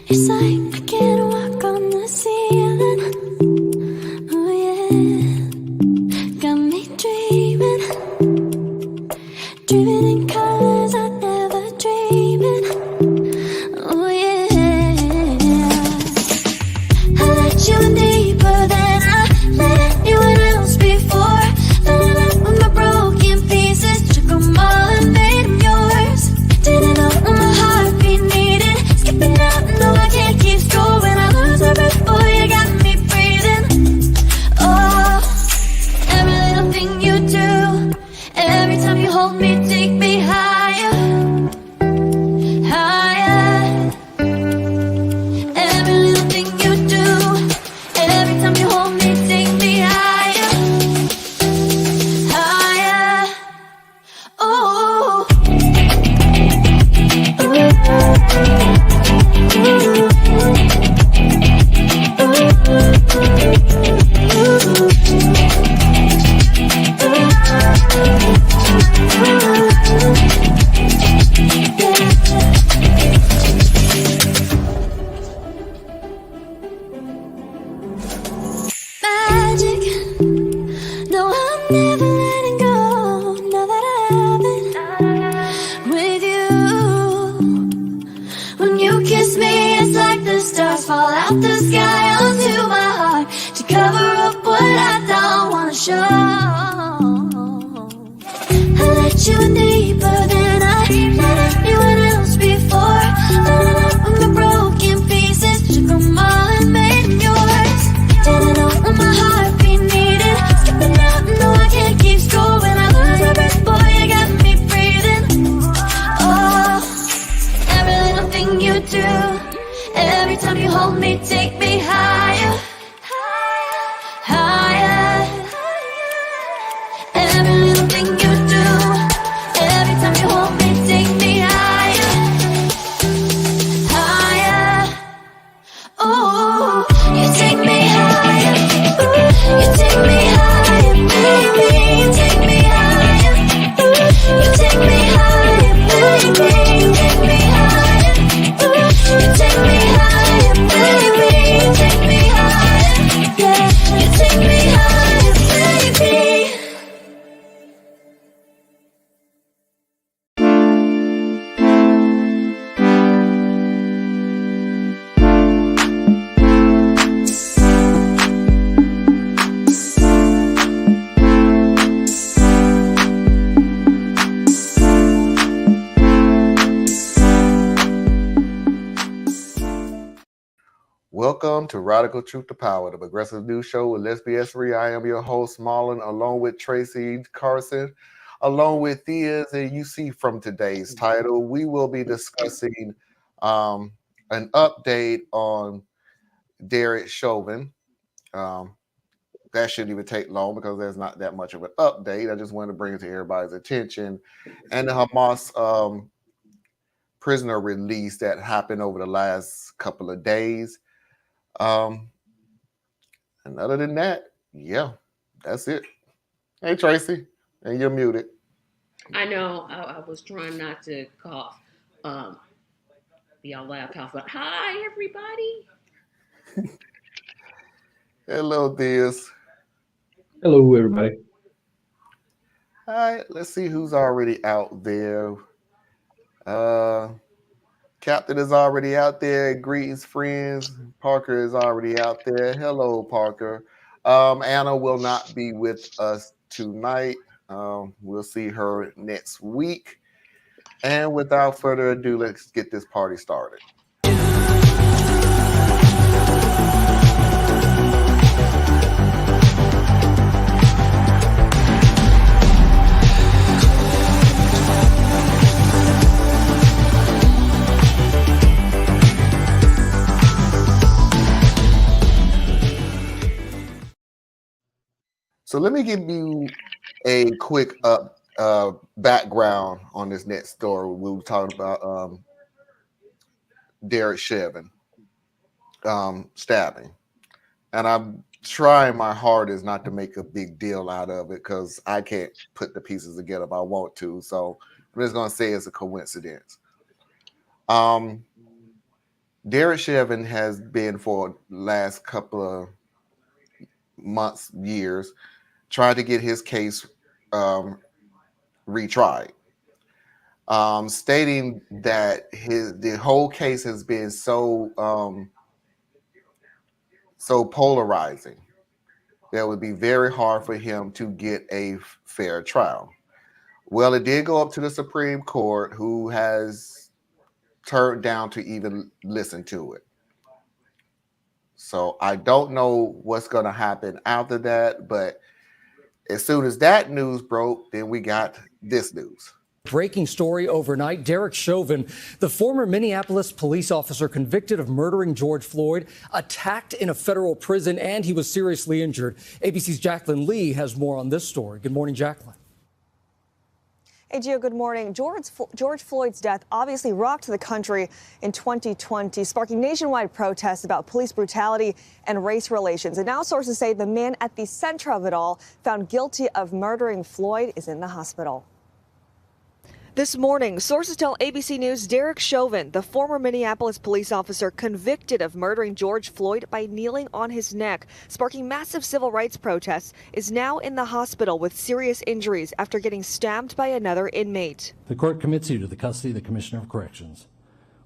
It's like I can't walk on the ceiling. Oh yeah, got me dreaming, dreaming in colors I never dreamed in. Oh yeah, I let you in deeper than I let anyone else before. Filling up with my broken pieces, took them all and made them yours. Didn't know what my heartbeat needed, skipping out, no I can't keep score. When I lose my breath, boy, you got me breathing. Oh, every little thing you do, every time you hold me, take me higher, higher. Every little thing you do, every time you hold me, take me higher, higher. Oh, magic. No, I'm never letting go. Now that I have it with you. When you kiss me, it's like the stars fall out the sky onto my heart to cover up what I don't wanna show. I let you in deeper than I let anyone else before. Filling up with my broken pieces, took them all and made them yours. Didn't know what my heartbeat needed, skipping out, no I can't keep score. When I lose my breath, boy, you got me breathing. Oh, every little thing you do, every time you hold me, take me higher, higher. Every little thing you do, every time you hold me, take me higher, higher. Oh, you take me higher, ooh, you take me higher, baby, you take me higher, ooh, you take me higher, baby, you take me higher, ooh, you take me higher, baby, you take me higher, yeah, you take me higher, baby. Welcome to Radical Truth to Power, the progressive news show with Lesbian 3. I am your host, Marlon, along with Tracy Carson, along with Theas. And you see from today's title, we will be discussing an update on Derek Chauvin. That shouldn't even take long because there's not that much of an update. I just want to bring it to everybody's attention. And the Hamas prisoner release that happened over the last couple of days. And other than that, yeah, that's it. Hey, Tracy, and you're muted. I know I was trying not to cough. Be all loud cough, but hi everybody. Hello, Theas. Hello, everybody. All right, let's see who's already out there. Captain is already out there. Greetings, friends. Parker is already out there. Hello, Parker. Anna will not be with us tonight. We'll see her next week. And without further ado, let's get this party started. So let me give you a quick background on this next story. We were talking about Derek Chauvin stabbing, and I'm trying my hardest not to make a big deal out of it because I can't put the pieces together if I want to. So I'm just going to say it's a coincidence. Derek Chauvin has been for last couple of months, years, trying to get his case um, retried, stating that the whole case has been so polarizing that it would be very hard for him to get a fair trial. Well, it did go up to the Supreme Court, who has turned down to even listen to it. So I don't know what's going to happen after that, but as soon as that news broke, then we got this news. Breaking story overnight. Derek Chauvin, the former Minneapolis police officer convicted of murdering George Floyd, attacked in a federal prison, and he was seriously injured. ABC's Jacqueline Lee has more on this story. Good morning, Jacqueline. Hey, Gio, good morning. George Floyd's death obviously rocked the country in 2020, sparking nationwide protests about police brutality and race relations. And now sources say the man at the center of it all, found guilty of murdering Floyd, is in the hospital. This morning, sources tell ABC News Derek Chauvin, the former Minneapolis police officer convicted of murdering George Floyd by kneeling on his neck, sparking massive civil rights protests, is now in the hospital with serious injuries after getting stabbed by another inmate. The court commits you to the custody of the Commissioner of Corrections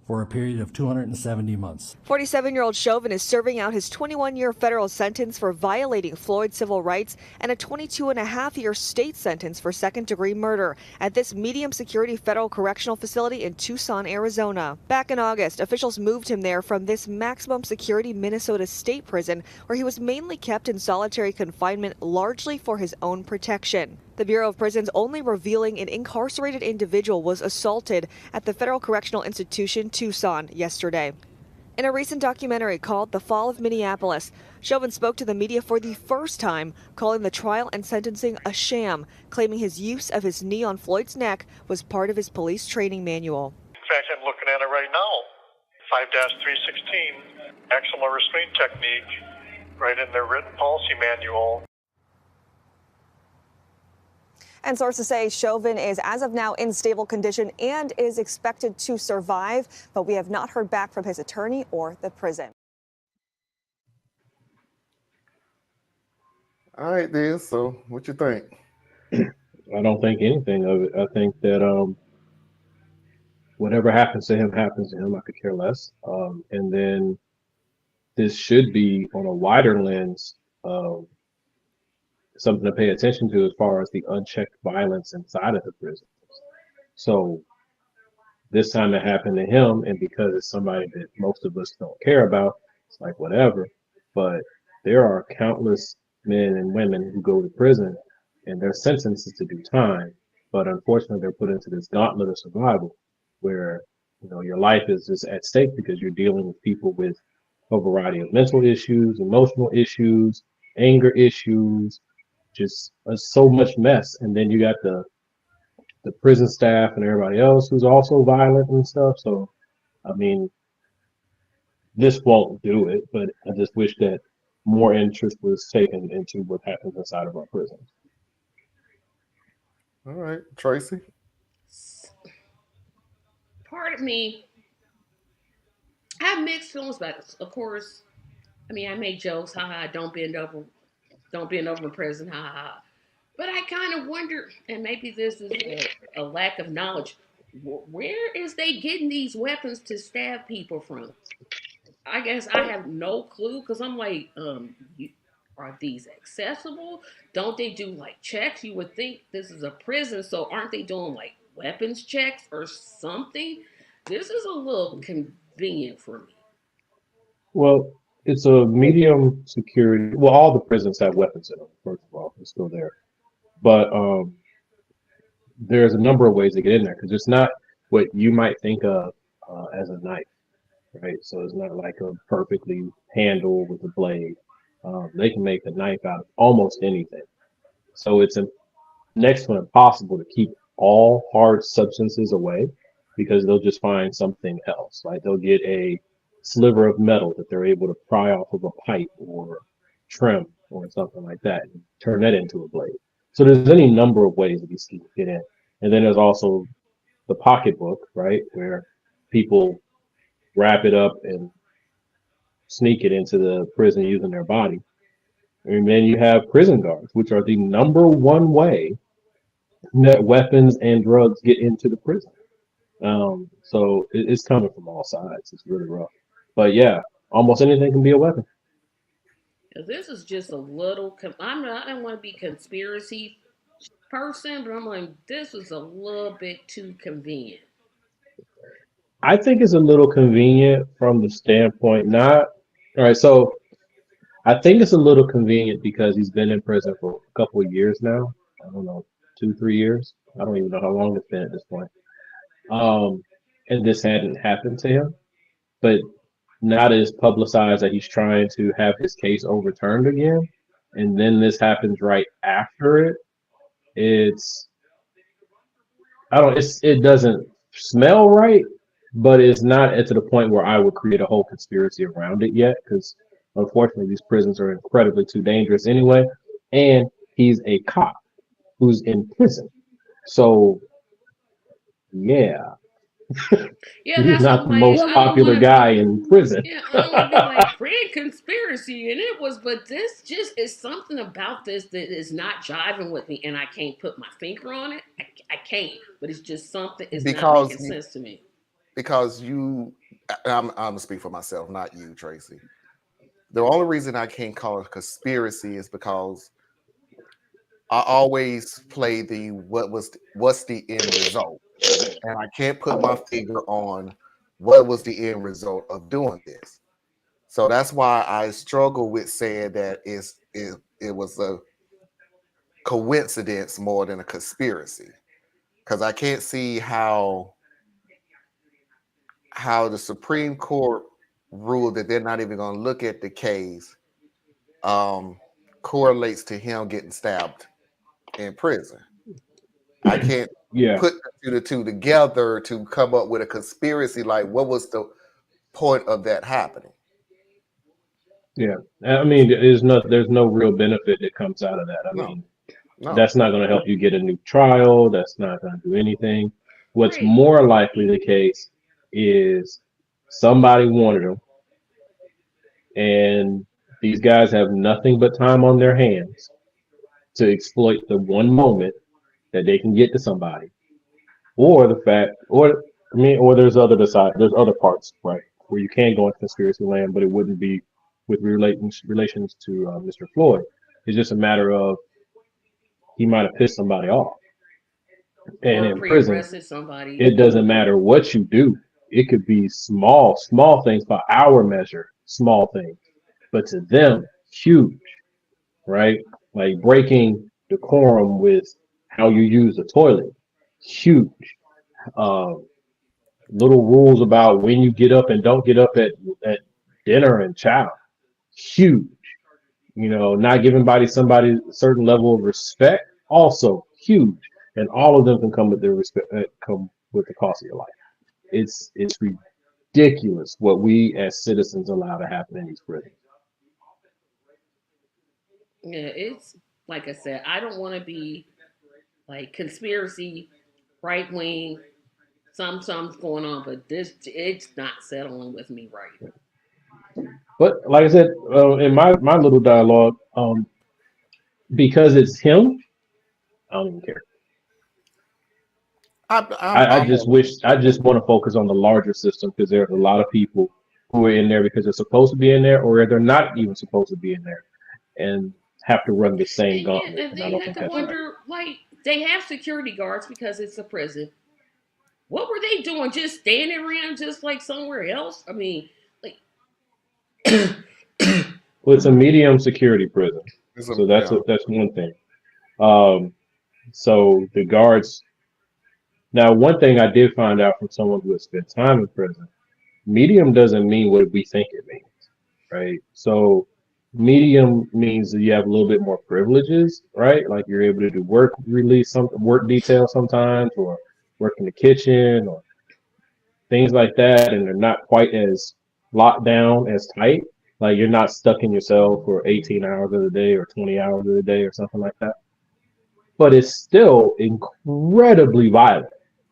for a period of 270 months. 47-year-old Chauvin is serving out his 21-year federal sentence for violating Floyd's civil rights and a 22-and-a-half-year state sentence for second-degree murder at this medium-security federal correctional facility in Tucson, Arizona. Back in August, officials moved him there from this maximum-security Minnesota state prison, where he was mainly kept in solitary confinement largely for his own protection. The Bureau of Prisons only revealing an incarcerated individual was assaulted at the Federal Correctional Institution, Tucson, yesterday. In a recent documentary called The Fall of Minneapolis, Chauvin spoke to the media for the first time, calling the trial and sentencing a sham, claiming his use of his knee on Floyd's neck was part of his police training manual. In fact, I'm looking at it right now. 5-316, maximal restraint technique, right in their written policy manual. And sources say Chauvin is, as of now, in stable condition and is expected to survive, but we have not heard back from his attorney or the prison. All right, then. So, what you think? I don't think anything of it. I think that whatever happens to him happens to him. I could care less. And then this should be on a wider lens. Something to pay attention to as far as the unchecked violence inside of the prisons. So this time it happened to him, and because it's somebody that most of us don't care about, it's like whatever. But there are countless men and women who go to prison and their sentences to do time, but unfortunately they're put into this gauntlet of survival where your life is just at stake because you're dealing with people with a variety of mental issues, emotional issues, anger issues, just so much mess. And then you got the prison staff and everybody else who's also violent and stuff. So I mean, this won't do it, but I just wish that more interest was taken into what happens inside of our prisons. All right, Tracy. Part of me, I have mixed feelings about this. Of course, I mean, I make jokes, haha, don't bend over in prison, haha. But I kind of wonder, and maybe this is a lack of knowledge, where is they getting these weapons to stab people from? I guess I have no clue, because I'm like, are these accessible? Don't they do like checks? You would think this is a prison, so aren't they doing like weapons checks or something? This is a little convenient for me. Well, it's a medium security. Well, all the prisons have weapons in them, first of all. It's still there. But there's a number of ways to get in there, because it's not what you might think of as a knife, right? So it's not like a perfectly handle with a blade. They can make a knife out of almost anything. So it's next to impossible to keep all hard substances away, because they'll just find something else. Like they'll get a sliver of metal that they're able to pry off of a pipe or trim or something like that and turn that into a blade. So there's any number of ways that these people get in. And then there's also the pocketbook, right, where people wrap it up and sneak it into the prison using their body. And then you have prison guards, which are the number one way that weapons and drugs get into the prison. So it's coming from all sides. It's really rough. But yeah, almost anything can be a weapon. This is just a little. I don't want to be conspiracy person, but I'm like, this was a little bit too convenient. I think it's a little convenient from the standpoint, not all right. So I think it's a little convenient because he's been in prison for a couple of years now. I don't know, 2, 3 years. I don't even know how long it's been at this point. Um, and this hadn't happened to him, but not as publicized that he's trying to have his case overturned again. And then this happens right after it. It's it doesn't smell right, but it's not to the point where I would create a whole conspiracy around it yet, because unfortunately these prisons are incredibly too dangerous anyway. And he's a cop who's in prison. So yeah. Yeah, He's that's not what the I'm most like. popular guy in prison. Yeah, I don't want to be like grand conspiracy, and it was, but this just is something about this that is not jiving with me, and I can't put my finger on it. I can't, but it's just something. It's not making sense to me. Because I'm gonna speak for myself, not you, Tracy. The only reason I can't call it a conspiracy is because I always play what's the end result, and I can't put my finger on what was the end result of doing this. So that's why I struggle with saying that it was a coincidence more than a conspiracy, because I can't see how the Supreme Court ruled that they're not even going to look at the case correlates to him getting stabbed in prison. I can't put the two together to come up with a conspiracy. Like, what was the point of that happening? Yeah, I mean, there's no real benefit that comes out of that. I mean, that's not going to help you get a new trial. That's not going to do anything. What's more likely the case is somebody wanted him, and these guys have nothing but time on their hands to exploit the one moment that they can get to somebody, or the fact, or there's other parts, right, where you can go into conspiracy land, but it wouldn't be with relations to Mr. Floyd. It's just a matter of he might have pissed somebody off. And in prison, it doesn't matter what you do. It could be small things by our measure, small things, but to them, huge, right? Like breaking decorum with how you use the toilet, huge. Little rules about when you get up and don't get up at dinner and chow, huge. Not giving somebody a certain level of respect, also huge. And all of them can come with their respect, come with the cost of your life. It's ridiculous what we as citizens allow to happen in these prisons. Yeah, it's like I said, I don't want to be like conspiracy, right wing, something's going on, but it's not settling with me right. But like I said, in my little dialogue, because it's him, I don't even care. I just want to focus on the larger system, because there's a lot of people who are in there because they're supposed to be in there, or they're not even supposed to be in there, and have to run the same gauntlet. And then you have to wonder, like, they have security guards because it's a prison. What were they doing? Just standing around just like somewhere else? I mean, like... Well, it's a medium security prison. So that's one thing. So the guards... Now, one thing I did find out from someone who has spent time in prison, medium doesn't mean what we think it means, right? So medium means that you have a little bit more privileges, right? Like you're able to do work detail sometimes, or work in the kitchen, or things like that, and they're not quite as locked down, as tight. Like you're not stuck in your cell for 18 hours of the day or 20 hours of the day or something like that. But it's still incredibly violent.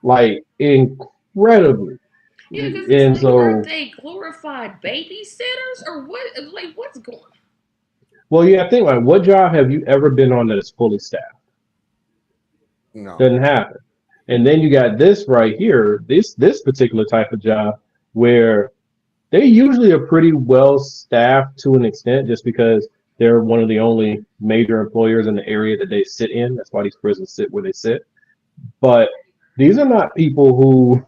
Like incredibly. Yeah, because it's And like, aren't so, they glorified babysitters or what? Like, what's going on? well, yeah, I think like, what job have you ever been on that is fully staffed? No. Doesn't happen. And then you got this right here, this particular type of job where they usually are pretty well staffed to an extent, just because they're one of the only major employers in the area that they sit in. That's why these prisons sit where they sit. But these are not people who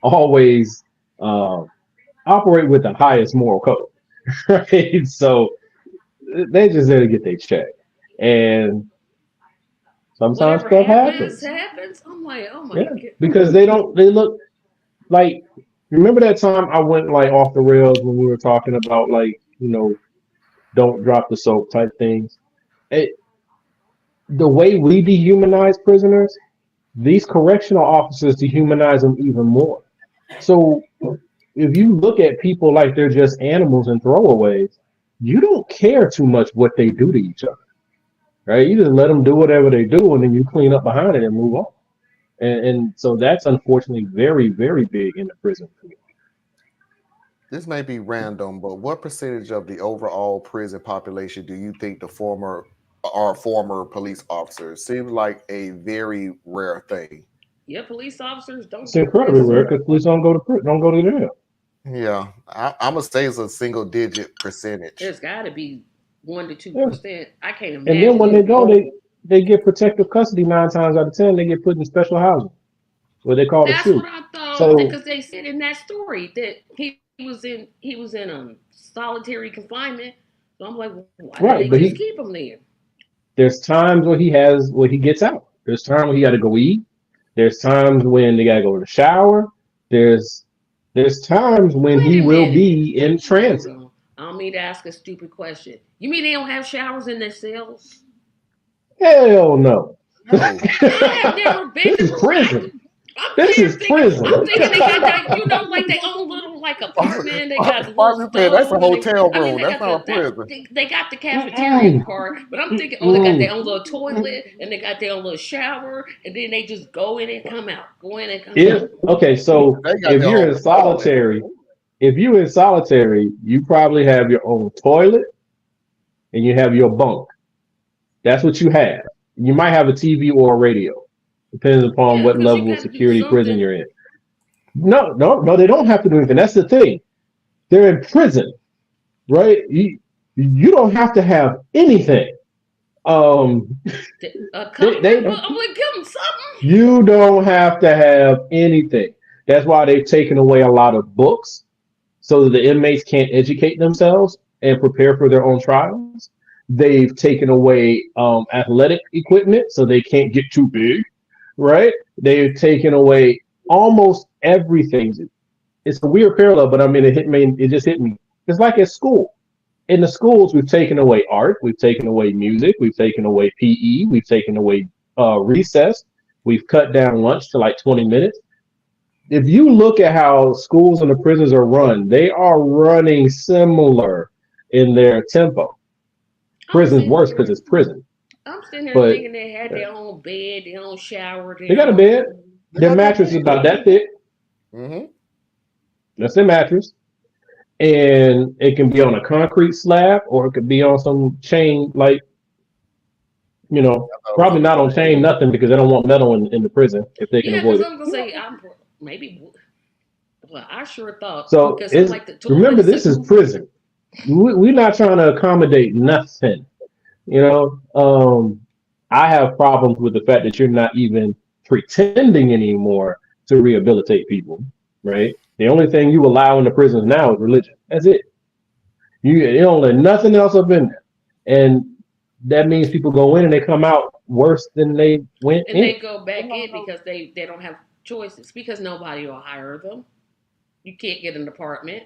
always operate with the highest moral code, right? So they just there to get their check, and sometimes Whatever stuff happens, happens. happens. I'm like, oh my Yeah, god. because they look like. Remember that time I went like off the rails when we were talking about like don't drop the soap type things. It, the way we dehumanize prisoners, these correctional officers dehumanize them even more. So if you look at people like they're just animals and throwaways, you don't care too much what they do to each other, right? You just let them do whatever they do, and then you clean up behind it and move on. And so that's unfortunately very, very big in the prison community. This may be random, but what percentage of the overall prison population do you think the former police officers? Seems like a very rare thing. Yeah, police officers don't It's do incredibly prison. rare because police don't go to jail. Yeah, I'm gonna say it's a single digit percentage. There's got to be 1 to Yeah. 2%. I can't And then imagine. when they go, they get protective custody 9 times out of 10. They get put in special housing, what they call the That's what shoe. I thought So because they said in that story that he was in solitary confinement. So I'm like, why did right, they but just keep him there? there's times where he gets out. There's times where he got to go eat. There's times when they got to go to the shower. There's times when Wait he a will minute. be in transit. Hold on. I don't mean to ask a stupid question. You mean they don't have showers in their cells? Hell no. No, I have never been This to is prison. I'm This here is prison. I'm thinking they got that, like their own little like apartment. They got a little that's a stove, and hotel I mean room. they That's got not a prison. they got the cafeteria Mm-mm. part, but I'm thinking, oh, they got their Mm-mm. own little toilet, and they got their own little shower, and then they just go in and come out, go in and come out. Okay, so They got if their you're own in toilet. solitary, you probably have your own toilet and you have your bunk. That's what you have. You might have a TV or a radio, depending upon Yeah, what because you level of got to do security prison something. you're in. No, they don't have to do anything. That's the thing. They're in prison, right? You don't have to have anything. I'm They, like, give them something. you don't have to have anything. That's why they've taken away a lot of books so that the inmates can't educate themselves and prepare for their own trials. They've taken away athletic equipment so they can't get too big, right? They've taken away almost everything. It's a weird parallel, but I mean, it just hit me. It's like at school. In the schools, we've taken away art, we've taken away music, we've taken away PE, we've taken away recess, we've cut down lunch to like 20 minutes. If you look at how schools and the prisons are run, they are running similar in their tempo. Prison's worse because it's prison. I'm sitting there But thinking they had their own bed, their own shower. they got a bed. Their mattress is about that thick. Mm-hmm. That's their mattress. And it can be on a concrete slab or it could be on some chain, like, probably not on chain, nothing, because they don't want metal in the prison if they can avoid it. I'm going to say, I sure thought. So remember, this is prison. We're not trying to accommodate nothing. I have problems with the fact that you're not even pretending anymore to rehabilitate people, right? The only thing you allow in the prisons now is religion. That's it. You don't let nothing else up in there. And that means people go in and they come out worse than they went in. And they go back in because they don't have choices, because nobody will hire them. You can't get an apartment.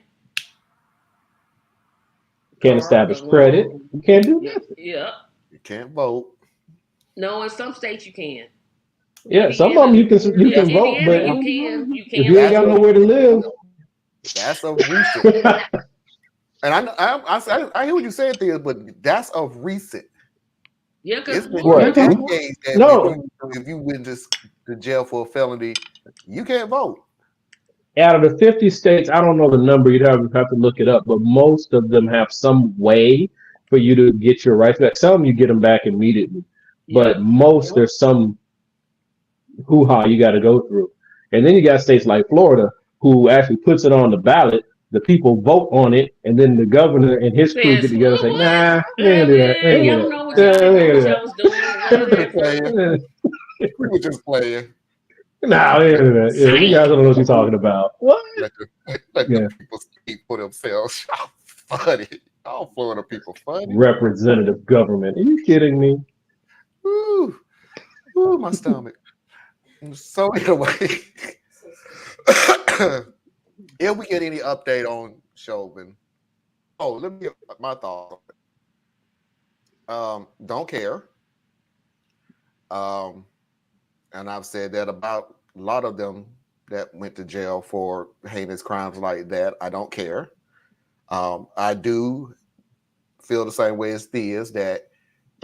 Can't establish credit. You can't do nothing. Yeah. You can't vote. No, in some states you can. Yeah, Indiana, some of them you can vote, but you can. if you ain't got nowhere to live, that's of recent. And I hear what you saying, Thea, but that's of recent. Yeah, because if you went to jail for a felony, you can't vote. out of the 50 states, I don't know the number. You'd have to look it up, but most of them have some way for you to get your rights back. Some you get them back immediately, but most there's some hoo-ha you got to go through. And then you got states like Florida who actually puts it on the ballot. The people vote on it, and then the governor and his crew get together and say, "Nah, they ain't do that. They ain't Y'all do know what that. y'all was doing. We were just playing. Nah, they ain't do that. Yeah, you guys don't know what you're talking about. What? Let the people speak for themselves. Funny. All Florida people funny. Representative government. Are you kidding me? Ooh, my stomach. So anyway, if we get any update on Chauvin, let me get my thoughts. Don't care. And I've said that about a lot of them that went to jail for heinous crimes like that. I don't care. I do feel the same way as Thea's that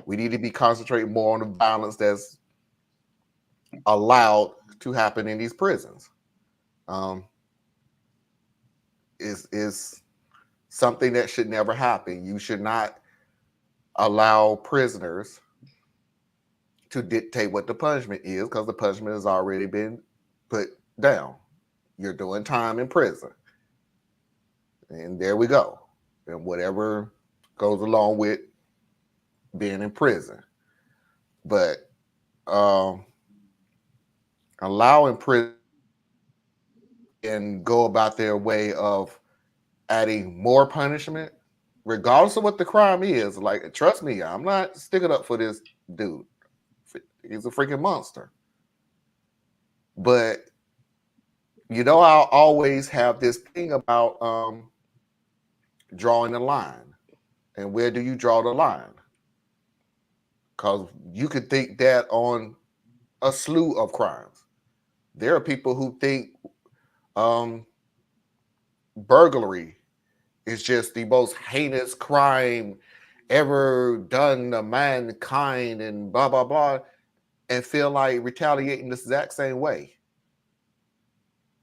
we need to be concentrating more on the violence that's allowed to happen in these prisons. Is something that should never happen. You should not allow prisoners to dictate what the punishment is, because the punishment has already been put down. You're doing time in prison. And there we go. And whatever goes along with being in prison. But allowing prison and go about their way of adding more punishment, regardless of what the crime is. Like, trust me, I'm not sticking up for this dude. He's a freaking monster. But I'll always have this thing about drawing the line. And where do you draw the line? Because you could think that on a slew of crimes. There are people who think burglary is just the most heinous crime ever done to mankind and blah, blah, blah, and feel like retaliating the exact same way.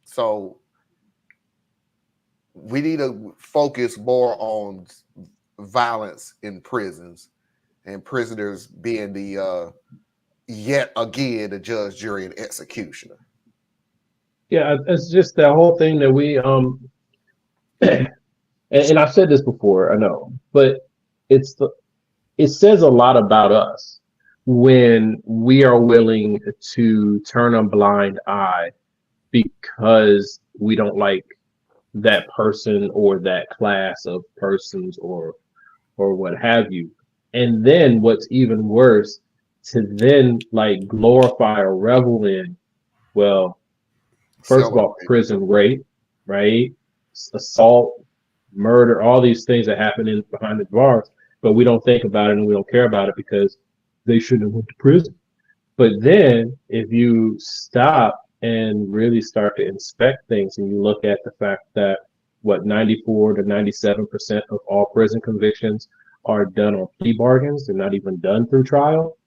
So we need to focus more on violence in prisons and prisoners being the yet again the judge, jury, and executioner. Yeah, it's just that whole thing that we and I've said this before, I know, but it says a lot about us when we are willing to turn a blind eye because we don't like that person or that class of persons or what have you. And then what's even worse, to then like glorify or revel in, well, first of all, prison rape, right? Assault, murder, all these things that happen behind the bars, but we don't think about it and we don't care about it because they shouldn't have went to prison. But then if you stop and really start to inspect things and you look at the fact that 94 to 97% of all prison convictions are done on plea bargains, they're not even done through trial.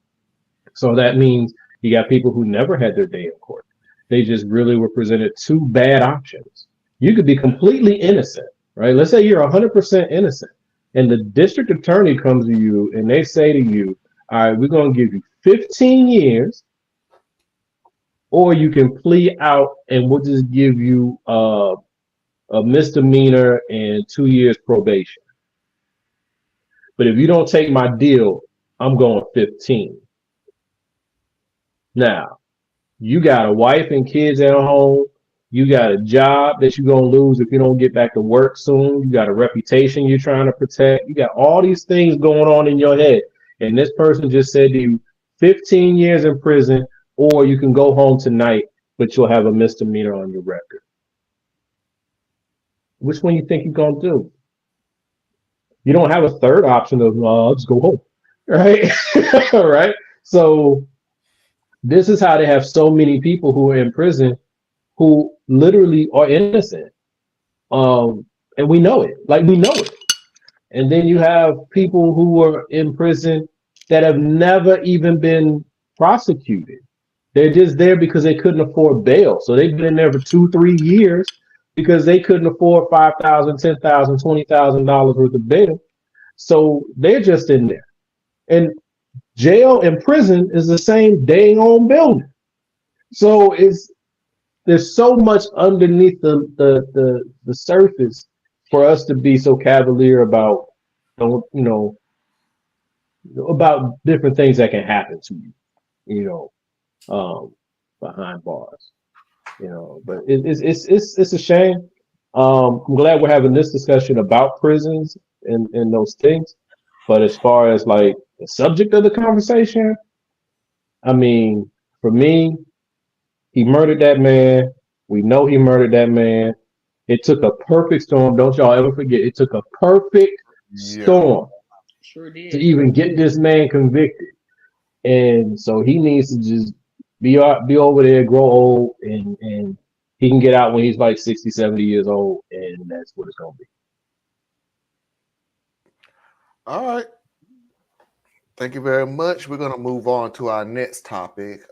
So that means you got people who never had their day in court. They just really were presented two bad options. You could be completely innocent, right? Let's say you're 100% innocent, and the district attorney comes to you and they say to you, all right, we're going to give you 15 years, or you can plea out and we'll just give you a misdemeanor and 2 years probation. But if you don't take my deal, I'm going 15. Now, you got a wife and kids at home. You got a job that you're going to lose if you don't get back to work soon. You got a reputation you're trying to protect. You got all these things going on in your head. And this person just said to you, 15 years in prison, or you can go home tonight, but you'll have a misdemeanor on your record. Which one you think you're going to do? You don't have a third option of, I'll just go home, right? Right? So this is how they have so many people who are in prison who literally are innocent. And we know it. Like, we know it. And then you have people who are in prison that have never even been prosecuted. They're just there because they couldn't afford bail. So they've been in there for 2-3 years because they couldn't afford $5,000, $10,000, $20,000 worth of bail. So they're just in there. And jail and prison is the same dang on building. So there's so much underneath the surface for us to be so cavalier about, about different things that can happen to you, behind bars, but it's a shame. I'm glad we're having this discussion about prisons and those things. But as far as like the subject of the conversation, I mean, for me, he murdered that man. We know he murdered that man. It took a perfect storm. Don't y'all ever forget. It took a perfect storm Sure did. to even get this man convicted. And so he needs to just be over there, grow old, and he can get out when he's like 60, 70 years old, and that's what it's going to be. All right. Thank you very much. We're going to move on to our next topic.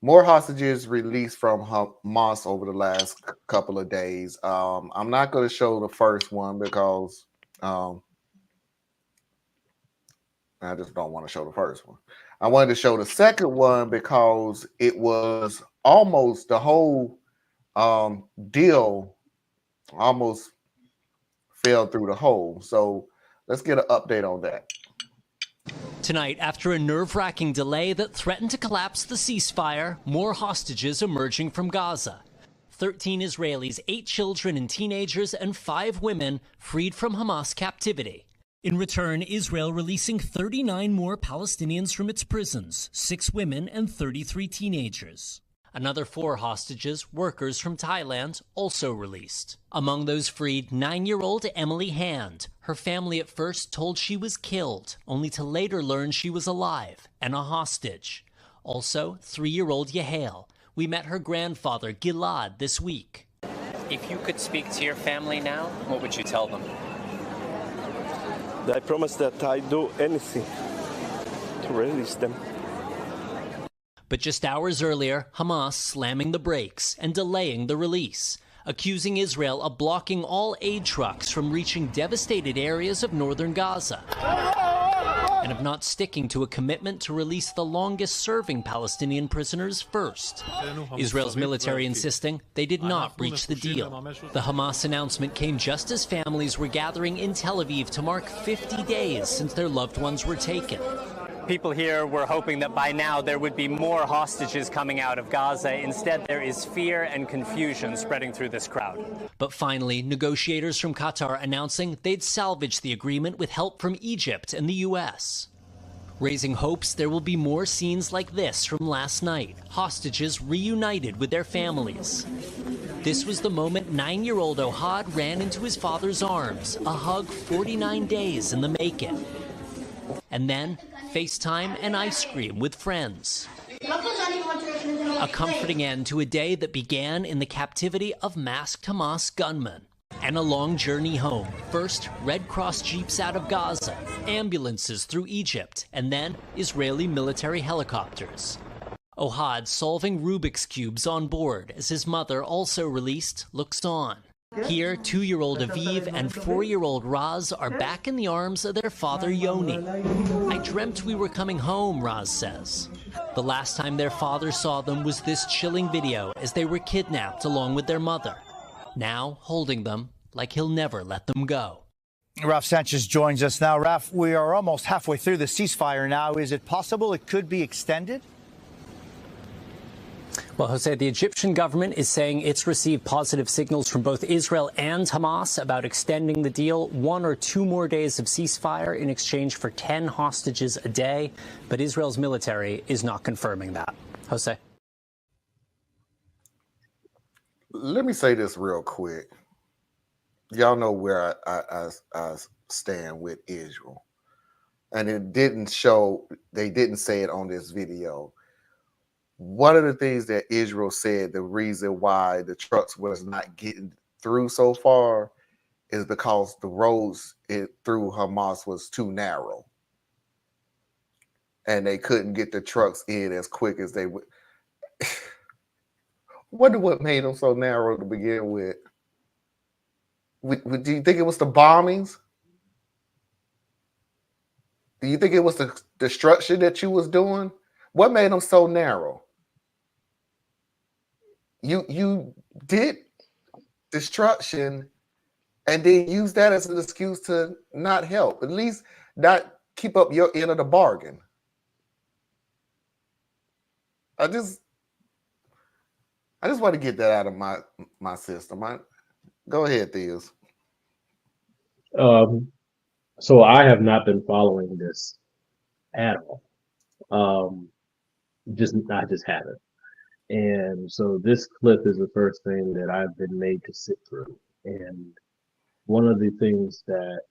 More hostages released from Hamas over the last couple of days. I'm not going to show the first one because I just don't want to show the first one. I wanted to show the second one because it was almost the whole deal almost fell through the hole. So let's get an update on that. Tonight, after a nerve-wracking delay that threatened to collapse the ceasefire, more hostages emerging from Gaza. 13 Israelis, 8 children and teenagers, and 5 women freed from Hamas captivity. In return, Israel releasing 39 more Palestinians from its prisons, 6 women and 33 teenagers. Another 4 hostages, workers from Thailand, also released. Among those freed, 9-year-old Emily Hand. Her family at first told she was killed, only to later learn she was alive and a hostage. Also, 3-year-old Yahail. We met her grandfather, Gilad, this week. If you could speak to your family now, what would you tell them? I promise that I do anything to release them. But just hours earlier, Hamas slamming the brakes and delaying the release, accusing Israel of blocking all aid trucks from reaching devastated areas of northern Gaza, and of not sticking to a commitment to release the longest-serving Palestinian prisoners first. Israel's military insisting they did not reach the deal. The Hamas announcement came just as families were gathering in Tel Aviv to mark 50 days since their loved ones were taken. People here were hoping that by now there would be more hostages coming out of Gaza. Instead, there is fear and confusion spreading through this crowd. But finally, negotiators from Qatar announcing they'd salvage the agreement with help from Egypt and the U.S., raising hopes there will be more scenes like this from last night, hostages reunited with their families. This was the moment 9-year-old Ohad ran into his father's arms, a hug 49 days in the making. And then, FaceTime and ice cream with friends. A comforting end to a day that began in the captivity of masked Hamas gunmen. And a long journey home. First, Red Cross jeeps out of Gaza, ambulances through Egypt, and then Israeli military helicopters. Ohad solving Rubik's Cubes on board as his mother, also released, looks on. Here, 2-year-old Aviv and 4-year-old Raz are back in the arms of their father Yoni. I dreamt we were coming home, Raz says. The last time their father saw them was this chilling video as they were kidnapped along with their mother. Now, holding them like he'll never let them go. Raf Sanchez joins us now. Raf, we are almost halfway through the ceasefire now. Is it possible it could be extended? Well, Jose, the Egyptian government is saying it's received positive signals from both Israel and Hamas about extending the deal 1 or 2 more days of ceasefire in exchange for 10 hostages a day. But Israel's military is not confirming that. Jose? Let me say this real quick. Y'all know where I stand with Israel. And it didn't show, they didn't say it on this video. One of the things that Israel said, the reason why the trucks was not getting through so far is because the roads through Hamas was too narrow. And they couldn't get the trucks in as quick as they would. Wonder what made them so narrow to begin with. Do you think it was the bombings? Do you think it was the destruction that you was doing? What made them so narrow? You did destruction and then use that as an excuse to not help. At least not keep up your end of the bargain. I just want to get that out of my system. Go ahead, Theus. So I have not been following this at all. I just haven't. And so this clip is the first thing that I've been made to sit through. And one of the things that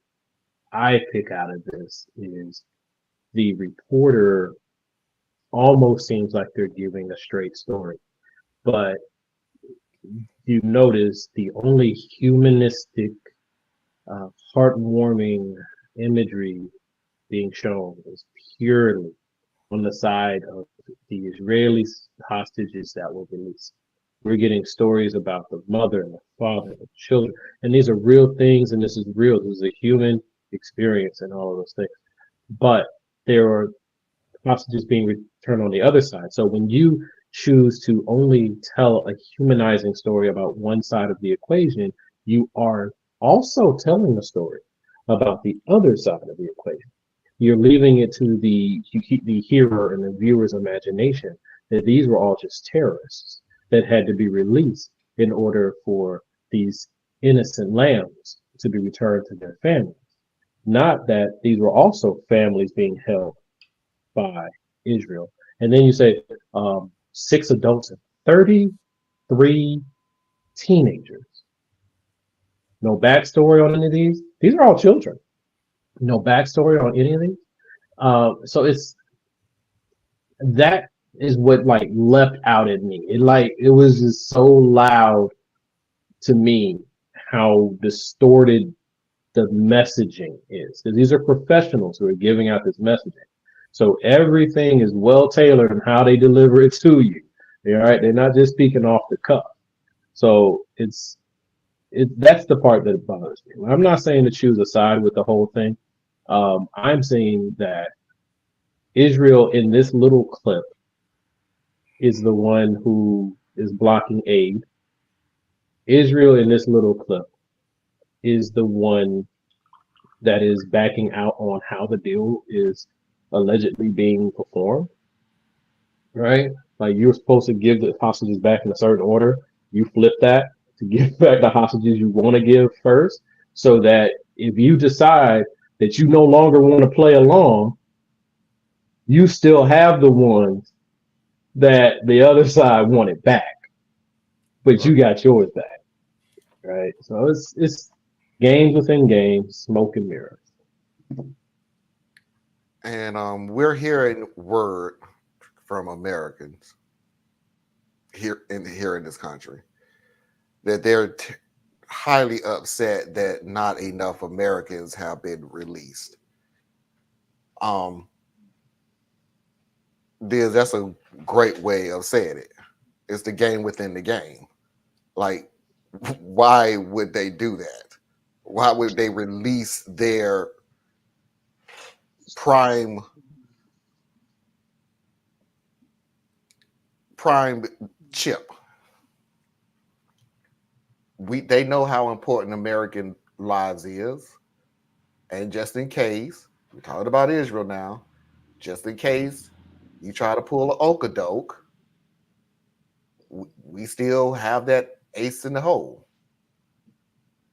I pick out of this is the reporter almost seems like they're giving a straight story. But you notice the only humanistic, heartwarming imagery being shown is purely on the side of the Israeli hostages that were released. We're getting stories about the mother and the father, the children, and these are real things, and this is real. This is a human experience and all of those things. But there are hostages being returned on the other side. So when you choose to only tell a humanizing story about one side of the equation, you are also telling a story about the other side of the equation. You're leaving it to the hearer and the viewer's imagination that these were all just terrorists that had to be released in order for these innocent lambs to be returned to their families. Not that these were also families being held by Israel. And then you say 6 adults and 33 teenagers. No backstory on any of these. These are all children. No backstory on any of these. So that is what like leapt out at me. It was just so loud to me how distorted the messaging is, because these are professionals who are giving out this messaging. So everything is well tailored in how they deliver it to you. All right, they're not just speaking off the cuff. So that's the part that bothers me. I'm not saying to choose a side with the whole thing. I'm saying that Israel in this little clip is the one who is blocking aid. Israel in this little clip is the one that is backing out on how the deal is allegedly being performed, right? Like you're supposed to give the hostages back in a certain order. You flip that to give back the hostages you want to give first, so that if you decide that you no longer want to play along, you still have the ones that the other side wanted back, but you got yours back, right? So it's games within games, smoke and mirrors. And we're hearing word from Americans here in this country that they're highly upset that not enough Americans have been released. That's a great way of saying it. It's the game within the game. Like, why would they do that? Why would they release their prime chip? They know how important American lives is, and just in case, we're talking about Israel now, just in case you try to pull an okadoke, we still have that ace in the hole.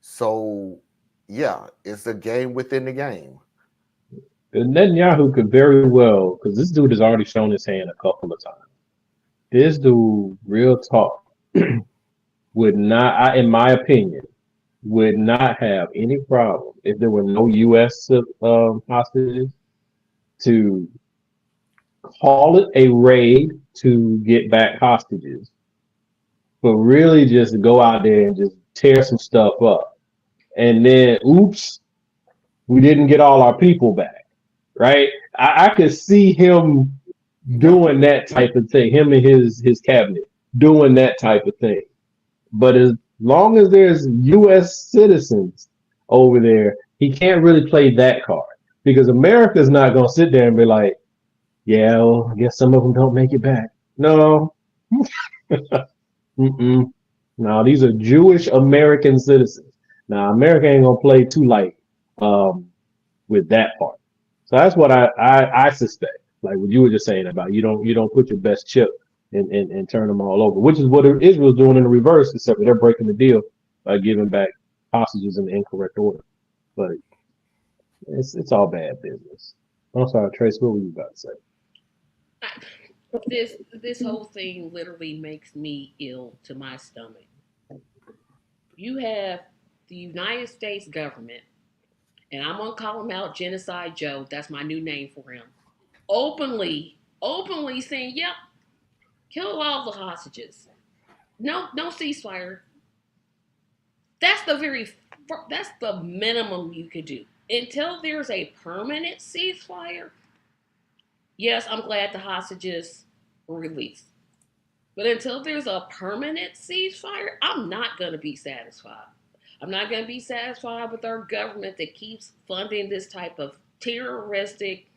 So yeah, it's a game within the game. And Netanyahu could very well, because this dude has already shown his hand a couple of times. This dude, real talk, would not, in my opinion, would not have any problem if there were no U.S. hostages to call it a raid to get back hostages, but really just go out there and just tear some stuff up. And then, oops, we didn't get all our people back, right? I could see him doing that type of thing, him and his cabinet, doing that type of thing. But as long as there's U.S. citizens over there, he can't really play that card because America's not going to sit there and be like, yeah, well, I guess some of them don't make it back. No. Mm-mm. No, these are Jewish American citizens. Now, America ain't going to play too light with that part. So that's what I suspect. Like what you were just saying about you don't put your best chip and turn them all over, which is what Israel's doing in the reverse, except for they're breaking the deal by giving back hostages in the incorrect order. But it's all bad business. I'm sorry, Trace, what were you about to say? This whole thing literally makes me ill to my stomach. You have the United States government, and I'm gonna call him out, Genocide Joe. That's my new name for him. Openly saying, "Yep, kill all the hostages. No ceasefire." That's the minimum you could do until there's a permanent ceasefire. Yes, I'm glad the hostages were released. But until there's a permanent ceasefire, I'm not going to be satisfied. I'm not going to be satisfied with our government that keeps funding this type of terroristic,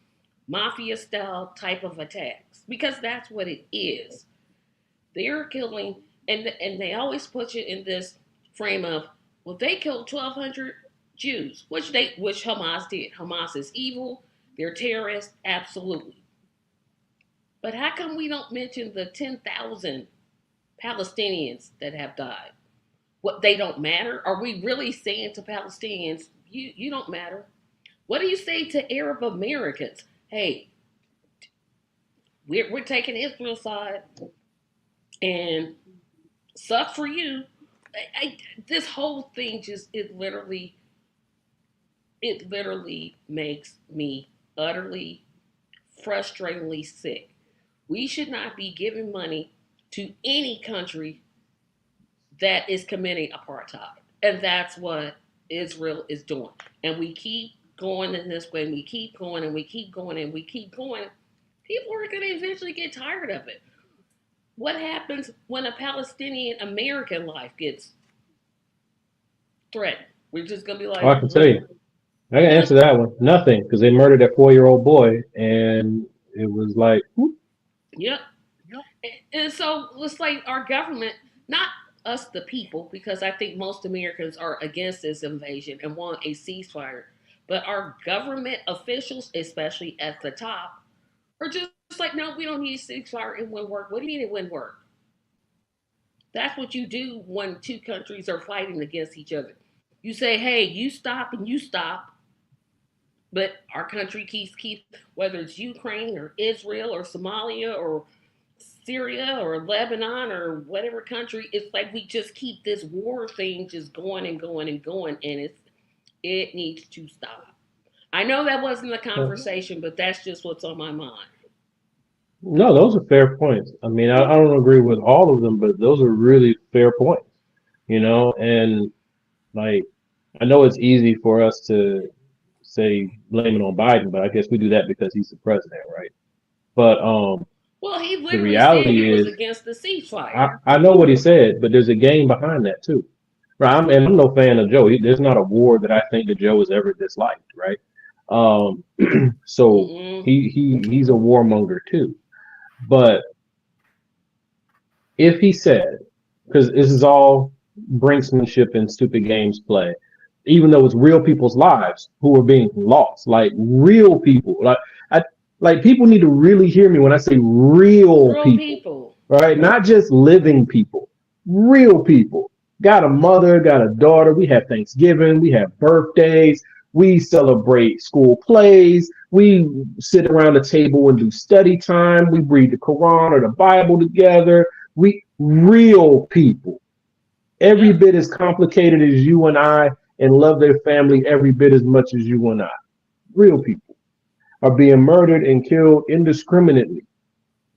mafia-style type of attacks. Because that's what it is. They're killing, and they always put it in this frame of, well, they killed 1,200 Jews, which Hamas did. Hamas is evil. They're terrorists, absolutely. But how come we don't mention the 10,000 Palestinians that have died? What, they don't matter? Are we really saying to Palestinians, you don't matter? What do you say to Arab Americans? Hey, we're taking Israel's side, and suck for you. This whole thing it literally makes me utterly, frustratingly sick. We should not be giving money to any country that is committing apartheid. And that's what Israel is doing. And we keep going in this way, and we keep going, and we keep going, and we keep going. People are going to eventually get tired of it. What happens when a Palestinian American life gets threatened? We're just going to be like, I can tell you. I can answer that one. Nothing, because they murdered that 4-year-old boy, and it was like, whoop. Yep. And so it's like our government, not us the people, because I think most Americans are against this invasion and want a ceasefire, but our government officials, especially at the top, are just like, no, we don't need a ceasefire. It wouldn't work. What do you mean it wouldn't work? That's what you do when two countries are fighting against each other. You say, hey, you stop and you stop. But our country keeps whether it's Ukraine or Israel or Somalia or Syria or Lebanon or whatever country, it's like we just keep this war thing just going and going and going, and it needs to stop. I know that wasn't a conversation, but that's just what's on my mind. No, those are fair points. I mean, I don't agree with all of them, but those are really fair points, and like, I know it's easy for us to say blame it on Biden, but I guess we do that because he's the president, right? But well, he the literally reality said he was is, against the ceasefire. I know what he said, but there's a game behind that too, right? I'm no fan of Joe. There's not a war that I think that Joe has ever disliked, right? So he's a warmonger too. But if he said, because this is all brinksmanship and stupid games play, even though it's real people's lives who are being lost, like real people, like people need to really hear me when I say real people, right? Not just living people, real people. Got a mother, got a daughter. We have Thanksgiving, we have birthdays, we celebrate school plays, we sit around the table and do study time, we read the Quran or the Bible together. We real people, every bit as complicated as you and I, and love their family every bit as much as you and I. Real people are being murdered and killed indiscriminately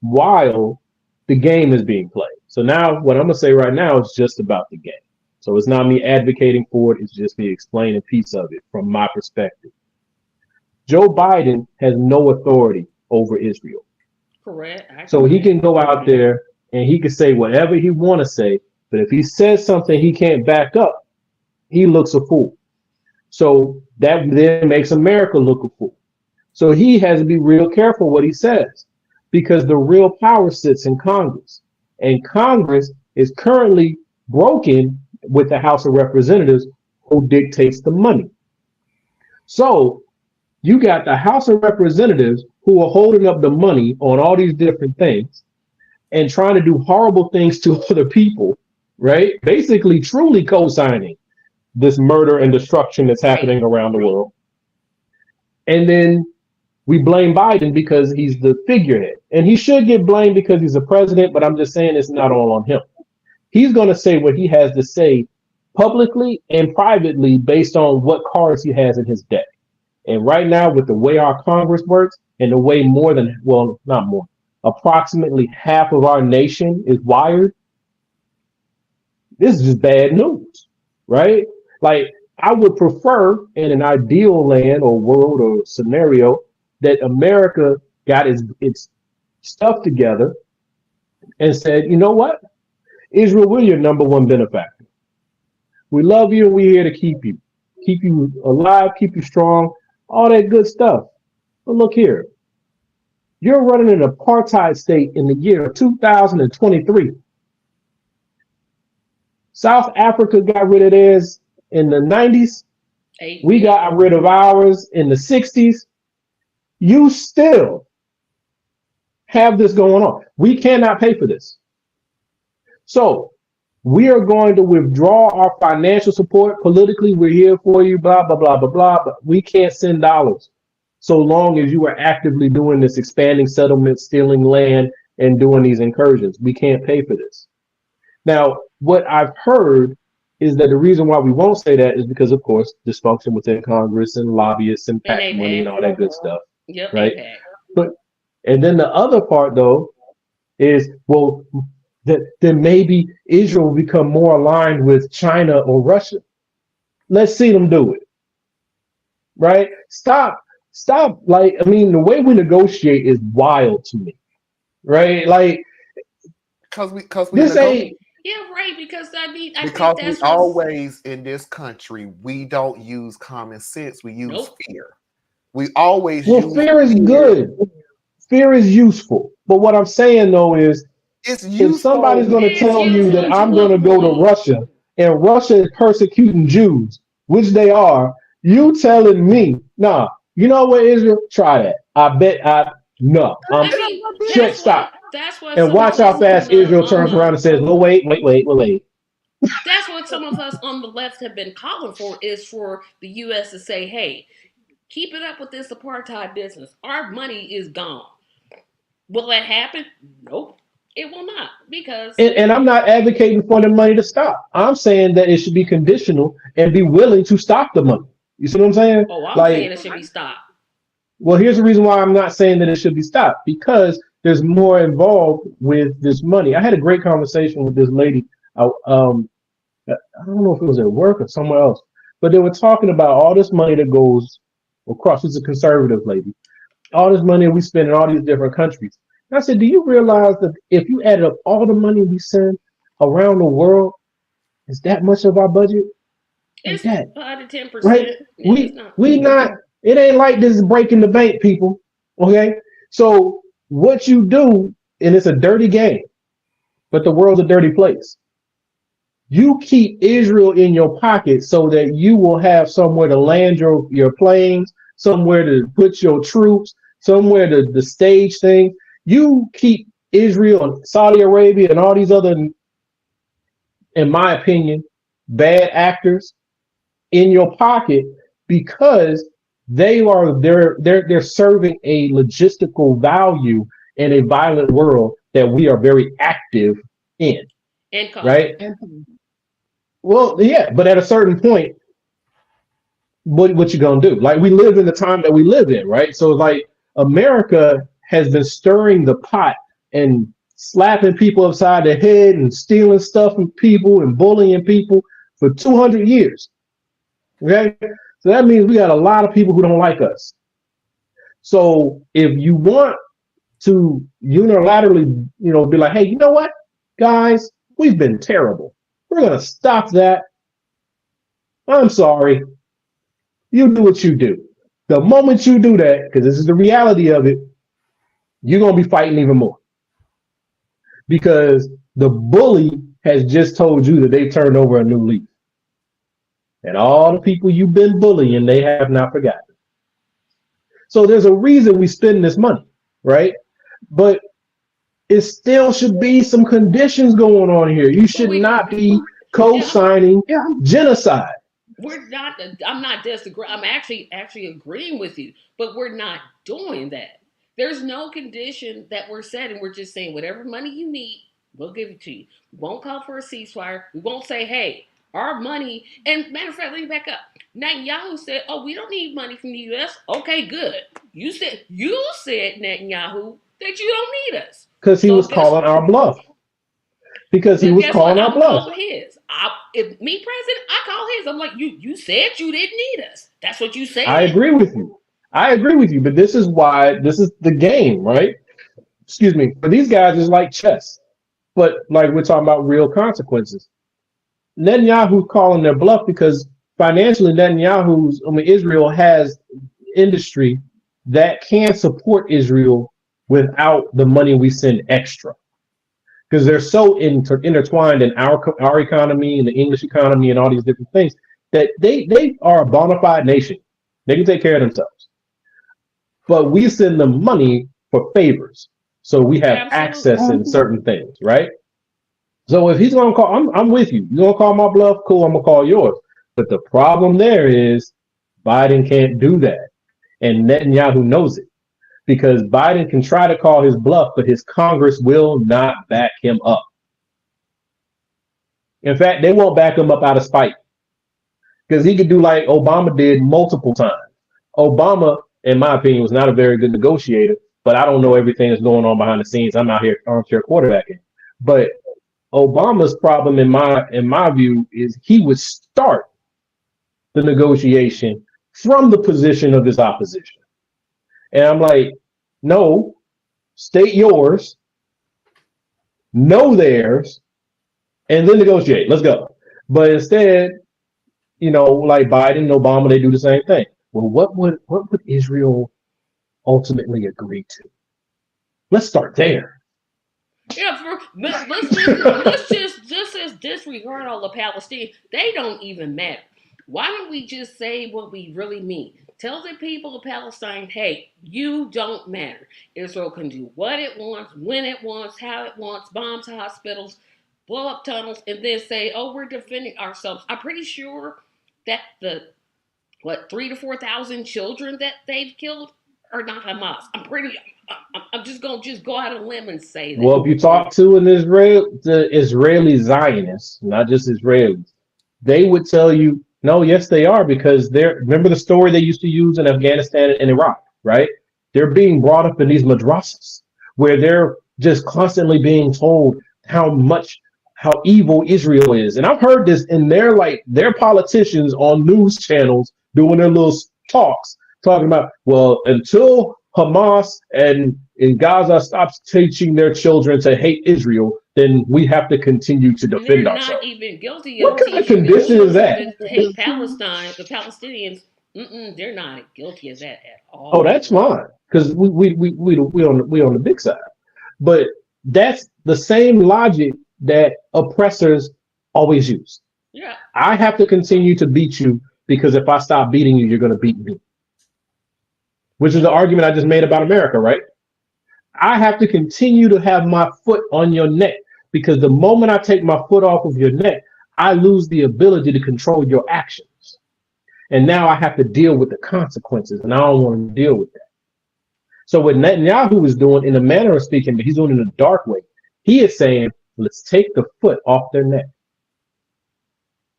while the game is being played. So now what I'm going to say right now is just about the game. So it's not me advocating for it. It's just me explaining a piece of it from my perspective. Joe Biden has no authority over Israel. Correct. So he can go out there and he can say whatever he want to say. But if he says something he can't back up, he looks a fool. So that then makes America look a fool. So he has to be real careful what he says, because the real power sits in Congress. And Congress is currently broken with the House of Representatives, who dictates the money. So you got the House of Representatives who are holding up the money on all these different things and trying to do horrible things to other people, right? Basically, truly co-signing this murder and destruction that's happening around the world. And then we blame Biden because he's the figurehead. And he should get blamed because he's the president, but I'm just saying it's not all on him. He's going to say what he has to say publicly and privately based on what cards he has in his deck. And right now, with the way our Congress works and the way approximately half of our nation is wired, this is just bad news, right? Like, I would prefer in an ideal land or world or scenario that America got its stuff together and said, you know what? Israel, we're your number one benefactor. We love you and we're here to keep you alive, keep you strong, all that good stuff. But look here, you're running an apartheid state in the year 2023. South Africa got rid of theirs in the 90s. We got rid of ours in the 60s. You still have this going on. We cannot pay for this. So we are going to withdraw our financial support. Politically, we're here for you, blah, blah, blah, blah, blah. But we can't send dollars so long as you are actively doing this, expanding settlements, stealing land, and doing these incursions. We can't pay for this. Now, what I've heard is that the reason why we won't say that is because, of course, dysfunction within Congress and lobbyists and PAC money and all that good stuff. Yep, right? AITAH. And then the other part, though, is, well, then maybe Israel will become more aligned with China or Russia. Let's see them do it, right? Stop. Like, I mean, the way we negotiate is wild to me, right? Like, because this ain't. Yeah, right. Because I think we always in this country, we don't use common sense. We use fear. We always use fear is good. Fear is useful. But what I'm saying though is, if somebody's going to tell you that I'm going to go to Russia and Russia is persecuting Jews, which they are, you telling me, nah, you know what, Israel? Try that. Stop. And watch how fast Israel turns around and says, "No, wait." That's what some of us on the left have been calling for, is for the U.S. to say, hey, keep it up with this apartheid business. Our money is gone. Will that happen? Nope. It will not, because... And I'm not advocating for the money to stop. I'm saying that it should be conditional and be willing to stop the money. You see what I'm saying? Oh, I'm saying it should be stopped. Well, here's the reson why I'm not saying that it should be stopped. Because there's more involved with this money. I had a great conversation with this lady. I don't know if it was at work or somewhere else, but they were talking about all this money that goes across. She's a conservative lady. All this money we spend in all these different countries. And I said, do you realize that if you added up all the money we send around the world, is that much of our budget? It's 5 to 10%. Right? We not. It ain't like this is breaking the bank, people. Okay, so what you do, and it's a dirty game, but the world's a dirty place. You keep Israel in your pocket so that you will have somewhere to land your planes, somewhere to put your troops, somewhere to stage things. You keep Israel and Saudi Arabia and all these other, in my opinion, bad actors in your pocket because they're serving a logistical value in a violent world that we are very active in. Right? Well, yeah, but at a certain point, what you gonna do? Like, we live in the time that we live in, right? So like, America has been stirring the pot and slapping people upside the head and stealing stuff from people and bullying people for 200 years. Okay, so that means we got a lot of people who don't like us. So if you want to unilaterally, be like, hey, you know what? guys, we've been terrible. We're going to stop that. I'm sorry. You do what you do. The moment you do that, because this is the reality of it, you're going to be fighting even more. Because the bully has just told you that they turned over a new leaf. And all the people you've been bullying, they have not forgotten. So there's a reason we spend this money, right? But it still should be some conditions going on here. You should not be co-signing genocide. We're not. I'm not disagreeing. I'm actually agreeing with you, but we're not doing that. There's no condition that we're setting. We're just saying whatever money you need, we'll give it to you. We won't call for a ceasefire. We won't say, hey, our money. And matter of fact, let me back up. Netanyahu said, oh, we don't need money from the U.S. Okay, good. You said Netanyahu that you don't need us. Because he was calling our bluff. Because he was calling our bluff. Call his. If me president, I call his. I'm like, you said you didn't need us. That's what you said. I agree with you. But this is the game, right? Excuse me. But these guys is like chess. But like we're talking about real consequences. Netanyahu's calling their bluff because financially Israel has industry that can support Israel without the money we send extra. Because they're so intertwined in our economy and the English economy and all these different things that they are a bona fide nation. They can take care of themselves. But we send them money for favors. So we have access in certain things, right? So if he's going to call, I'm with you. You're going to call my bluff? Cool, I'm going to call yours. But the problem there is Biden can't do that. And Netanyahu knows it. Because Biden can try to call his bluff, but his Congress will not back him up. In fact, they won't back him up out of spite. Because he could do like Obama did multiple times. Obama, in my opinion, was not a very good negotiator, but I don't know everything that's going on behind the scenes. I'm out here armchair quarterbacking. But Obama's problem, in my view, is he would start the negotiation from the position of his opposition. And I'm like, no, state yours, know theirs, and then negotiate. Let's go. But instead, like Biden and Obama, they do the same thing. Well, what would Israel ultimately agree to? Let's start there. Yeah, let's just disregard all the Palestinians. They don't even matter. Why don't we just say what we really mean? Tell the people of Palestine, hey, you don't matter. Israel can do what it wants, when it wants, how it wants, bombs hospitals, blow up tunnels, and then say, oh, we're defending ourselves. I'm pretty sure that the 3,000 to 4,000 children that they've killed are not Hamas. I'm just gonna go out on a limb and say that. Well, if you talk to the Israeli Zionists, not just Israelis, they would tell you, no, yes, they are, because remember the story they used to use in Afghanistan and Iraq, right? They're being brought up in these madrasas where they're just constantly being told how evil Israel is. And I've heard this in their politicians on news channels doing their little talks, talking about, well, until Hamas and in Gaza stops teaching their children to hate Israel, then we have to continue to defend ourselves. They're not even guilty of what kind of condition is that? Hate Palestine, the Palestinians, they're not guilty of that at all. Oh, that's fine, because we on the big side. But that's the same logic that oppressors always use. Yeah. I have to continue to beat you because if I stop beating you, you're going to beat me. Which is the argument I just made about America, right? I have to continue to have my foot on your neck because the moment I take my foot off of your neck, I lose the ability to control your actions. And now I have to deal with the consequences, and I don't want to deal with that. So what Netanyahu is doing, in a manner of speaking, but he's doing it in a dark way, he is saying, let's take the foot off their neck.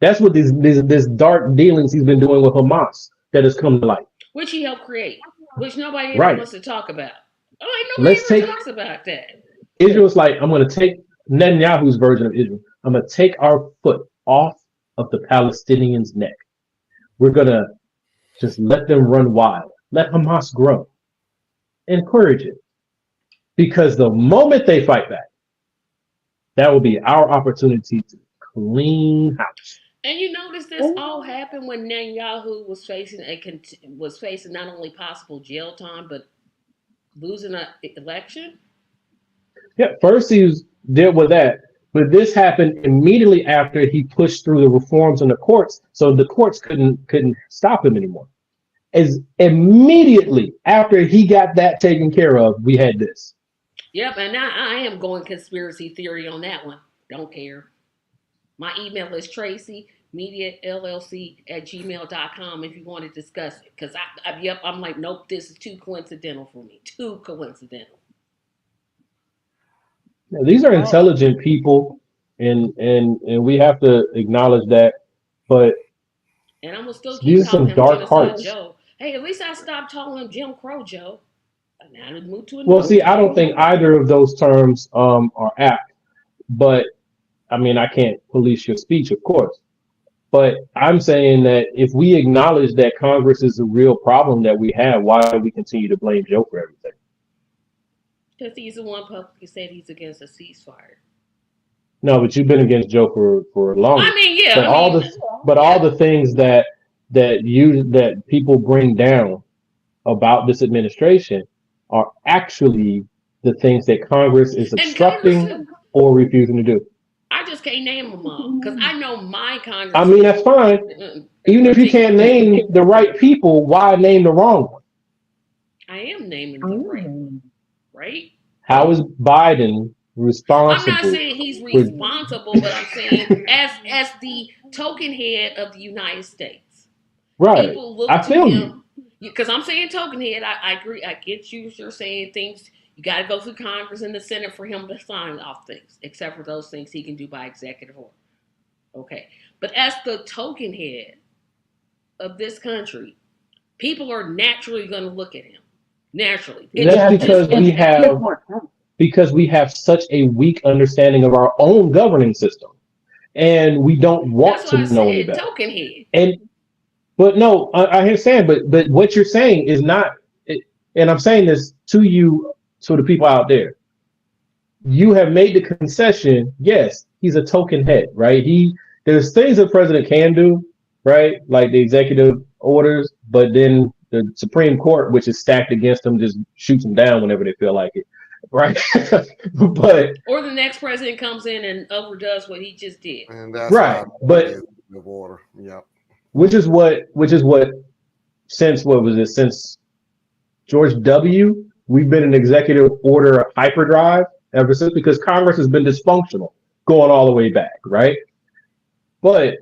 That's what this dark dealings he's been doing with Hamas that has come to light. Which he helped create, which nobody ever wants to talk about. Nobody talks about that. Israel's like, I'm going to take Netanyahu's version of Israel. I'm going to take our foot off of the Palestinians' neck. We're going to just let them run wild. Let Hamas grow. Encourage it. Because the moment they fight back, That will be our opportunity to clean house. And you notice this all happened when Netanyahu was facing not only possible jail time but losing an election. Yeah, first he was dealt with that, but this happened immediately after he pushed through the reforms in the courts, so the courts couldn't stop him anymore. As immediately after he got that taken care of, we had this. Yep, and now I am going conspiracy theory on that one. Don't care. My email is tracymedia.llc@gmail.com if you want to discuss it. Because I'm like, nope, this is too coincidental for me. Too coincidental. Now, these are intelligent people, and we have to acknowledge that. But And I'm gonna still keep these are calling some him dark Genocide hearts. Joe. Hey, at least I stopped calling him Jim Crow Joe. Now to move to Well, see, I don't think either of those terms are apt. But I mean, I can't police your speech, of course. But I'm saying that if we acknowledge that Congress is a real problem that we have, why do we continue to blame Joe for everything? Because he's the one publicly said he's against a ceasefire. No, but you've been against Joe for longer. I mean, yeah. But all the things that people bring down about this administration are actually the things that Congress is obstructing or refusing to do. I just can't name them all because I know my Congress. I mean, that's fine. Even if you can't name the right people, why name the wrong one? I am naming the right? How is Biden responsible? I'm not saying he's responsible, but I'm saying as the token head of the United States. Right. People look I to feel him because I'm saying token head. I agree. I get you. You're saying things. You got to go through Congress and the Senate for him to sign off things, except for those things he can do by executive order. Okay. But as the token head of this country, people are naturally going to look at him. Naturally. That's because we have such a weak understanding of our own governing system, and we don't want to know any better. Token head. But no, I understand. But what you're saying is not, and I'm saying this to you, to the people out there. You have made the concession. Yes, he's a token head, right? There's things the president can do, right? Like the executive orders, but then the Supreme Court, which is stacked against him, just shoots him down whenever they feel like it, right? But or the next president comes in and overdoes what he just did. And that's right. But order. Yep. Which is what since George W. We've been in executive order hyperdrive ever since, because Congress has been dysfunctional going all the way back, right? But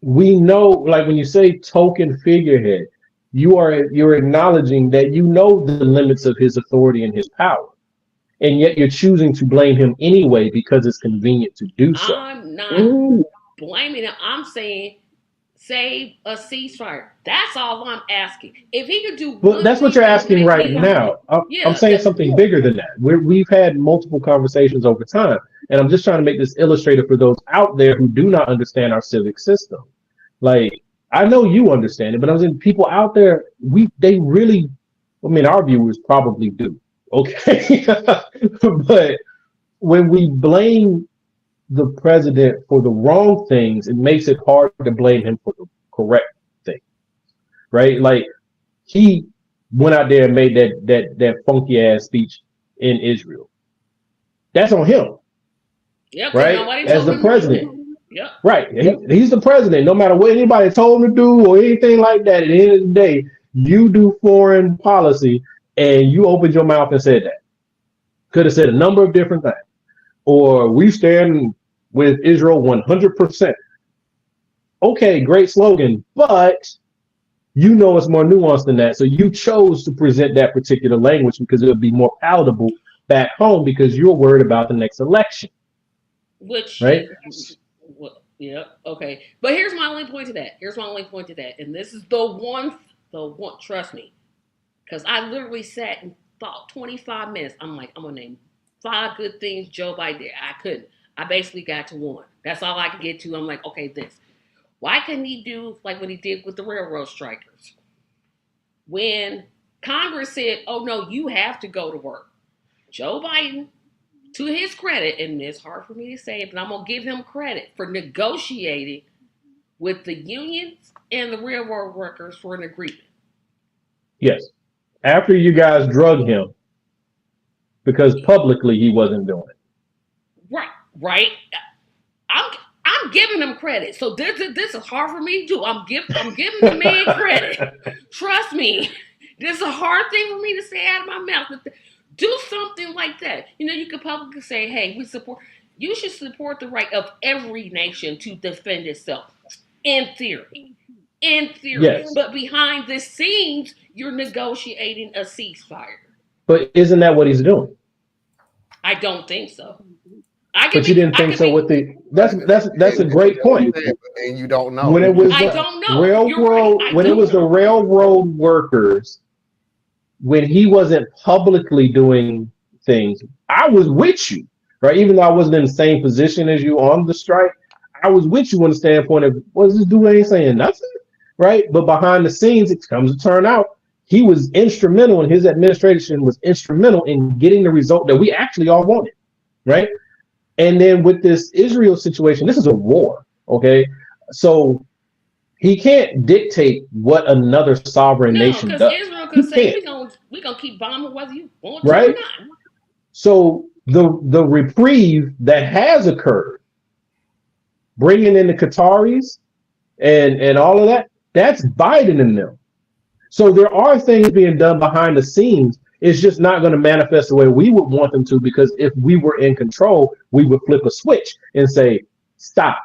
we know, like when you say token figurehead, you're acknowledging that you know the limits of his authority and his power, and yet you're choosing to blame him anyway because it's convenient to do so. I'm not blaming him. I'm saying save a ceasefire. That's all I'm asking. If he could do, well, that's what you're asking right now. I'm saying something bigger than that. We've had multiple conversations over time, and I'm just trying to make this illustrative for those out there who do not understand our civic system. Like, I know you understand it, but I'm saying people out there, they really, I mean, our viewers probably do. Okay, but when we blame the president for the wrong things, it makes it hard to blame him for the correct thing, right? Like, he went out there and made that funky ass speech in Israel. That's on him, right? As the president, right? He's the president. No matter what anybody told him to do or anything like that, at the end of the day, you do foreign policy and you opened your mouth and said that. Could have said a number of different things. Or we stand with Israel 100%. Okay, great slogan, but you know it's more nuanced than that. So you chose to present that particular language because it would be more palatable back home because you're worried about the next election. Which, right? Yeah, okay. But here's my only point to that. And this is the one, trust me. Because I literally sat and thought 25 minutes. I'm like, I'm going to name 5 good things Joe Biden did. I couldn't. I basically got to 1. That's all I could get to. I'm like, okay, this. Why couldn't he do like what he did with the railroad strikers? When Congress said, oh, no, you have to go to work. Joe Biden to his credit, and it's hard for me to say it, but I'm gonna give him credit for negotiating with the unions and the railroad workers for an agreement. Yes. After you guys drug him, because publicly he wasn't doing it. Right. I'm giving him credit. So this is hard for me to do. I'm giving the man credit. Trust me. This is a hard thing for me to say out of my mouth. Do something like that. You could publicly say, hey, you should support the right of every nation to defend itself. In theory. Yes. But behind the scenes, you're negotiating a ceasefire. But isn't that what he's doing? I don't think so. But you didn't think so with the that's a great point. And you don't know. When it was I don't know. When it was the railroad workers, when he wasn't publicly doing things, I was with you, right? Even though I wasn't in the same position as you on the strike, I was with you on the standpoint of, what's this dude ain't saying nothing, right? But behind the scenes, it comes to turn out, he was instrumental, and his administration was instrumental in getting the result that we actually all wanted, right? And then with this Israel situation, this is a war, okay? So he can't dictate what another sovereign nation does. Israel could say, we're going to keep bombing whether you want to right? or not. So the reprieve that has occurred, bringing in the Qataris and all of that, that's Biden and them. So there are things being done behind the scenes. It's just not going to manifest the way we would want them to, because if we were in control, we would flip a switch and say, stop.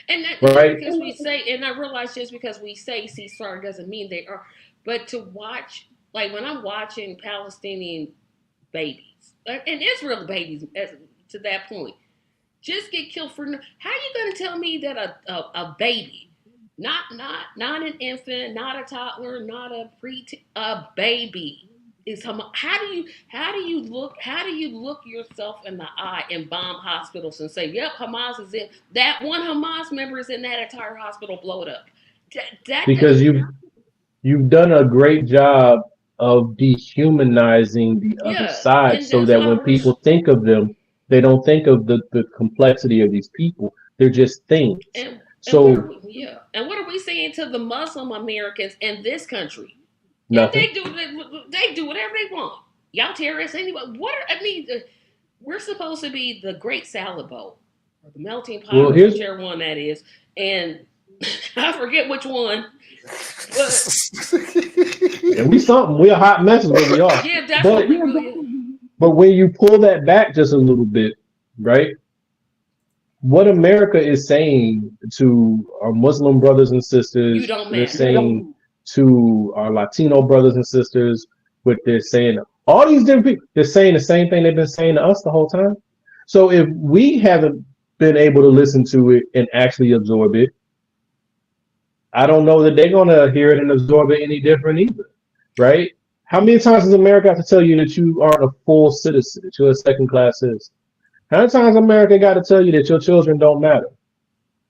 And that right? because we say, and I realize just because we say ceasefire doesn't mean they are, but to watch, like when I'm watching Palestinian babies, and Israel babies to that point, just get killed for, how are you going to tell me that a baby, not an infant, not a toddler, not a a baby is Hamas? How do you look yourself in the eye and bomb hospitals and say, yep, Hamas is in, that one Hamas member is in that entire hospital, blow it up? Because you've done a great job of dehumanizing the other side, so that when people think of them, they don't think of the complexity of these people. They're just things. And what are we saying to the Muslim Americans in this country? Nothing. They do whatever they want. Y'all terrorists anyway. We're supposed to be the great salad bowl, or the melting pot, whichever one that is. And I forget which one. And we something. We're a hot mess where we are. Yeah, that's what we really is. But when you pull that back just a little bit, right? What America is saying to our Muslim brothers and sisters, they're saying to our Latino brothers and sisters, what they're saying, all these different people, they're saying the same thing they've been saying to us the whole time. So if we haven't been able to listen to it and actually absorb it, I don't know that they're going to hear it and absorb it any different either, right? How many times does America have to tell you that you aren't a full citizen, that you're a second-class citizen? How many times America got to tell you that your children don't matter?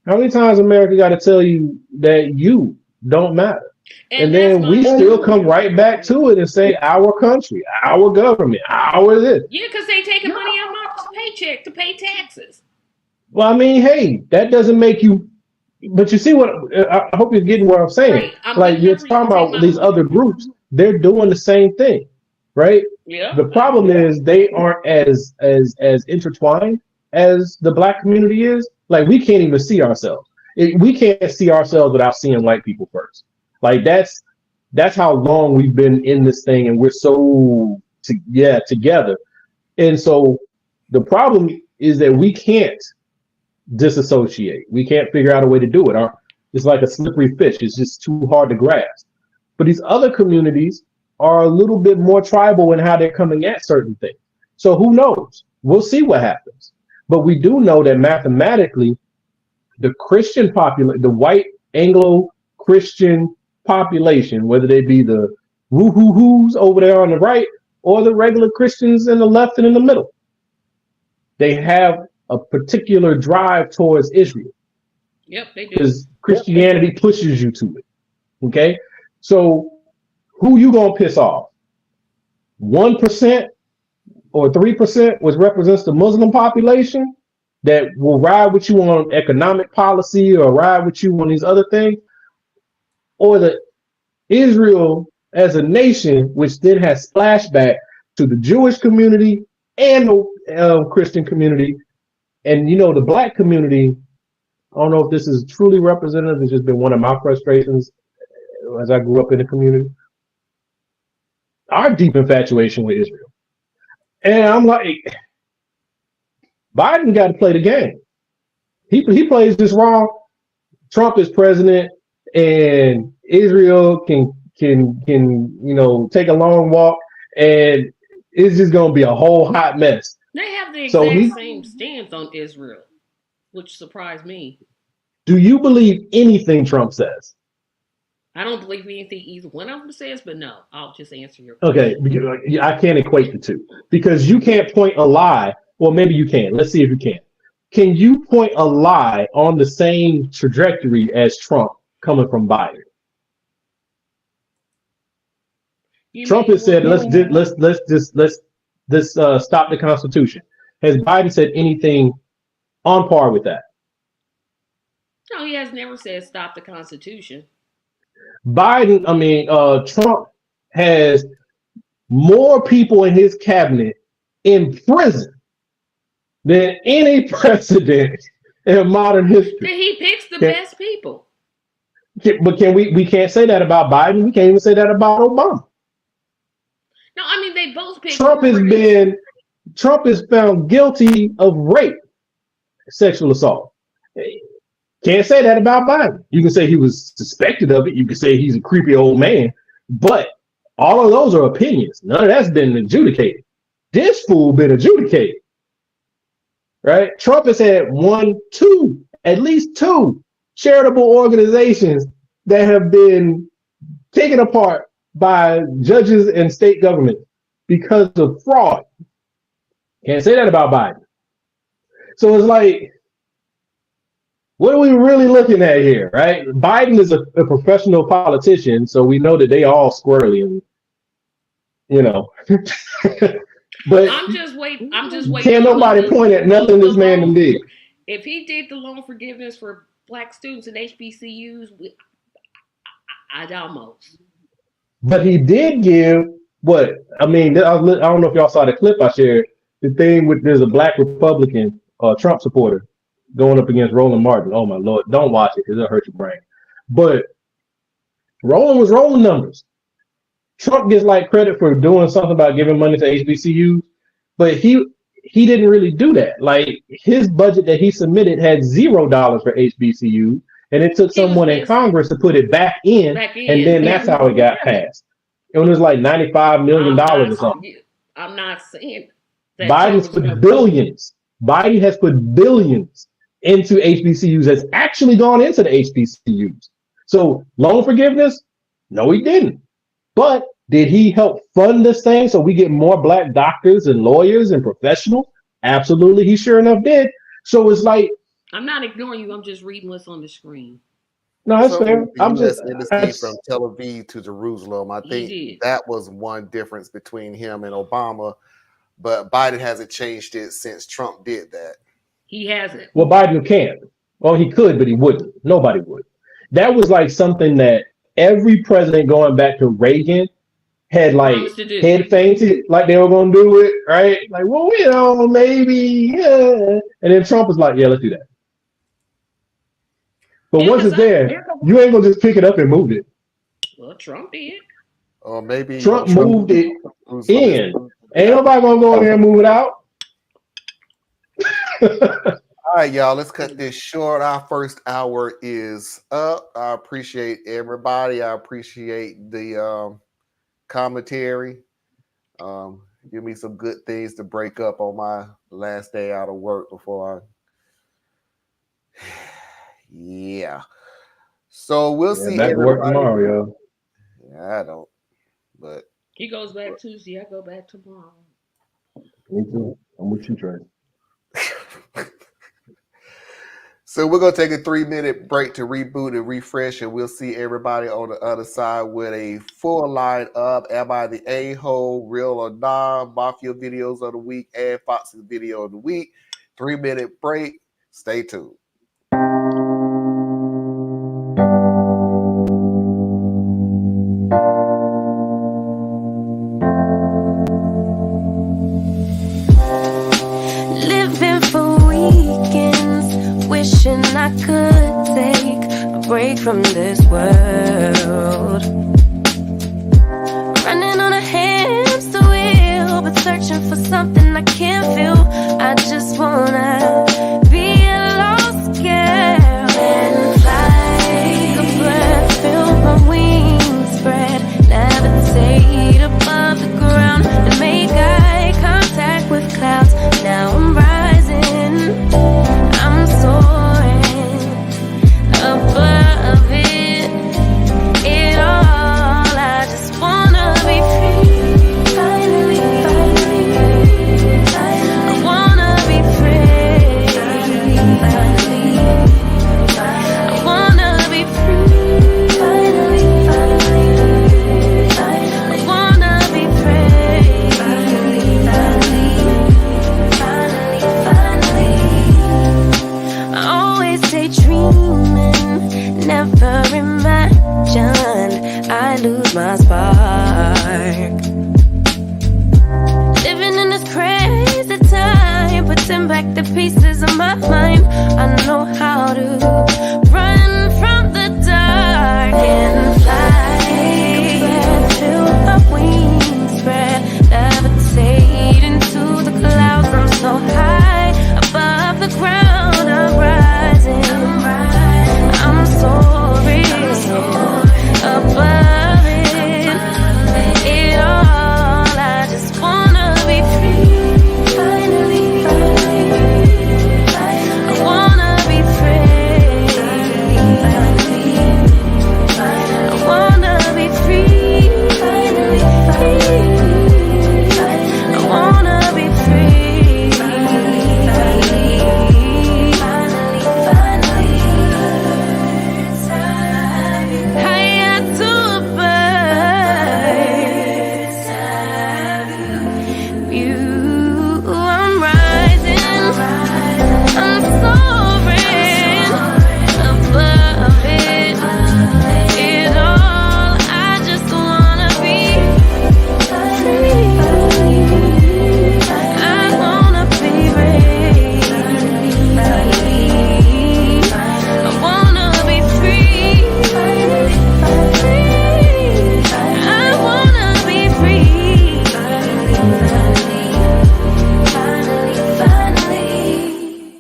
How many times America got to tell you that you don't matter? And then we still come right back to it and say, our country, our government, our this. Yeah, because they taking money out of my paycheck to pay taxes. Well, I mean, hey, that doesn't make you, but you see what, I hope you're getting what I'm saying. Right. Like you're talking about these other groups, they're doing the same thing, right? Yeah. The problem is they aren't as intertwined as the Black community is. Like we can't even see ourselves. We can't see ourselves without seeing white people first. Like that's how long we've been in this thing, and we're so together. And so the problem is that we can't disassociate. We can't figure out a way to do it. It's like a slippery fish. It's just too hard to grasp. But these other communities are a little bit more tribal in how they're coming at certain things. So who knows? We'll see what happens. But we do know that mathematically, the Christian population, the white Anglo-Christian population, whether they be the woo-hoo-hoos over there on the right or the regular Christians in the left and in the middle, they have a particular drive towards Israel. Yep, they do. Because Christianity pushes you to it. Okay? So who you gonna piss off? 1%? or 3%, which represents the Muslim population, that will ride with you on economic policy or ride with you on these other things, or the Israel as a nation, which then has splashback to the Jewish community and the Christian community, and the black community. I don't know if this is truly representative. It's just been one of my frustrations as I grew up in the community. Our deep infatuation with Israel, and I'm like, Biden got to play the game. He plays this wrong. Trump is president, and Israel can take a long walk, and it's just gonna be a whole hot mess. They have the exact same stance on Israel, which surprised me. Do you believe anything Trump says? I don't believe anything either one of them says, but no, I'll just answer your question. Okay, because I can't equate the two because you can't point a lie. Well, maybe you can. Let's see if you can. Can you point a lie on the same trajectory as Trump coming from Biden? Trump has said, let's stop the Constitution. Has Biden said anything on par with that? No, he has never said stop the Constitution. Trump has more people in his cabinet in prison than any president in modern history. He picks the best people. But we can't say that about Biden. We can't even say that about Obama. No, I mean they both pick. Trump is found guilty of rape, sexual assault. Can't say that about Biden. You can say he was suspected of it. You can say he's a creepy old man. But all of those are opinions. None of that's been adjudicated. This fool been adjudicated. Right? Trump has had at least two charitable organizations that have been taken apart by judges and state government because of fraud. Can't say that about Biden. So it's like, what are we really looking at here, right? Biden is a professional politician, so we know that they all squirrely, But I'm just waiting. Can't nobody point at nothing this man did. If he did the loan forgiveness for black students in HBCUs, I'd almost. But he did give what? I mean, I don't know if y'all saw the clip I shared. The thing with there's a black Republican, Trump supporter, going up against Roland Martin. Oh my Lord, don't watch it because it'll hurt your brain. But Roland was rolling numbers. Trump gets credit for doing something about giving money to HBCUs, but he didn't really do that. Like his budget that he submitted had $0 for HBCUs, and it took someone in Congress to put it back in, and then that's how it got passed. It was like $95 million or something. I'm not saying that Biden's put billions. Biden has put billions into HBCUs. Has actually gone into the HBCUs. So loan forgiveness? No, he didn't. But did he help fund this thing so we get more black doctors and lawyers and professionals? Absolutely, he sure enough did. So it's like, I'm not ignoring you. I'm just reading what's on the screen. No, that's fair. I'm just from Tel Aviv to Jerusalem. I think that was one difference between him and Obama, but Biden hasn't changed it since Trump did that. He hasn't. Well, Biden can't. Well, he could, but he wouldn't. Nobody would. That was like something that every president going back to Reagan had head fainted, like they were going to do it, right? Like, well, maybe, yeah. And then Trump was like, yeah, let's do that. But once it's there, you ain't going to just pick it up and move it. Well, Trump did. Or maybe Trump moved it in. Ain't nobody going to go in there and move it out. All right, y'all, let's cut this short. Our first hour is up. I appreciate everybody. I appreciate the commentary. Give me some good things to break up on my last day out of work before yeah. So we'll see. Back to work tomorrow, yo. Yeah, I don't. But he goes back Tuesday. I go back tomorrow. Me too. I'm with you, Trey. So we're gonna take a 3-minute break to reboot and refresh, and we'll see everybody on the other side with a full line of Am I the A-hole, Real or Nah, Mafia videos of the week, and Fox's video of the week. 3-minute break. Stay tuned. Living for weekends, wishing I could take a break from this world. Running on a hamster wheel, but searching for something I can't feel. I just wanna be a lost girl and fly. Take a breath, feel my wings spread, levitate above the ground and make eye contact with clouds. Now I'm rising, I'm soaring above it all. I just wanna be free, finally, I wanna be free, finally, I wanna be free, finally, I wanna be free, finally. I always daydreaming, never imagined I lose my spark. Living in this crazy time, putting back the pieces of my mind. I know how to run from the dark and fly. Take a breath, feel my wings spread, levitate into the clouds. I'm so high above the ground, I'm rising, I'm soaring above it all. I just wanna be free, finally, I wanna be free, I wanna be free, finally, I wanna be free, higher to above you. I'm rising, I'm soaring above it all. I just wanna be free, I wanna be free, I wanna be free, I wanna be free, finally.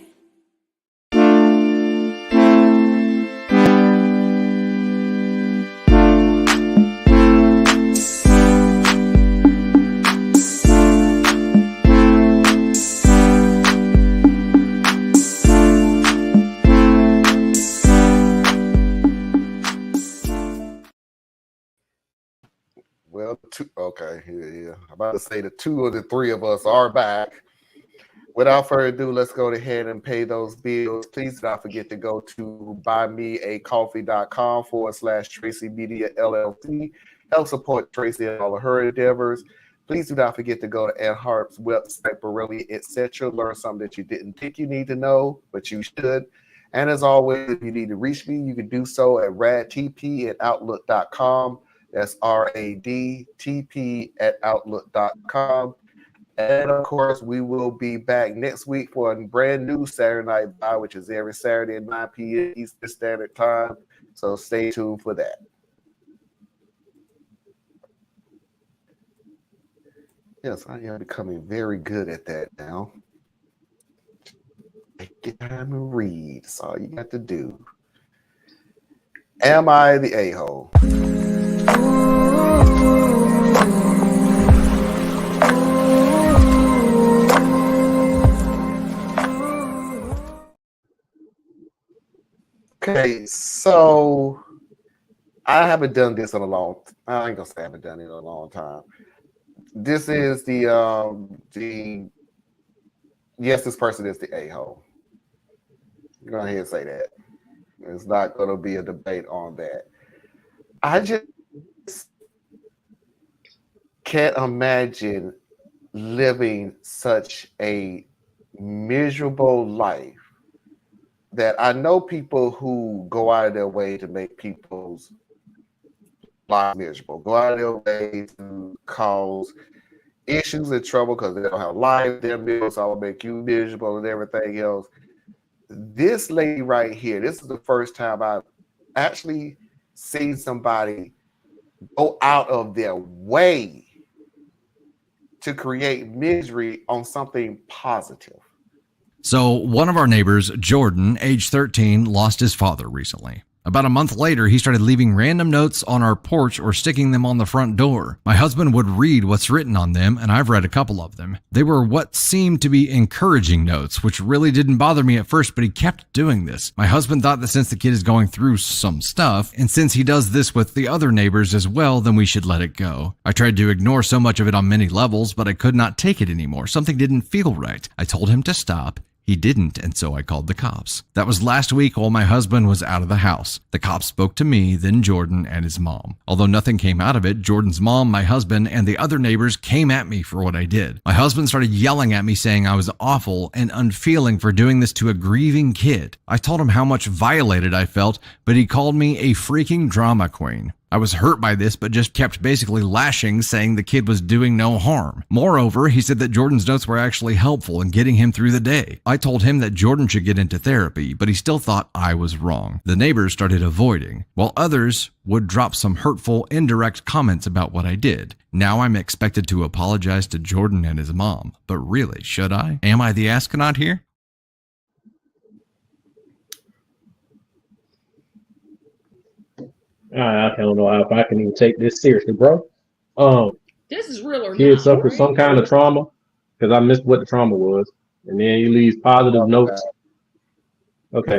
Well, okay, yeah. I'm about to say the 2 of the 3 of us are back. Without further ado, let's go ahead and pay those bills. Please do not forget to go to buymeacoffee.com/Tracy Media LLC. Help support Tracy and all of her endeavors. Please do not forget to go to Ed Harp's website, Borelli, etc. Learn something that you didn't think you need to know, but you should. And as always, if you need to reach me, you can do so at radtp@outlook.com. That's RADTP@outlook.com. And of course, we will be back next week for a brand new Saturday Night Vibe, which is every Saturday at 9 p.m. Eastern Standard Time. So stay tuned for that. Yes, I am becoming very good at that now. Take your time and read. That's all you got to do. Am I the a-hole? Okay, so I haven't done this in a long. I ain't gonna say I haven't done it in a long time. This is the yes, this person is the a-hole. Go ahead and say that. It's not going to be a debate on that. I just can't imagine living such a miserable life that I know people who go out of their way to make people's lives miserable, go out of their way to cause issues and trouble because they don't have life, their bills all make you miserable and everything else. This lady right here, this is the first time I've actually seen somebody go out of their way to create misery on something positive. So, one of our neighbors, Jordan, age 13, lost his father recently. About a month later, he started leaving random notes on our porch or sticking them on the front door. My husband would read what's written on them, and I've read a couple of them. They were what seemed to be encouraging notes, which really didn't bother me at first, but he kept doing this. My husband thought that since the kid is going through some stuff, and since he does this with the other neighbors as well, then we should let it go. I tried to ignore so much of it on many levels, but I could not take it anymore. Something didn't feel right. I told him to stop. He didn't, and so I called the cops. That was last week while my husband was out of the house. The cops spoke to me, then Jordan and his mom. Although nothing came out of it, Jordan's mom, my husband, and the other neighbors came at me for what I did. My husband started yelling at me saying I was awful and unfeeling for doing this to a grieving kid. I told him how much violated I felt, but he called me a freaking drama queen. I was hurt by this, but just kept basically lashing, saying the kid was doing no harm. Moreover, he said that Jordan's notes were actually helpful in getting him through the day. I told him that Jordan should get into therapy, but he still thought I was wrong. The neighbors started avoiding, while others would drop some hurtful, indirect comments about what I did. Now I'm expected to apologize to Jordan and his mom. But really, should I? Am I the astronaut here? I don't know if I can even take this seriously, bro. This is real or not? Kids suffer some kind of trauma, because I missed what the trauma was, and then he leaves positive notes. Okay,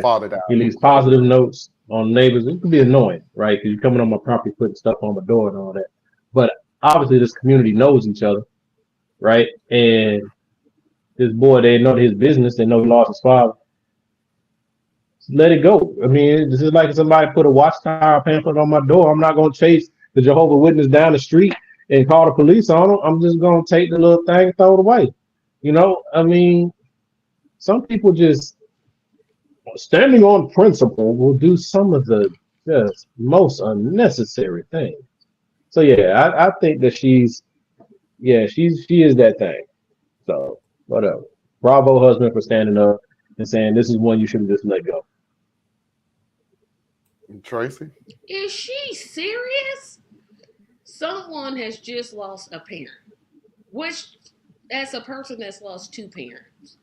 he leaves positive notes on neighbors. It could be annoying, right? Because you're coming on my property, putting stuff on my door and all that. But obviously, this community knows each other, right? And this boy, they know his business. They know he lost his father. Let it go. I mean, this is like somebody put a watchtower pamphlet on my door. I'm not going to chase the Jehovah's Witness down the street and call the police on them. I'm just going to take the little thing and throw it away. You know, I mean, some people just standing on principle will do some of the just most unnecessary things. So yeah, I think that she is that thing. So whatever. Bravo, husband, for standing up and saying this is one you should have just let go. Tracy? Is she serious? Someone has just lost a parent, which, as a person that's lost two parents,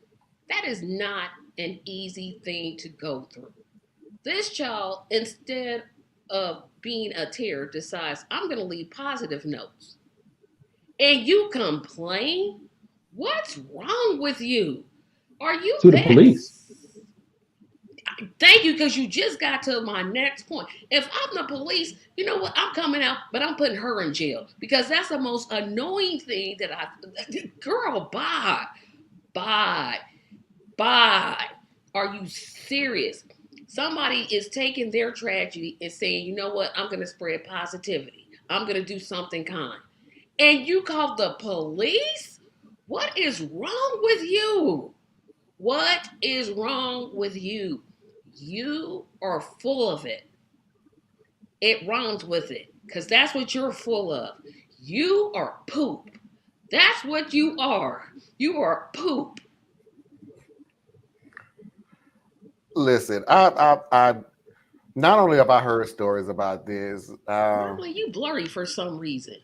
that is not an easy thing to go through. This child, instead of being a terror, decides, I'm going to leave positive notes. And you complain? What's wrong with you? Are you to the police? Thank you, because you just got to my next point. If I'm the police, you know what? I'm coming out, but I'm putting her in jail, because that's the most annoying thing that girl, bye. Are you serious? Somebody is taking their tragedy and saying, you know what? I'm going to spread positivity. I'm going to do something kind. And you call the police? What is wrong with you? What is wrong with you? You are full of it. It rhymes with it, because that's what you're full of. You are poop. That's what you are. You are poop. Listen, I not only have I heard stories about this. Probably you blurry for some reason.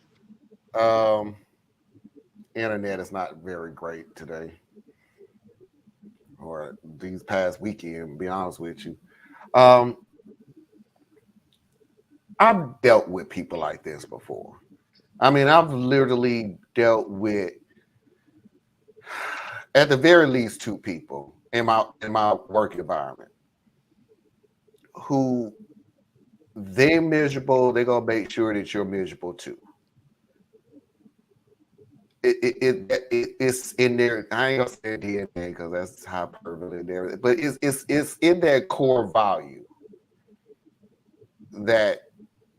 Internet is not very great today, or these past weekend, to be honest with you. I've dealt with people like this before. I mean, I've literally dealt with, at the very least, two people in my work environment who they're miserable. They're gonna make sure that you're miserable too. it's in there. I ain't gonna say DNA because that's how prevalent there. But it's in that core value that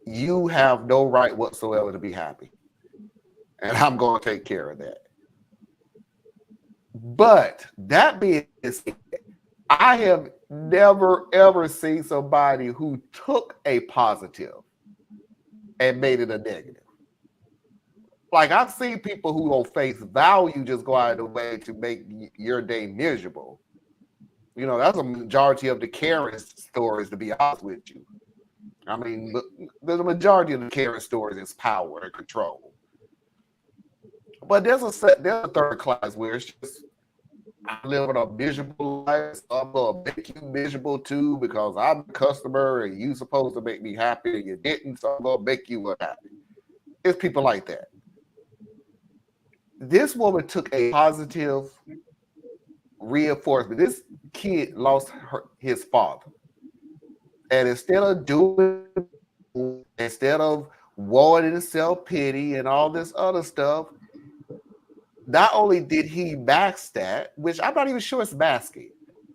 you have no right whatsoever to be happy, and I'm gonna take care of that. But that being said, I have never ever seen somebody who took a positive and made it a negative. Like I've seen people who on face value just go out of the way to make your day miserable. You know, that's a majority of the Karen stories, to be honest with you. I mean, the majority of the Karen stories is power and control. But there's a third class where it's just, I'm living a miserable life, so I'm gonna make you miserable too because I'm a customer and you supposed to make me happy and you didn't, so I'm gonna make you unhappy. It's people like that. This woman took a positive reinforcement. This kid lost his father. And instead of wanting to self-pity and all this other stuff, not only did he mask that, which I'm not even sure it's masking.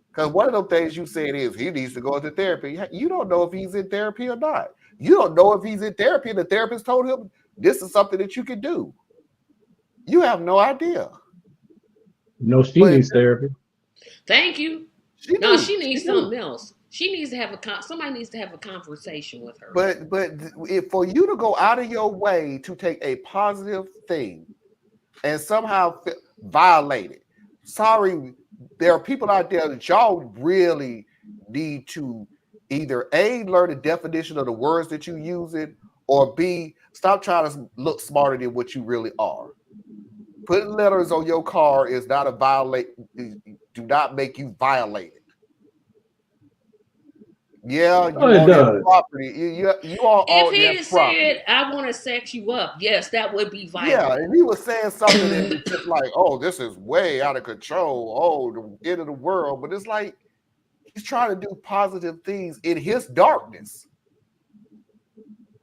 Because one of the things you said is he needs to go into therapy. You don't know if he's in therapy or not. You don't know if he's in therapy and the therapist told him this is something that you can do. You have no idea. No, she needs therapy. Thank you. She needs something else. She needs to have somebody needs to have a conversation with her. But for you to go out of your way to take a positive thing and somehow violate it. Sorry, there are people out there that y'all really need to either A, learn the definition of the words that you use it, or B, stop trying to look smarter than what you really are. Putting letters on your car is not a violate. Do not make you violate it. Yeah, you want that property. You are if he said, "I want to sex you up," yes, that would be violent. Yeah, and he was saying something that was just like, "Oh, this is way out of control. Oh, the end of the world." But it's like he's trying to do positive things in his darkness.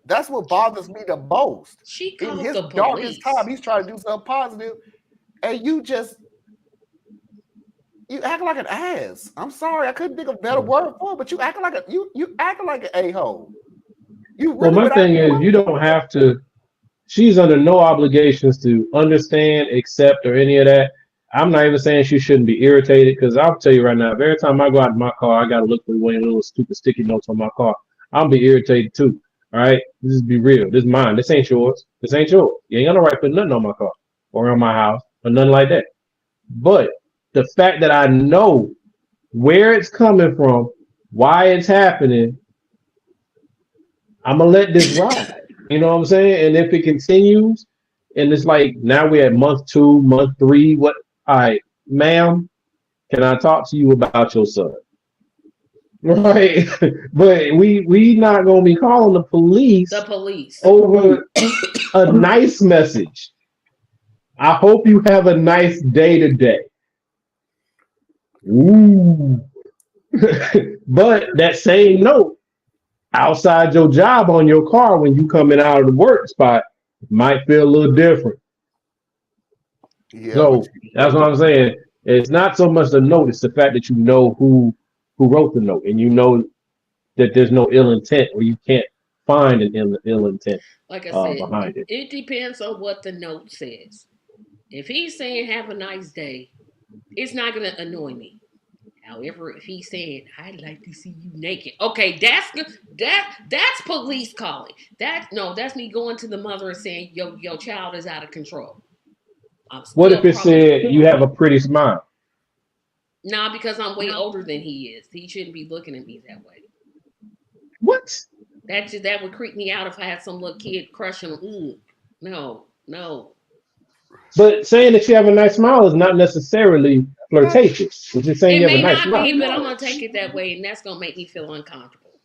That's what bothers me the most. She called in his the darkest police. time, he's trying to do something positive, and you act like an ass. I'm sorry, I couldn't think of a better word for it, but you acting like you acting like an a-hole. Well, my thing is, you don't have to. She's under no obligations to understand, accept, or any of that. I'm not even saying she shouldn't be irritated, because I'll tell you right now, every time I go out in my car, I got to look for one of the little stupid sticky notes on my car. I'll be irritated too. All right, this is be real. This is mine. This ain't yours. This ain't yours. You ain't got no right to put nothing on my car or on my house or nothing like that. But the fact that I know where it's coming from, why it's happening, I'm gonna let this ride. You know what I'm saying? And if it continues, and it's like now we're at month 2, month 3, what? All right, ma'am, can I talk to you about your son? Right, but we not gonna be calling the police over a nice message. I hope you have a nice day today. Ooh. But that same note outside your job on your car when you coming out of the work spot might feel a little different. Yeah, so that's what I'm saying. It's not so much the note, it's the fact that you know who wrote the note, and you know that there's no ill intent, or you can't find an ill intent like I said, behind it. It depends on what the note says. If he's saying have a nice day, it's not going to annoy me. However, if he's saying I'd like to see you naked, okay, that's police calling. That's me going to the mother and saying your child is out of control. What if it said you have a pretty smile? Nah, because I'm way older than he is. He shouldn't be looking at me that way. What? That would creep me out if I had some little kid crushing him. No. But saying that you have a nice smile is not necessarily flirtatious. It's just saying you have a nice smile. It may not be, but I'm going to take it that way, and that's going to make me feel uncomfortable.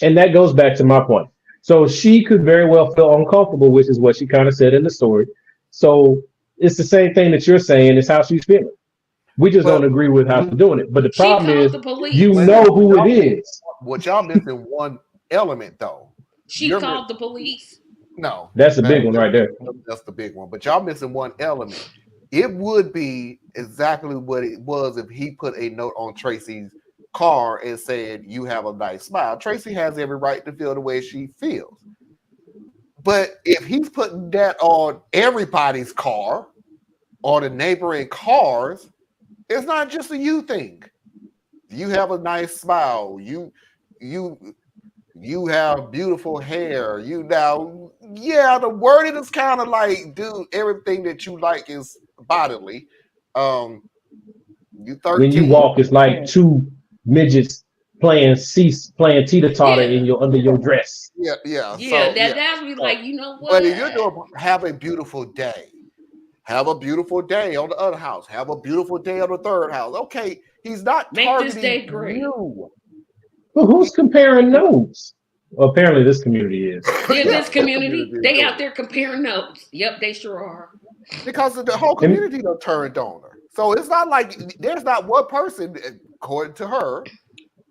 And that goes back to my point. So she could very well feel uncomfortable, which is what she kind of said in the story. So it's the same thing that you're saying is how she's feeling. We just don't agree with how she's doing it. But the problem is, you know who it is. What y'all missing one element, though. She called the police. No, That's the big one right there. That's the big one. But y'all missing one element. It would be exactly what it was if he put a note on Tracy's car and said, "You have a nice smile." Tracy has every right to feel the way she feels. But if he's putting that on everybody's car or the neighboring cars, it's not just a you thing. You have a nice smile. You have beautiful hair. The wording is kind of like, dude, everything that you like is bodily. You 13. When you walk, it's like two midgets playing teeter-totter under your dress. Yeah. That's be like, you know what? But if you're doing, have a beautiful day. Have a beautiful day on the other house. Have a beautiful day on the third house. Okay, he's not Make targeting this day great. you. Well, who's comparing notes? Well, apparently this community is. Yeah, this community, they out there comparing notes. Yep, they sure are. Because the whole community done turned on her. So it's not like there's not one person, according to her,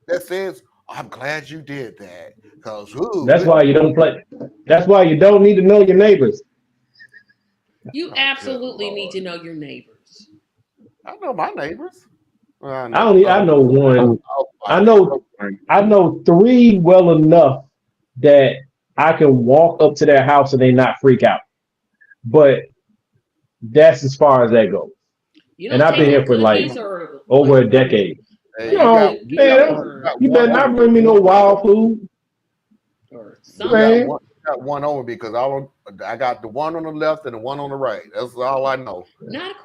that says, "I'm glad you did that." Because that's why you don't play. That's why you don't need to know your neighbors. You absolutely need to know your neighbors. I know my neighbors. I know one. I know three well enough that I can walk up to their house and they not freak out. But that's as far as that goes. And I've been here for like over a decade. Hey, you better not bring me no wild food. You got one over me because I got the one on the left and the one on the right. That's all I know.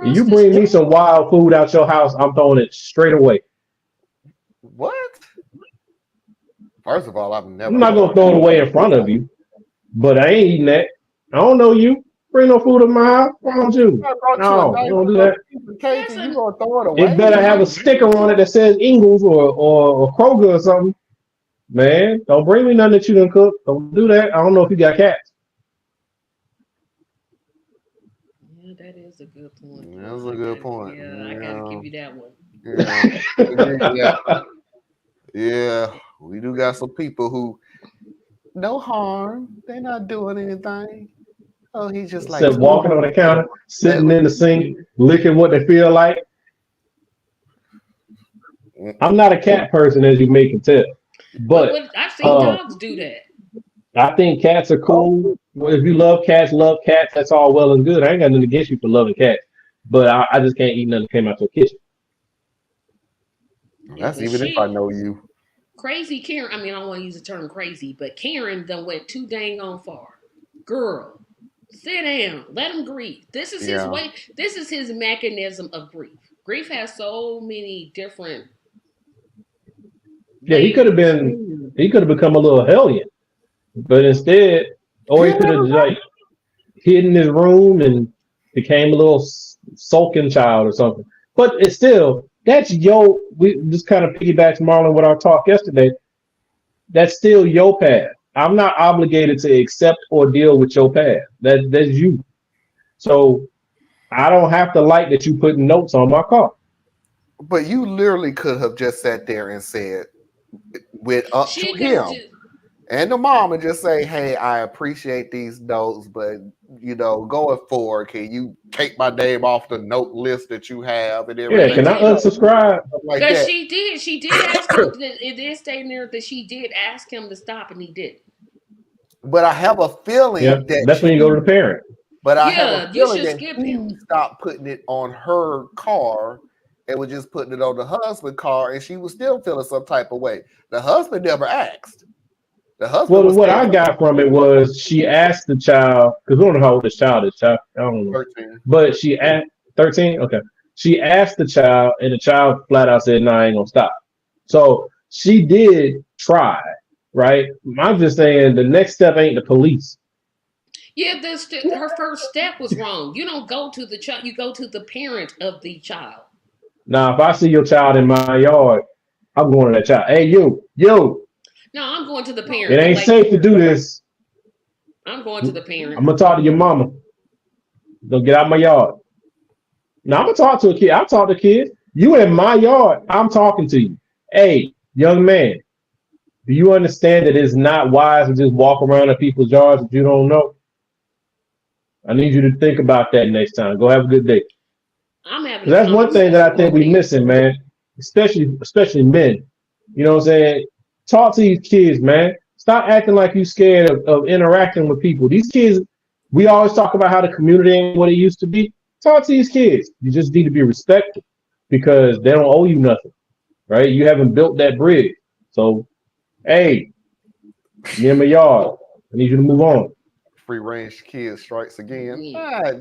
You bring me some wild food out your house, I'm throwing it straight away. What? First of all, I'm not gonna throw it away in front of you, but I ain't eating that. I don't know you. Bring no food in my house. Why don't you? No, you don't do that. You gonna throw it away? It better have a sticker on it that says Ingles or Kroger or something. Man, don't bring me nothing that you done cook. Don't do that. I don't know if you got cats. Yeah, that is a good point. That's a good point. Yeah, I gotta give you that one. Yeah, we do got some people who no harm. They're not doing anything. Oh, he's just like walking on the counter, sitting in the sink, licking what they feel like. I'm not a cat person, as you may can tell. But I've seen dogs do that. I think cats are cool. If you love cats, that's all well and good. I ain't got nothing against you for loving cats. But I just can't eat nothing that came out your kitchen. That's even if I know you. Crazy Karen, I don't want to use the term crazy, but Karen done went too dang on far. Girl, sit down. Let him grieve. This is his way. This is his mechanism of grief. Grief has so many different. Yeah, he could have become a little hellion, but instead, or he could have like hid in his room and became a little sulking child or something. But it's still, we just kind of piggybacks Marlon with our talk yesterday. That's still your path. I'm not obligated to accept or deal with your path. That's you. So I don't have to like that you putting notes on my car. But you literally could have just sat there and said, went up to him and the mom and just say, "Hey, I appreciate these notes, but going forward, can you take my name off the note list that you have and everything?" Yeah, can I unsubscribe? Because she did ask him. It did stay in there that she did ask him to stop, and he did. But I have a feeling that's when you go to the parent. But I have a feeling that he stopped putting it on her car and was just putting it on the husband's car, and she was still feeling some type of way. The husband never asked. The husband. Well, what I got from it was she asked the child, because we don't know how old this child is. I don't know. 13. But she asked 13. Okay. She asked the child, and the child flat out said, "No, I ain't gonna stop." So she did try, right? I'm just saying the next step ain't the police. Yeah, her first step was wrong. You don't go to the child; you go to the parent of the child. Now, if I see your child in my yard, I'm going to that child. Hey, you. No, I'm going to the parent. It ain't safe to do this. I'm going to the parent. I'm going to talk to your mama. Don't get out of my yard. Now, I'm going to talk to a kid. I'll talk to kids. You in my yard. I'm talking to you. Hey, young man, do you understand that it's not wise to just walk around in people's yards that you don't know? I need you to think about that next time. Go have a good day. I'm having a That's one thing that I conversation think with we missing, man. Especially men. You know what I'm saying? Talk to these kids, man. Stop acting like you scared of interacting with people. These kids, we always talk about how the community ain't what it used to be. Talk to these kids. You just need to be respectful because they don't owe you nothing, right? You haven't built that bridge. So, hey, me in my yard. I need you to move on. Free range kid strikes again. Yeah.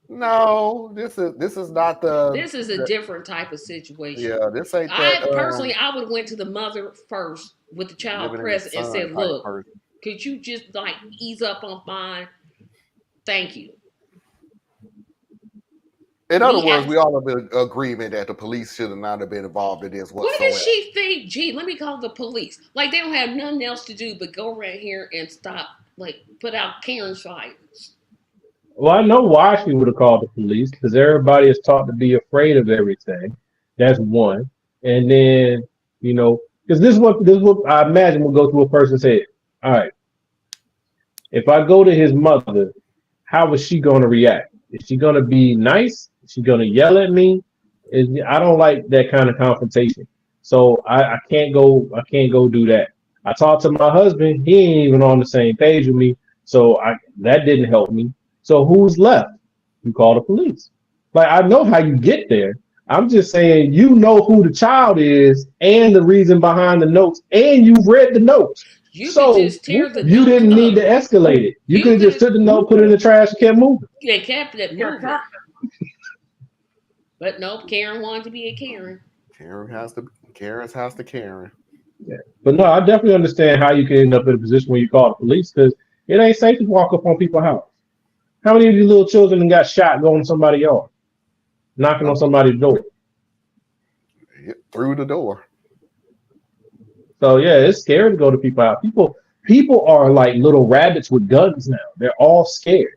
No, this is not the. This is a different type of situation. Yeah, this ain't that. I would have went to the mother first with the child Living in the present and sun said, type "Look, person. could you just like ease up on mine? Thank you." In other words, we all have been agreement that the police should not have been involved in this What whatsoever. does she think? Gee, let me call the police. Like they don't have nothing else to do but go around here and stop, like put out Karen's fires. Well, I know why she would have called the police because everybody is taught to be afraid of everything. That's one. And then, you know, because this is what I imagine will go through a person's head. All right, if I go to his mother, how is she going to react? Is she going to be nice? Is she going to yell at me? I don't like that kind of confrontation. So I can't go do that. I talked to my husband. He ain't even on the same page with me. So that didn't help me. So who's left? You call the police. Like, I know how you get there. I'm just saying, you know who the child is and the reason behind the notes, and you've read the notes. You could just tear the you note didn't up. need to escalate it. You could have just took the note, put it in the trash, and kept moving. They kept it moving. But nope, Karen wanted to be a Karen. Karen's house to Karen. Yeah. But no, I definitely understand how you can end up in a position where you call the police because it ain't safe to walk up on people's house. How many of you little children got shot going to somebody's yard, knocking on somebody's door? Through the door. So yeah, it's scary to go to people's house. People are like little rabbits with guns now. They're all scared,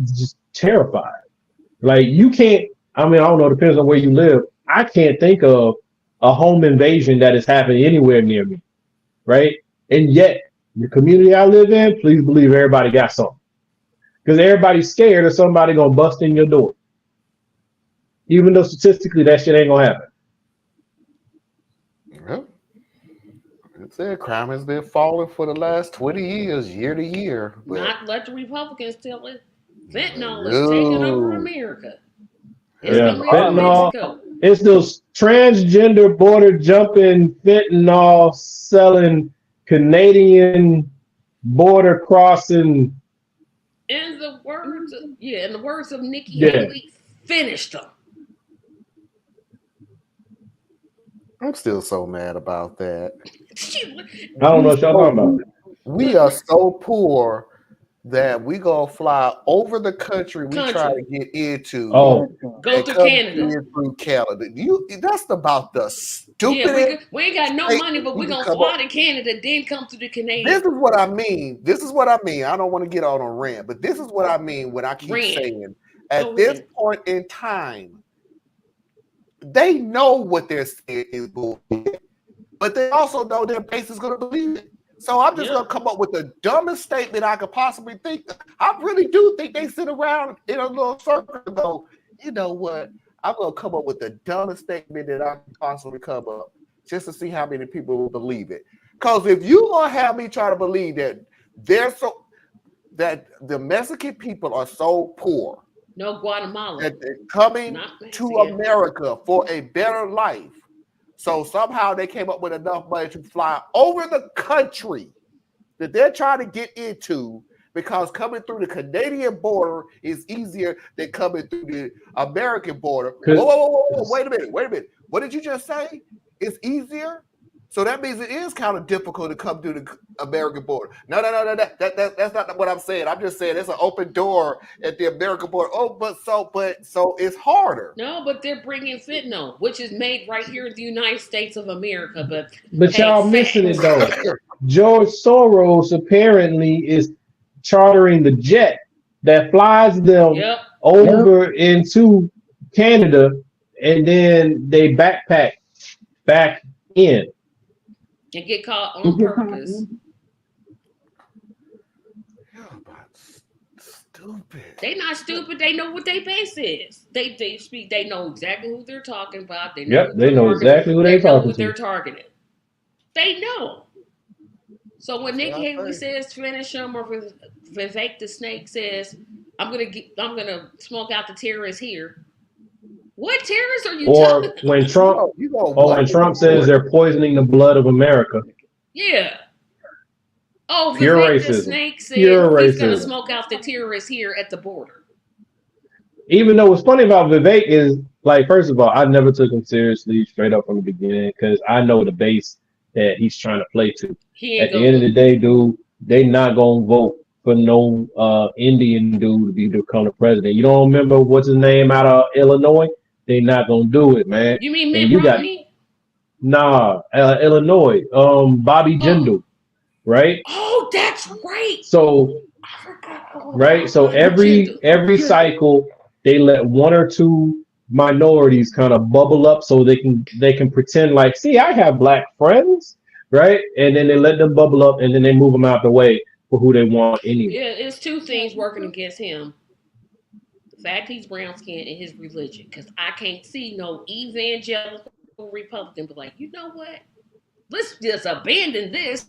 just terrified. Like you can't. I mean, I don't know. It depends on where you live. I can't think of a home invasion that is happening anywhere near me, right? And yet, the community I live in, please believe everybody got something. Because everybody's scared of somebody gonna bust in your door. Even though statistically that shit ain't gonna happen. Well, it's it. Crime has been falling for the last 20 years, year to year. But not let the Republicans tell it. Fentanyl is taking over America. It's fentanyl. It's those transgender border jumping fentanyl selling Canadian border crossing. In the words of Nikki Haley, finished them. I'm still so mad about that. I don't know what y'all talking about. We are so poor that we gonna fly over the country we try to get into. Go through Canada. Through Canada. That's about the stupidest. Yeah, we ain't got no money, but we're gonna fly to Canada, then come to the Canadian. This is what I mean. I don't want to get on a rant, but this is what I mean when I keep saying at this point in time, they know what they're saying is bullshit, but they also know their base is gonna believe it. So I'm just gonna come up with the dumbest statement I could possibly think. I really do think they sit around in a little circle and go, you know what? I'm gonna come up with the dumbest statement that I can possibly come up just to see how many people will believe it. Because if you gonna have me try to believe that that the Mexican people are so poor, no Guatemala, that they're coming to America for a better life. So somehow they came up with enough money to fly over the country that they're trying to get into because coming through the Canadian border is easier than coming through the American border. Whoa, wait a minute. What did you just say? It's easier? So that means it is kind of difficult to come through the American border. No. That's not what I'm saying. I'm just saying it's an open door at the American border. So it's harder. No, but they're bringing fentanyl, which is made right here in the United States of America. But y'all missing it though. George Soros apparently is chartering the jet that flies them over into Canada, and then they backpack back in. And get caught on purpose. stupid. They not stupid. They know what their base is. They speak. They know exactly who they're talking about. They know Yep, who they they're know targeting. exactly who They they're know talking who they're to. targeting. They know. So when That's Nick what I Haley say. says finish him, or Vivek the Snake says I'm gonna smoke out the terrorists here. What terrorists are you talking Or when about? Trump, You gonna or when what? Trump says they're poisoning the blood of America, Yeah. Oh, pure Vivek the racism, Snake said pure he's gonna racism. smoke out the terrorists here at the border. Even though what's funny about Vivek is, like, first of all, I never took him seriously straight up from the beginning because I know the base that he's trying to play to. He At ain't the end of gonna. the day, dude, they not gonna vote for no Indian dude to become the president. You don't remember what's his name out of Illinois? They not gonna do it, man. You mean And Mitt you got Romney? Illinois, Bobby Oh, Jindal, right? oh, that's right. So I forgot all right? about So Bobby Jindal. every cycle they let one or two minorities kind of bubble up so they can pretend like, see, I have black friends, right? And then they let them bubble up and then they move them out the way for who they want anyway. Yeah, it's two things working against him. The fact he's brown skinned and his religion. Because I can't see no evangelical Republican be like, you know what? Let's just abandon this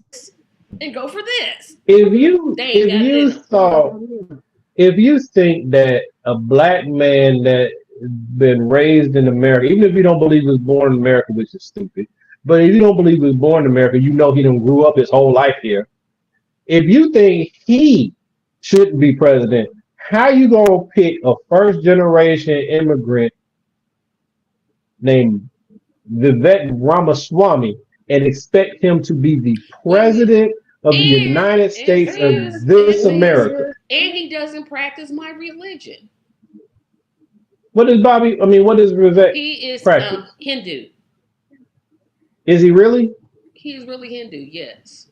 and go for this. If you They ain't got it in them. if you think that a black man that been raised in America, even if you don't believe he was born in America, which is stupid, but if you don't believe he was born in America, you know he done grew up his whole life here. If you think he shouldn't be president, how you gonna pick a first generation immigrant named Vivek Ramaswamy and expect him to be the president of the United States of this America? And he doesn't practice my religion. What is Bobby? I mean, what is Vivek He is practice? Hindu. Is he really? He is really Hindu, yes.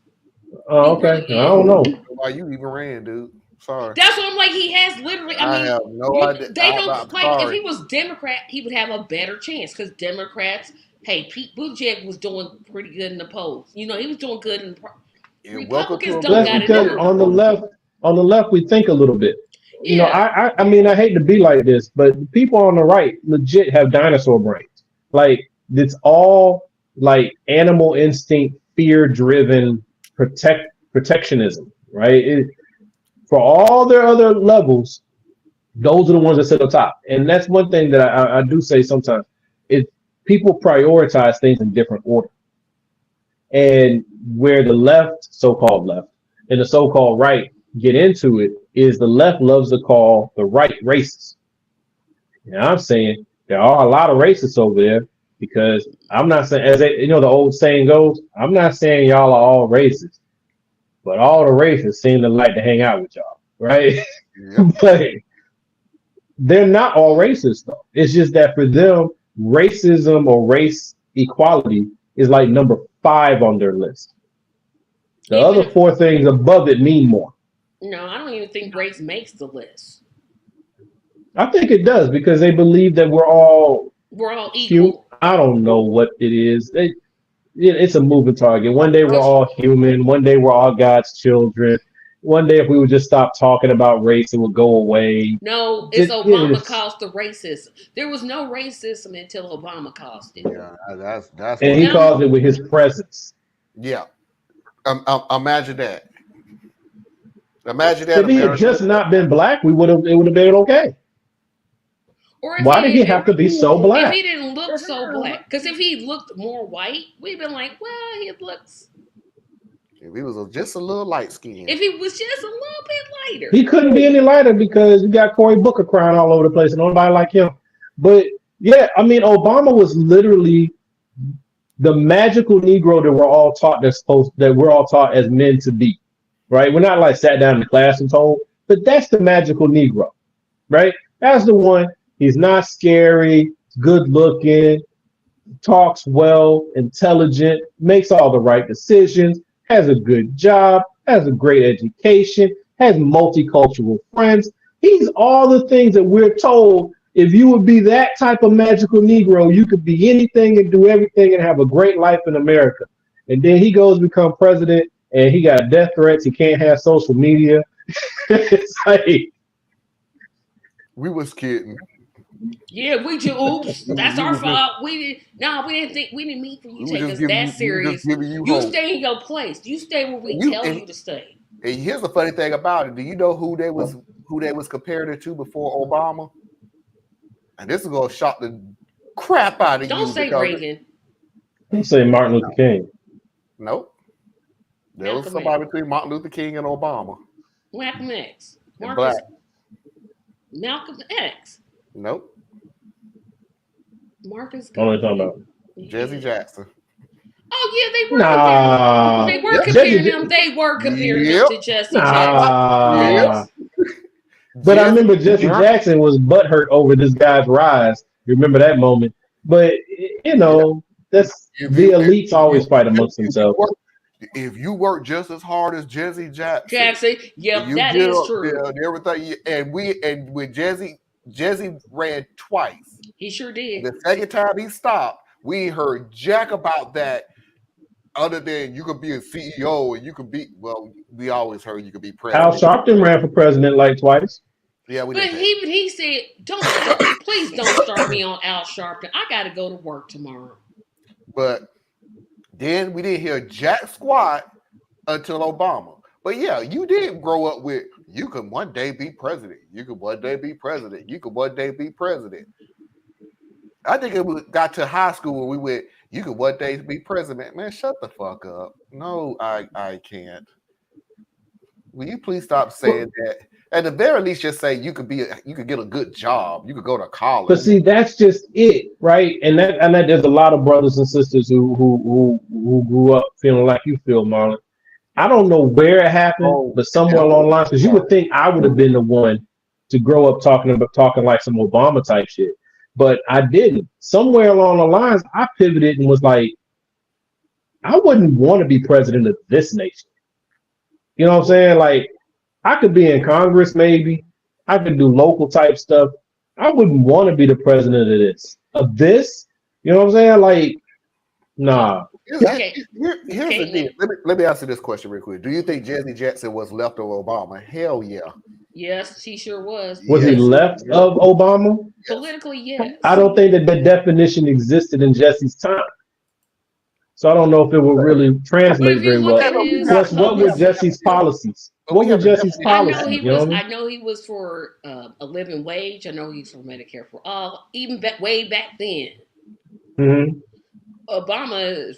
Oh, okay. Really I don't know. Why you even ran, dude? Sorry. That's what I'm like. He has literally. I mean, have no idea. They don't I'm like. sorry. If he was Democrat, he would have a better chance because Democrats. Hey, Pete Buttigieg was doing pretty good in the polls. You know, he was doing good in. Republicans don't That's got because it. on the left, we think a little bit. You know, I mean, I hate to be like this, but people on the right legit have dinosaur brains. Like, it's all like animal instinct, fear-driven protectionism, right? For all their other levels, those are the ones that sit on top. And that's one thing that I do say sometimes is people prioritize things in different order. And where the left, so-called left, and the so-called right get into it is the left loves to call the right racist. And I'm saying there are a lot of racists over there because I'm not saying, as you know, the old saying goes, I'm not saying y'all are all racist, but all the racists seem to like to hang out with y'all, right? Yep. But they're not all racist though. It's just that for them, racism or race equality is like number 5 on their list. The other 4 things above it mean more. No, I don't even think race makes the list. I think it does because they believe that we're all equal. I don't know what it is. It's a moving target. One day we're all human. One day we're all God's children. One day if we would just stop talking about race, it would go away. No, it's Obama caused the racism. There was no racism until Obama caused it. Yeah, that's. And he caused it with his presence. Yeah, imagine that. Imagine that. If he had just not been black, it would have been okay. Or why did he have to be so black? If he didn't look so black, because if he looked more white, we'd been like, well, he looks. If he was just a little light skinned. If he was just a little bit lighter. He couldn't be any lighter because you got Cory Booker crying all over the place and nobody like him. But yeah, I mean, Obama was literally the magical Negro that we're all taught as men to be, right? We're not like sat down in the class and told, but that's the magical Negro, right? That's the one. He's not scary, good looking, talks well, intelligent, makes all the right decisions, has a good job, has a great education, has multicultural friends. He's all the things that we're told. If you would be that type of magical Negro, you could be anything and do everything and have a great life in America. And then he goes to become president and he got death threats. He can't have social media. It's like, We was kidding. Yeah, we just oops. That's We our was just, fault. We didn't mean for you we to was take just us giving that you, we were just serious. giving you You hope. stay in your place. You stay where we And you tell and, you to stay. and here's the funny thing about it. Do you know who they was compared it to before Obama? And this is gonna shock the crap out of Don't you say because Reagan. Let's say Martin Luther King. nope. There was Malcolm somebody X. between Martin Luther King and Obama. Malcolm X. And black. Malcolm X. Nope. Marcus What are you Garvey. talking about? Jesse Jackson. Oh yeah, they were Nah. comparing. They were Yep. comparing them. They were comparing them Yep. to Jesse Jackson. Nah. Yes. But I remember Jesse Jackson was butthurt over this guy's rise. You remember that moment? But you know, that's the elites always fight amongst themselves. If you work just as hard as Jesse Jackson, Yep, you that get is up true. there and everything. And with Jesse ran twice. He sure did. The second time he stopped, we heard jack about that. Other than you could be a CEO and you could be, well, we always heard you could be president. Al Sharpton ran for president like twice. Yeah, we But did. he said, "Don't please don't start me on Al Sharpton. I got to go to work tomorrow." But then we didn't hear jack squat until Obama. But yeah, you did grow up with you could one day be president. You could one day be president. You could one day be president. I think it got to high school when we went, you could one day be president. Man, shut the fuck up. No, I can't. Will you please stop saying that? At the very least, just say you could get a good job. You could go to college. But see, that's just it, right? And that there's a lot of brothers and sisters who grew up feeling like you feel, Marlon. I don't know where it happened, but somewhere along the lines, because you would think I would have been the one to grow up talking like some Obama type shit. But I didn't. Somewhere along the lines, I pivoted and was like, I wouldn't want to be president of this nation. You know what I'm saying? Like, I could be in Congress, maybe. I could do local type stuff. I wouldn't want to be the president of this. You know what I'm saying? Like, nah. Here's the deal. Let me answer this question real quick. Do you think Jesse Jackson was left of Obama? Hell yeah. Yes, she sure was. Was he left of Obama? Politically, yes. I don't think that the definition existed in Jesse's time. So I don't know if it would really translate very well. Plus, what were Jesse's policies? What were Jesse's policies? I know he was for a living wage. I know he's for Medicare for all. Even way back then, Obama.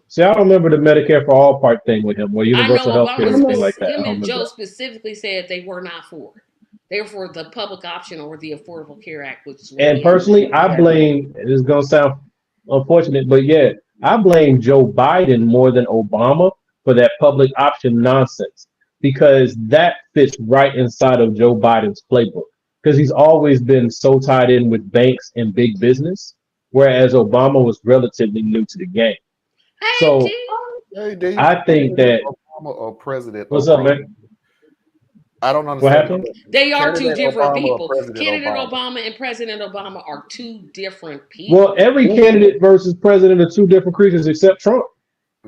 See, I don't remember the Medicare for all part thing with him, or universal health care, anything like that. Him and Joe specifically said they were not for it. They were for the public option or the Affordable Care Act, which is. And personally, I blame. It's gonna sound unfortunate, but yeah. I blame Joe Biden more than Obama for that public option nonsense, because that fits right inside of Joe Biden's playbook, because he's always been so tied in with banks and big business, whereas Obama was relatively new to the game. So I think that Obama or president. What's up, man? I don't understand. What happened? They are two different people. Candidate Obama and President Obama are two different people. Well, every candidate versus president are two different creatures except Trump.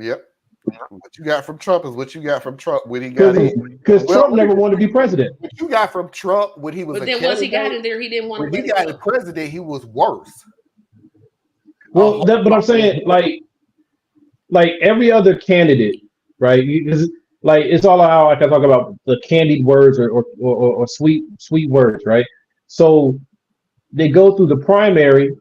Yep. What you got from Trump is what you got from Trump when he got in. Because Trump never wanted to be president. What you got from Trump when he was but then once he got in there, he didn't want to be. When he got the president, he was worse. Well, but I'm saying, like every other candidate, right? Like it's all how I can talk about the candied words or sweet words, right? So they go through the primary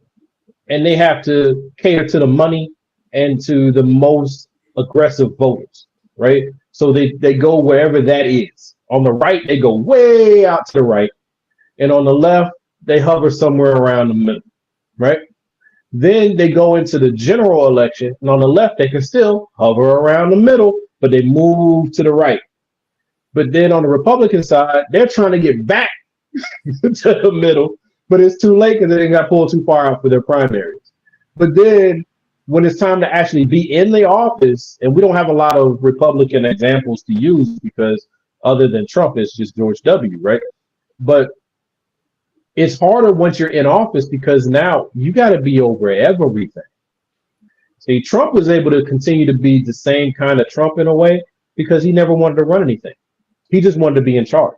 and they have to cater to the money and to the most aggressive voters, right? So they go wherever that is. On the right, they go way out to the right. And on the left, they hover somewhere around the middle, right? Then they go into the general election, and on the left, they can still hover around the middle, but they move to the right. But then on the Republican side, they're trying to get back to the middle, but it's too late because they got pulled too far out for their primaries. But then when it's time to actually be in the office, and we don't have a lot of Republican examples to use because other than Trump, it's just George W., right? But it's harder once you're in office because now you got to be over everything. See, Trump was able to continue to be the same kind of Trump in a way because he never wanted to run anything. He just wanted to be in charge.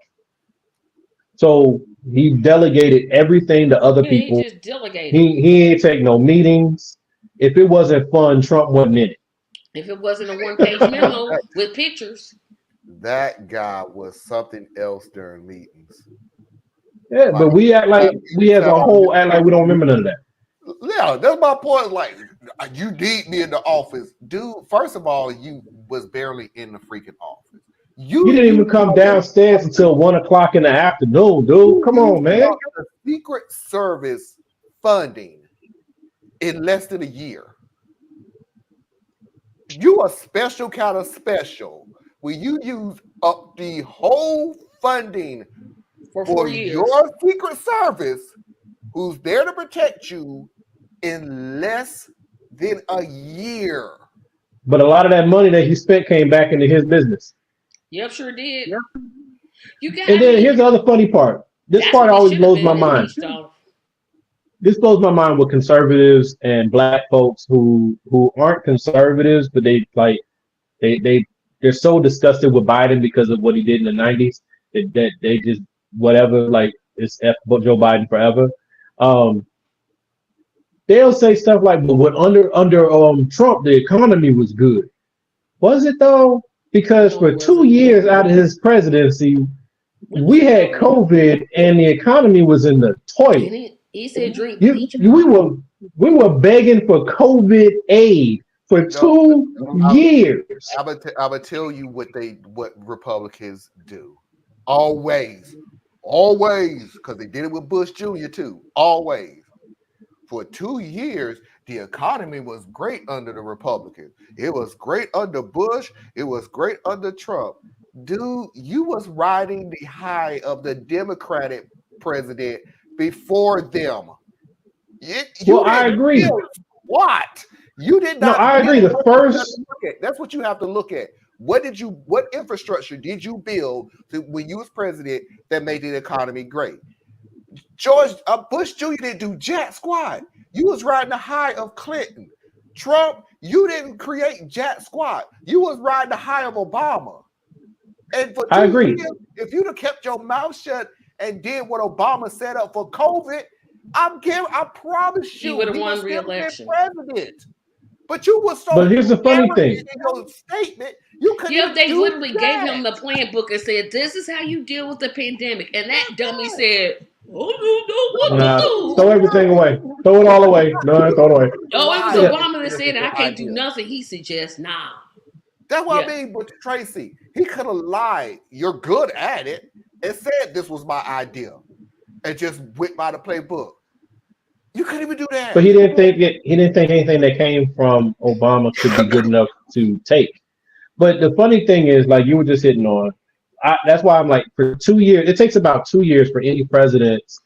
So he delegated everything to other Yeah, he people. just delegated. He ain't take no meetings. If it wasn't fun, Trump wasn't in it. If it wasn't a one-page memo with pictures. That guy was something else during meetings. Yeah, but we act like we as a whole act like we don't remember none of that. Yeah, that's my point. Like, you need me in the office, dude. First of all, you was barely in the freaking office. You didn't even come downstairs until 1 o'clock in the afternoon, dude. Come on, man. The Secret Service funding in less than a year. You a special kind of special when you use up the whole funding for 4 years. Your Secret Service, who's there to protect you, in less than a year. But a lot of that money that he spent came back into his business. Yep, sure did. Yep. And then here's the other funny part. This part always blows my mind. This blows my mind with conservatives and black folks who aren't conservatives, but they're so disgusted with Biden because of what he did in the 90s that they just whatever, like it's F Joe Biden forever. They'll say stuff like, but what under Trump the economy was good. Was it though? Because for 2 years out of his presidency, we had COVID and the economy was in the toilet. He said drink. We were begging for COVID aid for 2 years. I would tell you what Republicans do. Always, because they did it with Bush Jr. too. Always. For 2 years, the economy was great under the Republicans. It was great under Bush. It was great under Trump. Dude, you was riding the high of the Democratic president before them. I agree. What? You did not. No, I agree. The first. That's what you have to look at. What infrastructure did you build when you was president that made the economy great? Bush Jr. didn't do jack squat. You was riding the high of Clinton. Trump, you didn't create jack squat. You was riding the high of Obama. And for I agree. Years, if you'd have kept your mouth shut and did what Obama set up for COVID, I promise you, he would have won re-election. President. But you was so. But here's the funny thing. In your statement, you couldn't. Yeah, they literally gave him the plan book and said, "This is how you deal with the pandemic." And that dummy said, "Oh, you know what to do." Throw everything away. Throw it all away. No, throw it away. No, it was Obama that said, "I can't do nothing." He suggests, "Nah." That's what I mean. But Tracy, he could have lied. You're good at it, and said this was my idea, and just went by the playbook. You couldn't even do that. But he didn't think anything that came from Obama could be good enough to take. But the funny thing is, like you were just hitting on, that's why I'm like, for 2 years, it takes about 2 years for any president's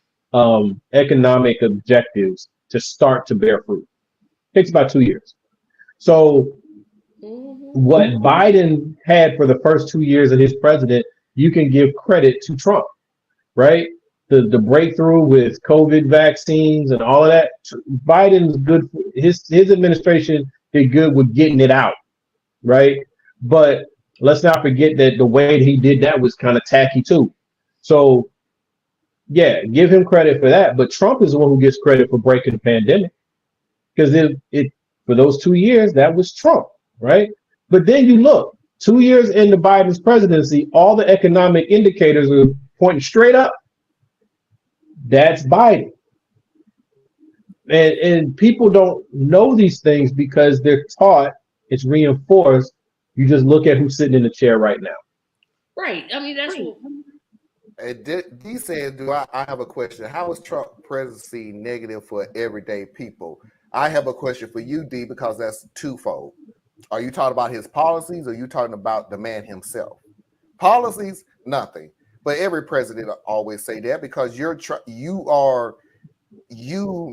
economic objectives to start to bear fruit. It takes about 2 years. So what Biden had for the first 2 years of his president, you can give credit to Trump, right? The breakthrough with COVID vaccines and all of that, Biden's good. His administration did good with getting it out, right? But let's not forget that the way he did that was kind of tacky too. So, yeah, give him credit for that. But Trump is the one who gets credit for breaking the pandemic, because it for those 2 years that was Trump, right? But then you look 2 years into Biden's presidency, all the economic indicators are pointing straight up. That's Biden. And people don't know these things because they're taught, it's reinforced. You just look at who's sitting in the chair right now. Right. I mean, that's what. And he said, I have a question. How is Trump presidency negative for everyday people? I have a question for you, D, because that's twofold. Are you talking about his policies, or are you talking about the man himself? Policies, nothing. But every president always say that, because you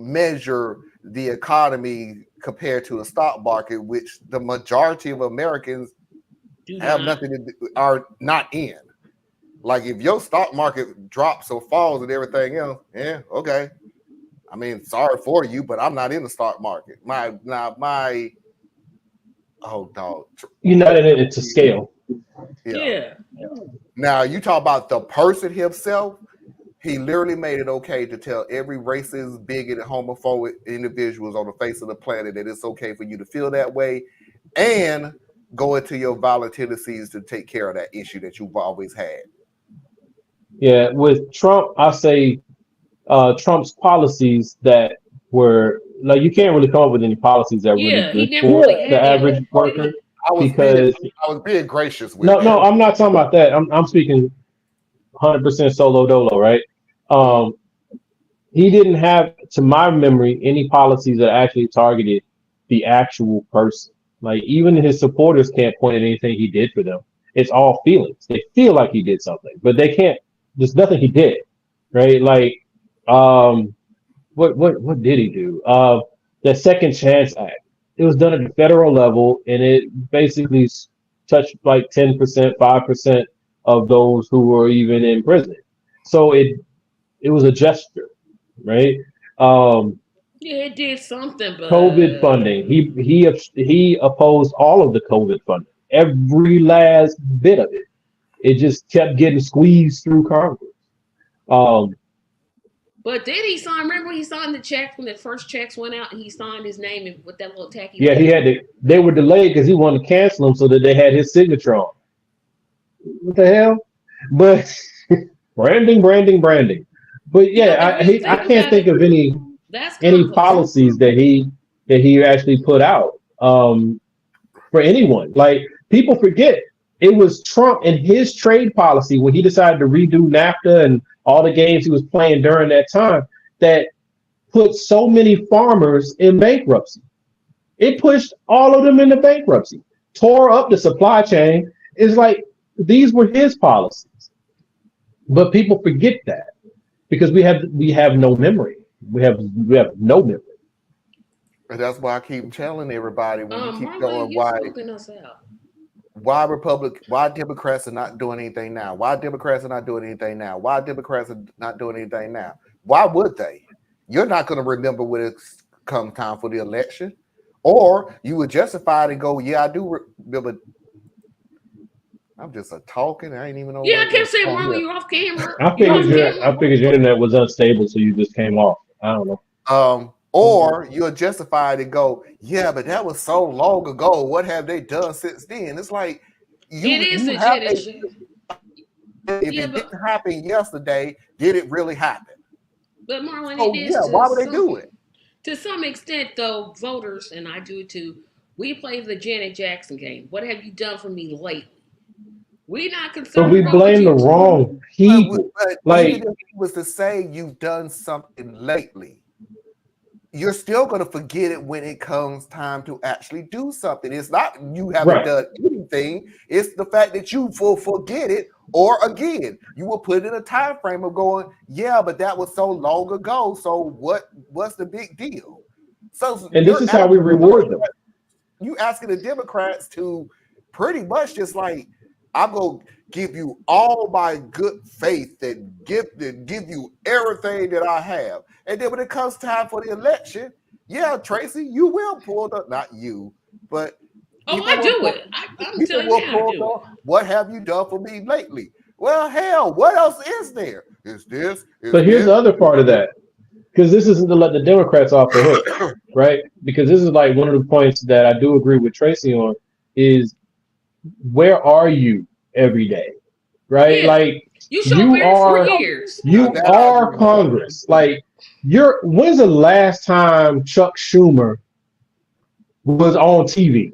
measure the economy compared to a stock market, which the majority of Americans are not in. Like, if your stock market drops or falls and everything else, yeah, okay. I mean, sorry for you, but I'm not in the stock market. You're not in it to scale. Yeah. Now you talk about the person himself. He literally made it okay to tell every racist, bigoted, homophobic individuals on the face of the planet that it's okay for you to feel that way, and go into your violent tendencies to take care of that issue that you've always had. Yeah, with Trump, I say Trump's policies that were like you can't really come up with any policies that are really Yeah, he good never for really the had average any. worker I was being gracious with no, that. no, I'm not talking about that. I'm speaking 100% solo dolo, right? He didn't have, to my memory, any policies that actually targeted the actual person. Like even his supporters can't point at anything he did for them. It's all feelings. They feel like he did something, but they can't. There's nothing he did, right? Like, what did he do? The Second Chance Act. It was done at the federal level, and it basically touched like 10%, 5% of those who were even in prison. So it was a gesture, right? Yeah, it did something, but COVID funding. He opposed all of the COVID funding, every last bit of it. It just kept getting squeezed through Congress. But did he sign? Remember when he signed the checks when the first checks went out and he signed his name with that little tacky. Yeah, he had to. They were delayed because he wanted to cancel them so that they had his signature on. What the hell? But branding. But yeah, I can't think of any policies that he actually put out for anyone. Like people forget it was Trump and his trade policy when he decided to redo NAFTA and all the games he was playing during that time that put so many farmers in bankruptcy. It pushed all of them into bankruptcy, tore up the supply chain. It's like these were his policies, but people forget that because we have no memory. We have no memory. And that's why I keep telling everybody when you keep Marlon, going why Democrats are not doing anything now? Why Democrats are not doing anything now? Why Democrats are not doing anything now? Why would they? You're not going to remember when it comes time for the election. Or you would justify it and go, yeah, I do remember. I'm just talking. I ain't even know. Yeah, I kept saying, Marlon, you're off camera. I figured your internet was unstable, so you just came off. I don't know. Or you're justified and go, yeah, but that was so long ago. What have they done since then? It's like if it didn't happen yesterday, did it really happen? But Marlon, oh, it is. Yeah, why would they do it? To some extent, though, voters, and I do too, we play the Janet Jackson game. What have you done for me lately? We're not concerned. But we blame the wrong people. But even if it was to say you've done something lately, you're still going to forget it when it comes time to actually do something. It's not you haven't done anything. It's the fact that you will forget it. Or again, you will put it in a time frame of going, yeah, but that was so long ago. So what's the big deal? So and this is how we reward them. You asking the Democrats to pretty much just like, I'm going to give you all my good faith and give you everything that I have. And then when it comes time for the election, yeah, Tracy, you will pull the, not you, but I do it. I'm telling you, I do it. What have you done for me lately? Well, hell, what else is there? Is this? But here's the other part of that, because this isn't to let the Democrats off the hook, right? Because this is like one of the points that I do agree with Tracy on is where are you every day, right? Yeah. Like you are for years. You are Congress. Like when's the last time Chuck Schumer was on TV,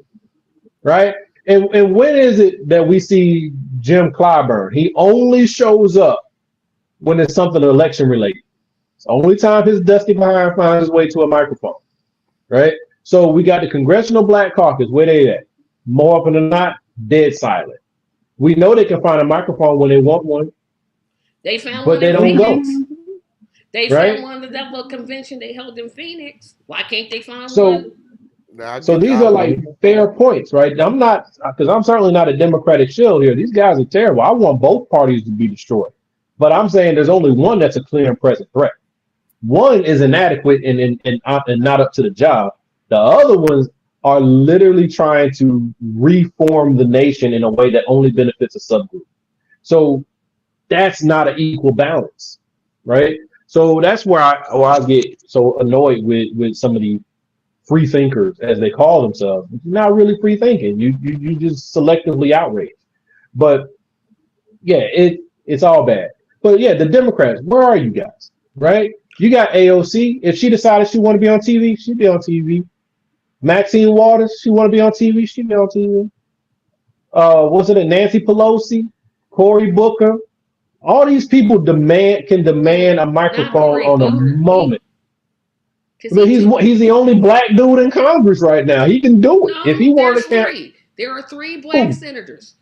right? And when is it that we see Jim Clyburn? He only shows up when it's something election related. It's the only time his dusty behind finds his way to a microphone, right? So we got the Congressional Black Caucus. Where they at? More often than not, dead silent. We know they can find a microphone when they want one. They found but one they don't go. They found one at that little convention they held in Phoenix. Why can't they find one? So these are like fair points, right? I'm not, because I'm certainly not a Democratic shill here. These guys are terrible. I want both parties to be destroyed. But I'm saying there's only one that's a clear and present threat. One is inadequate and not up to the job. The other ones are literally trying to reform the nation in a way that only benefits a subgroup. So that's not an equal balance. right? So that's where I get so annoyed with some of the free thinkers, as they call themselves. It's not really free thinking. You just selectively outraged. But yeah, it's all bad. But yeah, the Democrats, where are you guys? Right? You got AOC. If she decided she want to be on TV, she'd be on TV. Maxine Waters, she want to be on TV, she'd be on TV. Was it Nancy Pelosi, Cory Booker? All these people can demand a Not microphone Cory on a Booker. moment. Because But he's the only black dude in Congress right now. He can do it if he no, wanted there's to. three. There are three black Who? senators: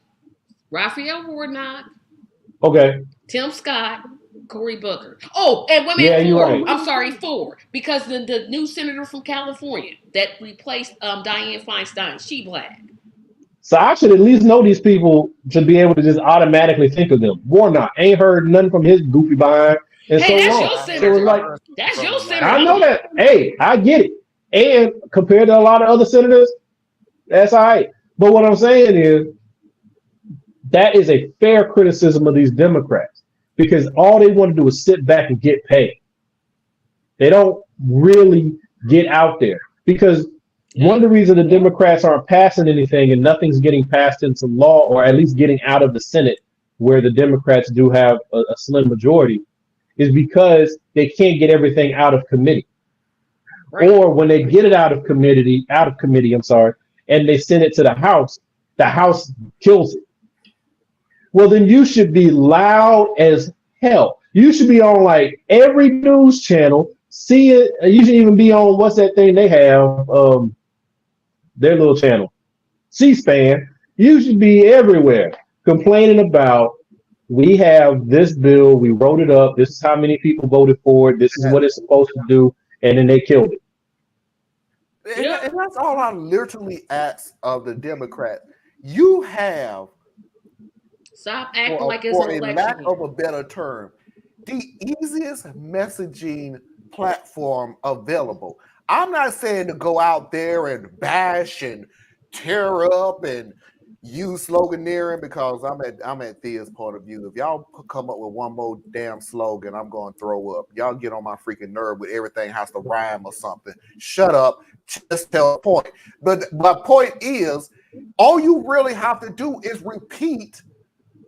Raphael Warnock, Okay. Tim Scott, Cory Booker. Oh, and women Yeah, you're four. right. I'm sorry, four. Because the new senator from California that replaced Dianne Feinstein, she black. So I should at least know these people to be able to just automatically think of them. Warnock, ain't heard nothing from his goofy behind in Hey, so that's long. your So senator. it's like, That's your senator. I know that. Hey, I get it. And compared to a lot of other senators, that's all right. But what I'm saying is that is a fair criticism of these Democrats because all they want to do is sit back and get paid. They don't really get out there because one of the reasons the Democrats aren't passing anything and nothing's getting passed into law or at least getting out of the Senate where the Democrats do have a slim majority is because they can't get everything out of committee. Right. Or when they get it out of committee, and they send it to the House kills it. Well, then you should be loud as hell. You should be on like every news channel. See it. You should even be on what's that thing they have? Their little channel, C-SPAN. You should be everywhere complaining about we have this bill, we wrote it up, this is how many people voted for it, this is what it's supposed to do, and then they killed it. And that's all I literally ask of the Democrats. You have, stop acting like it's an election. lack of a better term, the easiest messaging platform available. I'm not saying to go out there and bash and tear up and use sloganeering because I'm at Thea's point of view. If y'all come up with one more damn slogan, I'm going to throw up. Y'all get on my freaking nerve with everything has to rhyme or something. Shut up. Just tell a point. But my point is, all you really have to do is repeat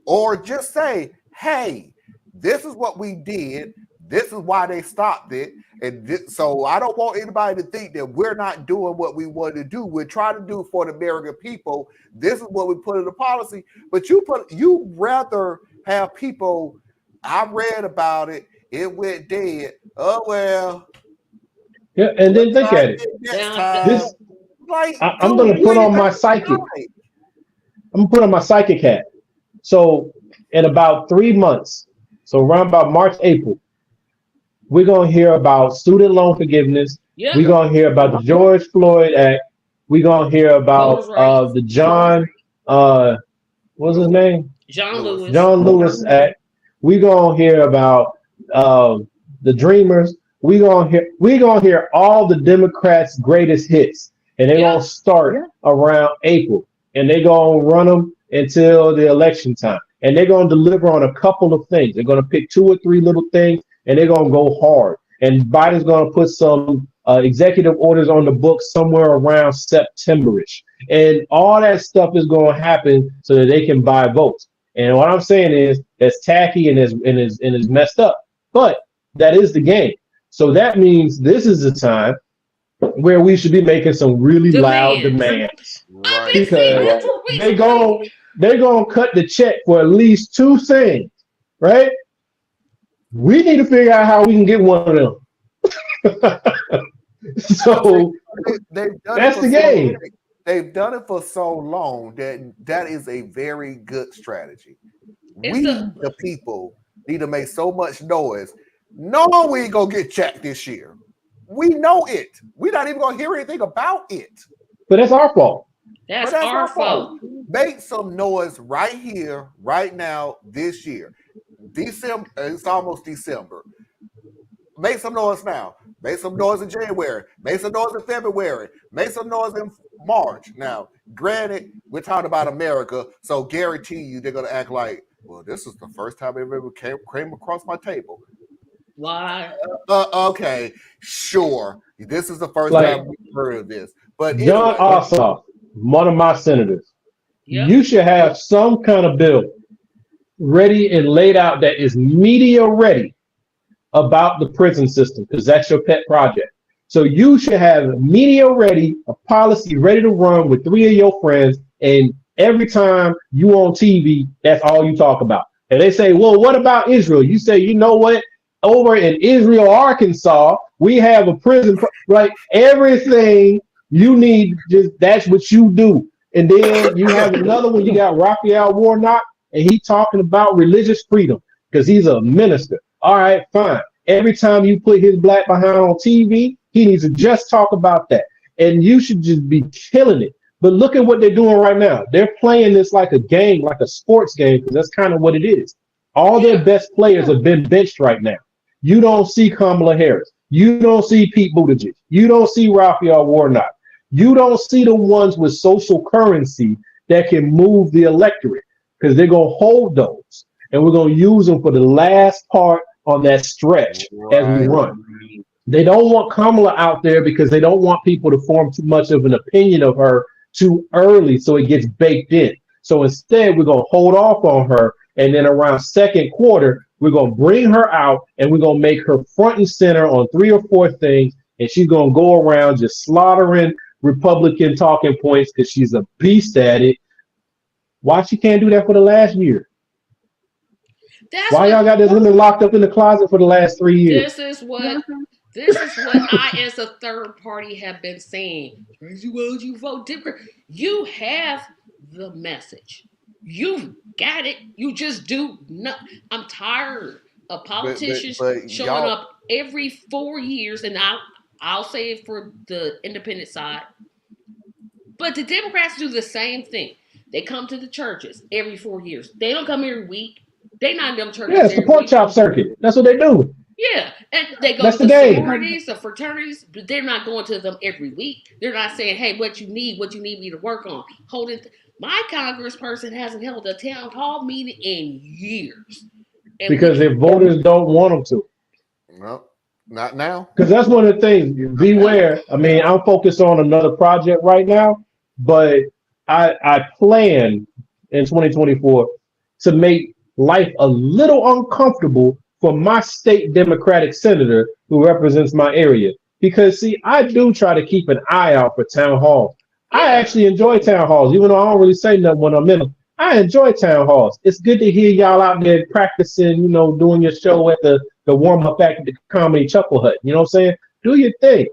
or just say, hey, this is what we did. This is why they stopped it. And so I don't want anybody to think that we're not doing what we want to do. We're trying to do for the American people. This is what we put in the policy. But you rather have people, I read about it, it went dead. Oh, well. Yeah, and then think at it. I'm going to put on my psychic. I'm going to put on my psychic hat. So in about 3 months, so around about March, April, we're going to hear about student loan forgiveness. Yeah. We're going to hear about the George Floyd Act. We're going to hear about the John, what's his name? John Lewis. John Lewis Act. We're going to hear about the Dreamers. We're going to hear all the Democrats' greatest hits. And they're going to start around April. And they're going to run them until the election time. And they're going to deliver on a couple of things. They're going to pick 2 or 3 little things. And they're going to go hard. And Biden's going to put some executive orders on the books somewhere around September-ish. And all that stuff is going to happen so that they can buy votes. And what I'm saying is that's tacky and is messed up. But that is the game. So that means this is the time where we should be making some really loud demands. Right. Because they're going to cut the check for at least 2 things, right? We need to figure out how we can get one of them. So that's the game. They've done it for so long that is a very good strategy. The people need to make so much noise. No, we ain't gonna get checked this year. We know it. We're not even gonna hear anything about it. But that's our fault. That's our fault. Make some noise right here, right now, this year. December, it's almost December. Make some noise now. Make some noise in January. Make some noise in February. Make some noise in March. Now, granted, we're talking about America, so guarantee you they're going to act like, well, this is the first time it ever came across my table. Why? Okay, sure. This is the first Like time we've heard of this. But John anyway, Ossoff, one of my senators, Yep. you should have some kind of bill ready and laid out that is media ready about the prison system, because that's your pet project. So you should have media ready, a policy ready to run with 3 of your friends, and every time you on TV, that's all you talk about. And they say, well, what about Israel? You say, you know what? Over in Israel, Arkansas, we have a prison, like everything you need, just that's what you do. And then you have another one, you got Raphael Warnock, and he talking about religious freedom because he's a minister. All right, fine. Every time you put his black behind on TV, he needs to just talk about that. And you should just be killing it. But look at what they're doing right now. They're playing this like a game, like a sports game, because that's kind of what it is. All their best players have been benched right now. You don't see Kamala Harris. You don't see Pete Buttigieg. You don't see Raphael Warnock. You don't see the ones with social currency that can move the electorate, because they're going to hold those. And we're going to use them for the last part on that stretch as we run. They don't want Kamala out there because they don't want people to form too much of an opinion of her too early so it gets baked in. So instead, we're going to hold off on her. And then around second quarter, we're going to bring her out and we're going to make her front and center on 3 or 4 things. And she's going to go around just slaughtering Republican talking points because she's a beast at it. Why she can't do that for the last year? Why y'all got this woman locked up in the closet for the last 3 years? This is what I, as a third party, have been saying. Tracy, why don't you vote different? You have the message. You got it. You just do not. I'm tired of politicians showing up every 4 years, and I'll say it for the independent side. But the Democrats do the same thing. They come to the churches every 4 years. They don't come every week. They not in them churches. Yeah, it's the pork chop circuit. That's what they do. Yeah, and they go That's to the the game. sororities, the fraternities, but they're not going to them every week. They're not saying, "Hey, what you need me to work on." My congressperson hasn't held a town hall meeting in years. And because their voters don't want them to. No, not now. Because that's one of the things. Beware. I mean, I'm focused on another project right now, but I plan in 2024 to make life a little uncomfortable for my state Democratic senator who represents my area. Because, see, I do try to keep an eye out for town halls. I actually enjoy town halls, even though I don't really say nothing when I'm in them. I enjoy town halls. It's good to hear y'all out there practicing, doing your show at the warm-up act at the Comedy Chuckle Hut. You know what I'm saying? Do your thing.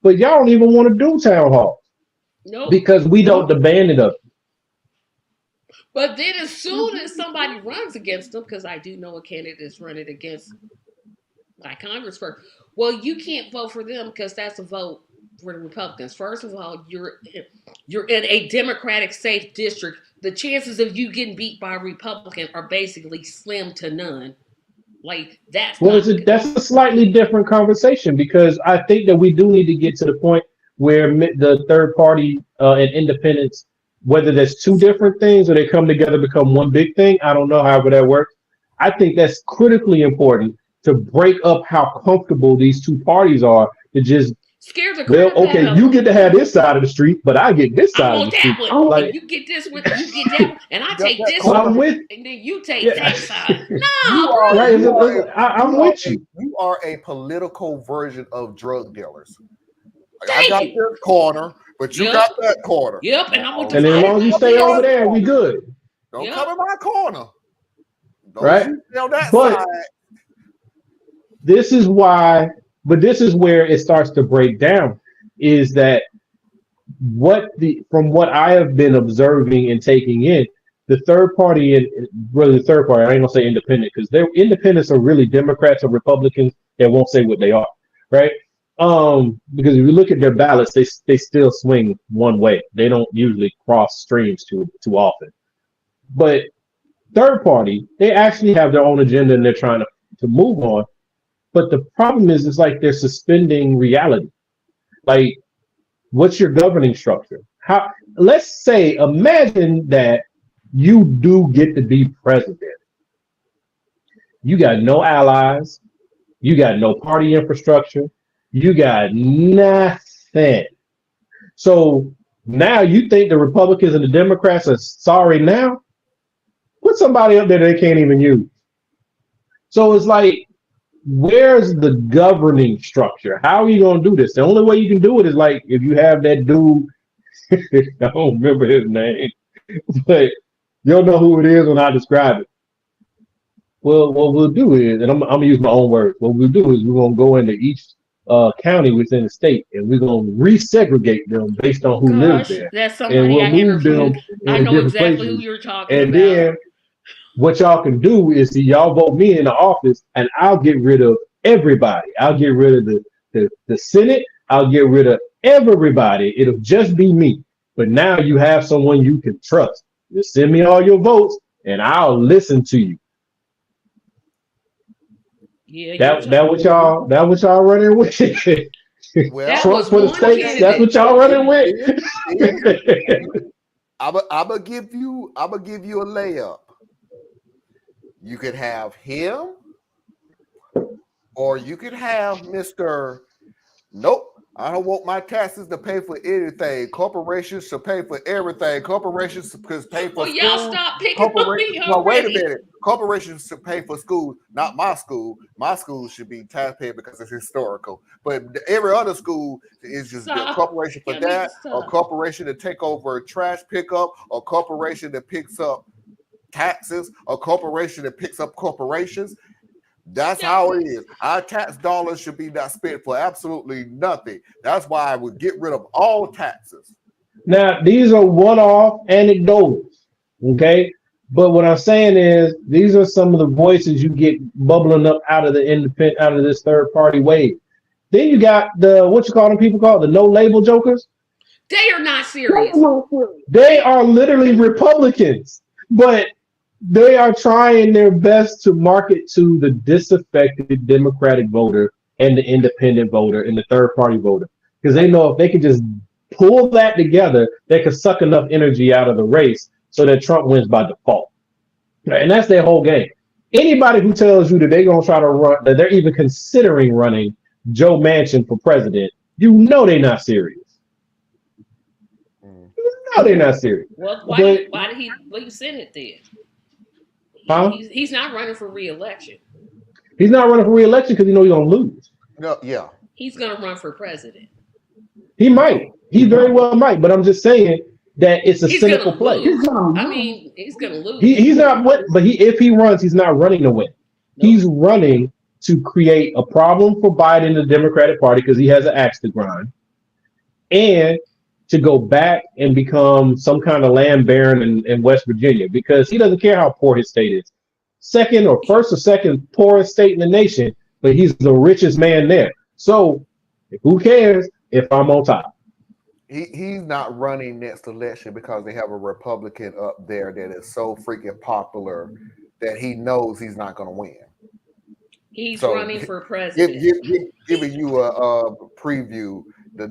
But y'all don't even want to do town halls. Nope. Because we don't demand it of them. But then as soon as somebody runs against them, because I do know a candidate is running against my congressperson, well, you can't vote for them because that's a vote for the Republicans. First of all, you're in a Democratic safe district. The chances of you getting beat by a Republican are basically slim to none. Like that's a slightly different conversation, because I think that we do need to get to the point where the third party and independents, whether that's 2 different things or they come together become one big thing. I don't know, however that works. I think that's critically important to break up how comfortable these 2 parties are to just scare the crap out of you get to have this side of the street, but I get this side of the street. Like, you get this one, you get that one, and I take this one, and then you take that side. No, I'm with you. You are a political version of drug dealers. I got this corner, but you got that corner. Yep, and I'm and as long as you stay over there, we good. Don't come in my corner. Right? On that but side. This is why. But this is where it starts to break down, is that from what I have been observing and taking in, the third party, and really the third party, I ain't gonna say independent, because their independents are really Democrats or Republicans that won't say what they are, right? Because if you look at their ballots, they still swing one way. They don't usually cross streams too often. But third party, they actually have their own agenda and they're trying to move on. But the problem is, it's like they're suspending reality. Like, what's your governing structure? Let's say, imagine that you do get to be president. You got no allies. You got no party infrastructure. You got nothing. So now you think the Republicans and the Democrats are sorry now? Put somebody up there they can't even use. So it's like, where's the governing structure? How are you going to do this? The only way you can do it is like if you have that dude, I don't remember his name, but you'll know who it is when I describe it. Well, what we'll do is, and I'm going to use my own words, what we'll do is we're going to go into each county within the state, and we're going to resegregate them based on who lives there. That's somebody and we'll I move them interviewed. I in know different exactly places. who you're talking And about. then what y'all can do is see y'all vote me in the office, and I'll get rid of everybody. I'll get rid of the Senate. I'll get rid of everybody. It'll just be me. But now you have someone you can trust. Just send me all your votes, and I'll listen to you. Yeah, that what y'all running with? Well, Trump for the states. That's what y'all running with. I'm gonna give you a layup. You could have him, or you could have Mr. Nope. I don't want my taxes to pay for anything. Corporations should pay for everything. Corporations should pay for Well, schools. y'all stop picking on me Well, wait a already. minute. Corporations should pay for schools, not my school. My school should be taxpayer because it's historical. But every other school is just a corporation for that, a corporation to take over trash pickup, a corporation that picks up taxes, a corporation that picks up corporations. That's how it is. Our tax dollars should be not spent for absolutely nothing. That's why I would get rid of all taxes. Now, these are one-off anecdotals, okay? But what I'm saying is these are some of the voices you get bubbling up out of the independent, out of this third-party wave. Then you got the, what you call them, people call it the no-label jokers. They are not serious. They are literally Republicans, but they are trying their best to market to the disaffected Democratic voter and the independent voter and the third-party voter, because they know if they can just pull that together, they can suck enough energy out of the race so that Trump wins by default. And that's their whole game. Anybody who tells you that they're going to try to run, that they're even considering running Joe Manchin for president, you know they're not serious. You know they're not serious. Well, why did he leave Senate then? Huh? He's not running for re-election. He's not running for re-election because he knows he's going to lose. No, yeah. He's going to run for president. He might. He very well might. But I'm just saying that it's a cynical play. I mean, he's going to lose. He's not what, but if he runs, he's not running to win. Nope. He's running to create a problem for Biden and the Democratic Party because he has an axe to grind, and to go back and become some kind of land baron in West Virginia because he doesn't care how poor his state is. First or second poorest state in the nation, but he's the richest man there. So who cares if I'm on top? He's not running next election because they have a Republican up there that is so freaking popular that he knows he's not going to win. He's running for president. Giving you a preview. The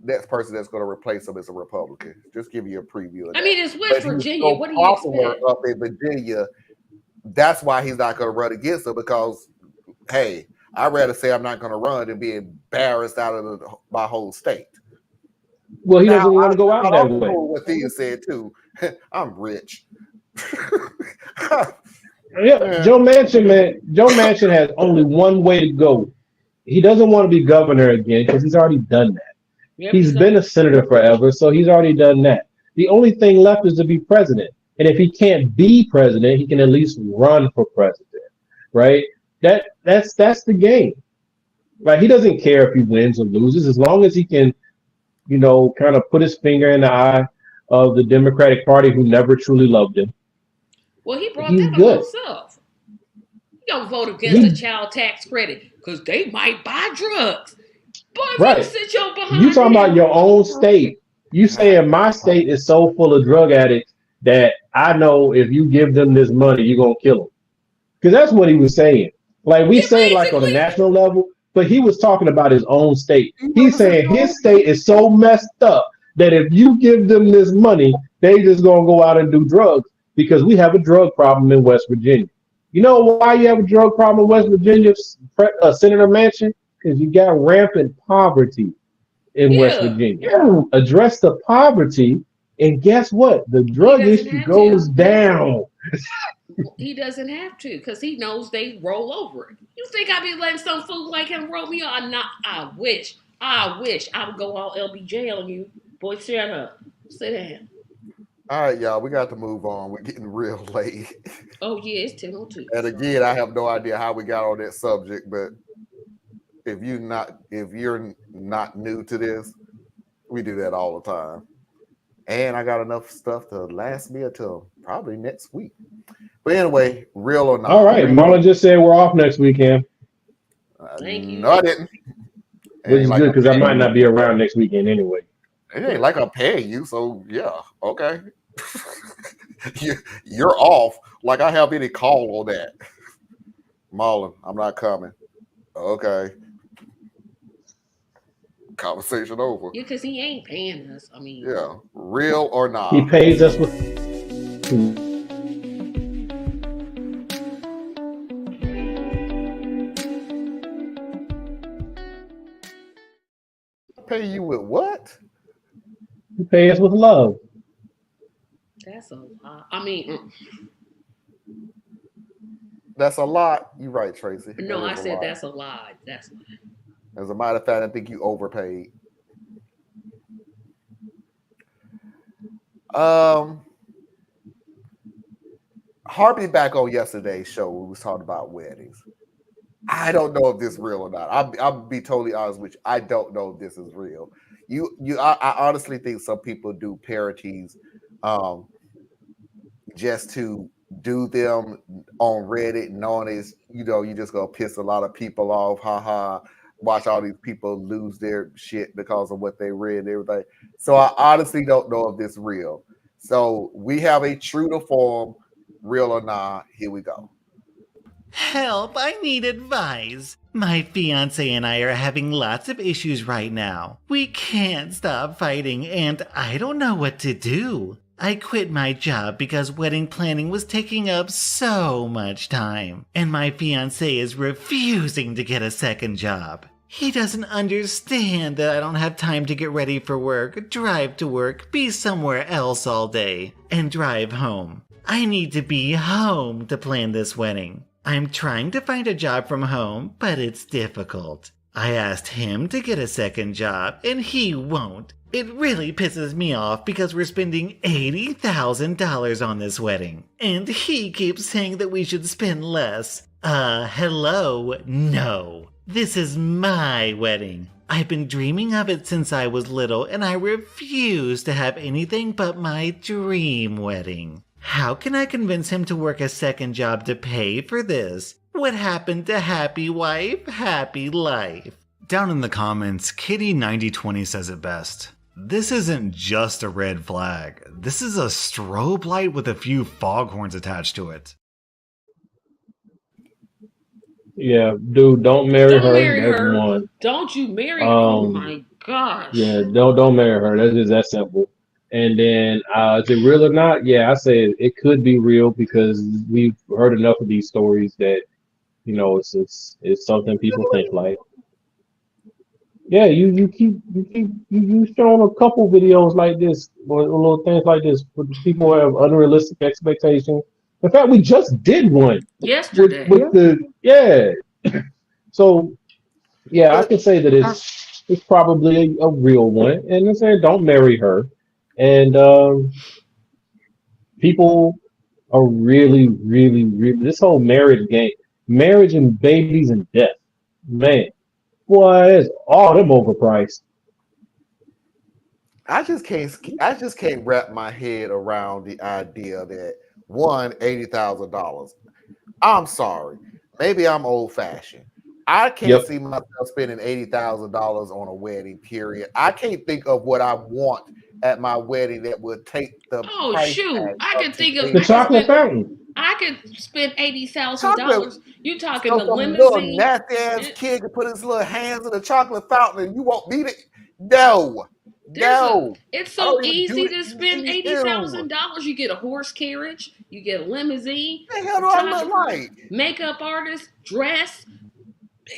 next person that's going to replace him is a Republican. Just give you a preview. I mean, it's West Virginia. What do you expect? Up in Virginia, that's why he's not going to run against him because, hey, I'd rather say I'm not going to run than be embarrassed out of my whole state. Well, he doesn't want to go out that way. What Thea said too. I'm rich. Yeah, Joe Manchin has only one way to go. He doesn't want to be governor again because he's already done that. Yep, he's been a senator forever, so he's already done that. The only thing left is to be president. And if he can't be president, he can at least run for president, right? That's the game. Right? He doesn't care if he wins or loses as long as he can, kind of put his finger in the eye of the Democratic Party who never truly loved him. Well, he brought that on himself. He don't vote against the child tax credit because they might buy drugs. Boy, right. You sit your behind. You talking about your own state. You saying my state is so full of drug addicts that I know if you give them this money, you're going to kill them. Because that's what he was saying. Like we say like on a national level, but he was talking about his own state. He's saying his state is so messed up that if you give them this money, they just going to go out and do drugs because we have a drug problem in West Virginia. You know why you have a drug problem in West Virginia, Senator Manchin? Because you got rampant poverty in West Yeah, Virginia. Address the poverty, and guess what? The he drug doesn't issue have goes to. down. He doesn't have to because he knows they roll over it. You think I'd be letting some fool like him roll me on? Not. I wish. I would go all LBJ on you. Boy, shut up. Sit down. All right, y'all, we got to move on. We're getting real late. Oh, yeah, it's 10:02. And again, I have no idea how we got on that subject, but if you're not new to this, we do that all the time. And I got enough stuff to last me until probably next week. But anyway, real or not. All right, Marlon just said we're off next weekend. Thank you. No, I didn't. Which is good because I might not be around next weekend anyway. It ain't like I'm paying you, so yeah, okay. You're off. Like I have any call on that. Marlon, I'm not coming. Okay. Conversation over. Yeah, because he ain't paying us. I mean, yeah, real or not. He pays us with. Pay you with what? He pays us with love. that's a lot. I mean, That's a lot. You're right, Tracy. no, I said that's a lie. That's. As a matter of fact, I think you overpaid. Harping back on yesterday's show, we was talking about weddings. I don't know if this is real or not. I'll be totally honest with you. I don't know if this is real. I honestly think some people do parodies, just to do them on Reddit, knowing is you just gonna piss a lot of people off. Haha. Watch all these people lose their shit because of what they read and everything. So I honestly don't know if this is real. So we have a true to form, real or not. Here we go. Help, I need advice. My fiance and I are having lots of issues right now. We can't stop fighting and I don't know what to do. I quit my job because wedding planning was taking up so much time, and my fiancé is refusing to get a second job. He doesn't understand that I don't have time to get ready for work, drive to work, be somewhere else all day, and drive home. I need to be home to plan this wedding. I'm trying to find a job from home, but it's difficult. I asked him to get a second job, and he won't. It really pisses me off because we're spending $80,000 on this wedding. And he keeps saying that we should spend less. Hello? No. This is my wedding. I've been dreaming of it since I was little, and I refuse to have anything but my dream wedding. How can I convince him to work a second job to pay for this? What happened to happy wife, happy life? Down in the comments, Kitty9020 says it best. This isn't just a red flag. This is a strobe light with a few foghorns attached to it. Yeah, dude, don't marry her. Everyone. Don't you marry her? Oh my gosh. Yeah, don't marry her. That's just that simple. And then, is it real or not? Yeah, I say it could be real because we've heard enough of these stories that it's something people think like. Yeah, you showing a couple videos like this or little things like this, but people have unrealistic expectations. In fact, we just did one yesterday. So yeah, I can say that it's probably a real one, and I say don't marry her. And people are really this whole marriage game, marriage and babies and death, man. Boy, it's all them overpriced. I just can't wrap my head around the idea that $80,000. I'm sorry, maybe I'm old fashioned. I can't see myself spending $80,000 on a wedding. Period. I can't think of what I want at my wedding that would take the. Oh shoot! I can think of the chocolate fountain. I could spend $80,000. You talking the limousine? Little nasty ass kid can put his little hands in the chocolate fountain, and you won't beat it? No. It's I so don't even do easy it to spend to you. $80,000. You get a horse carriage, you get a limousine, What the hell do I look photographer, like? makeup artist, dress.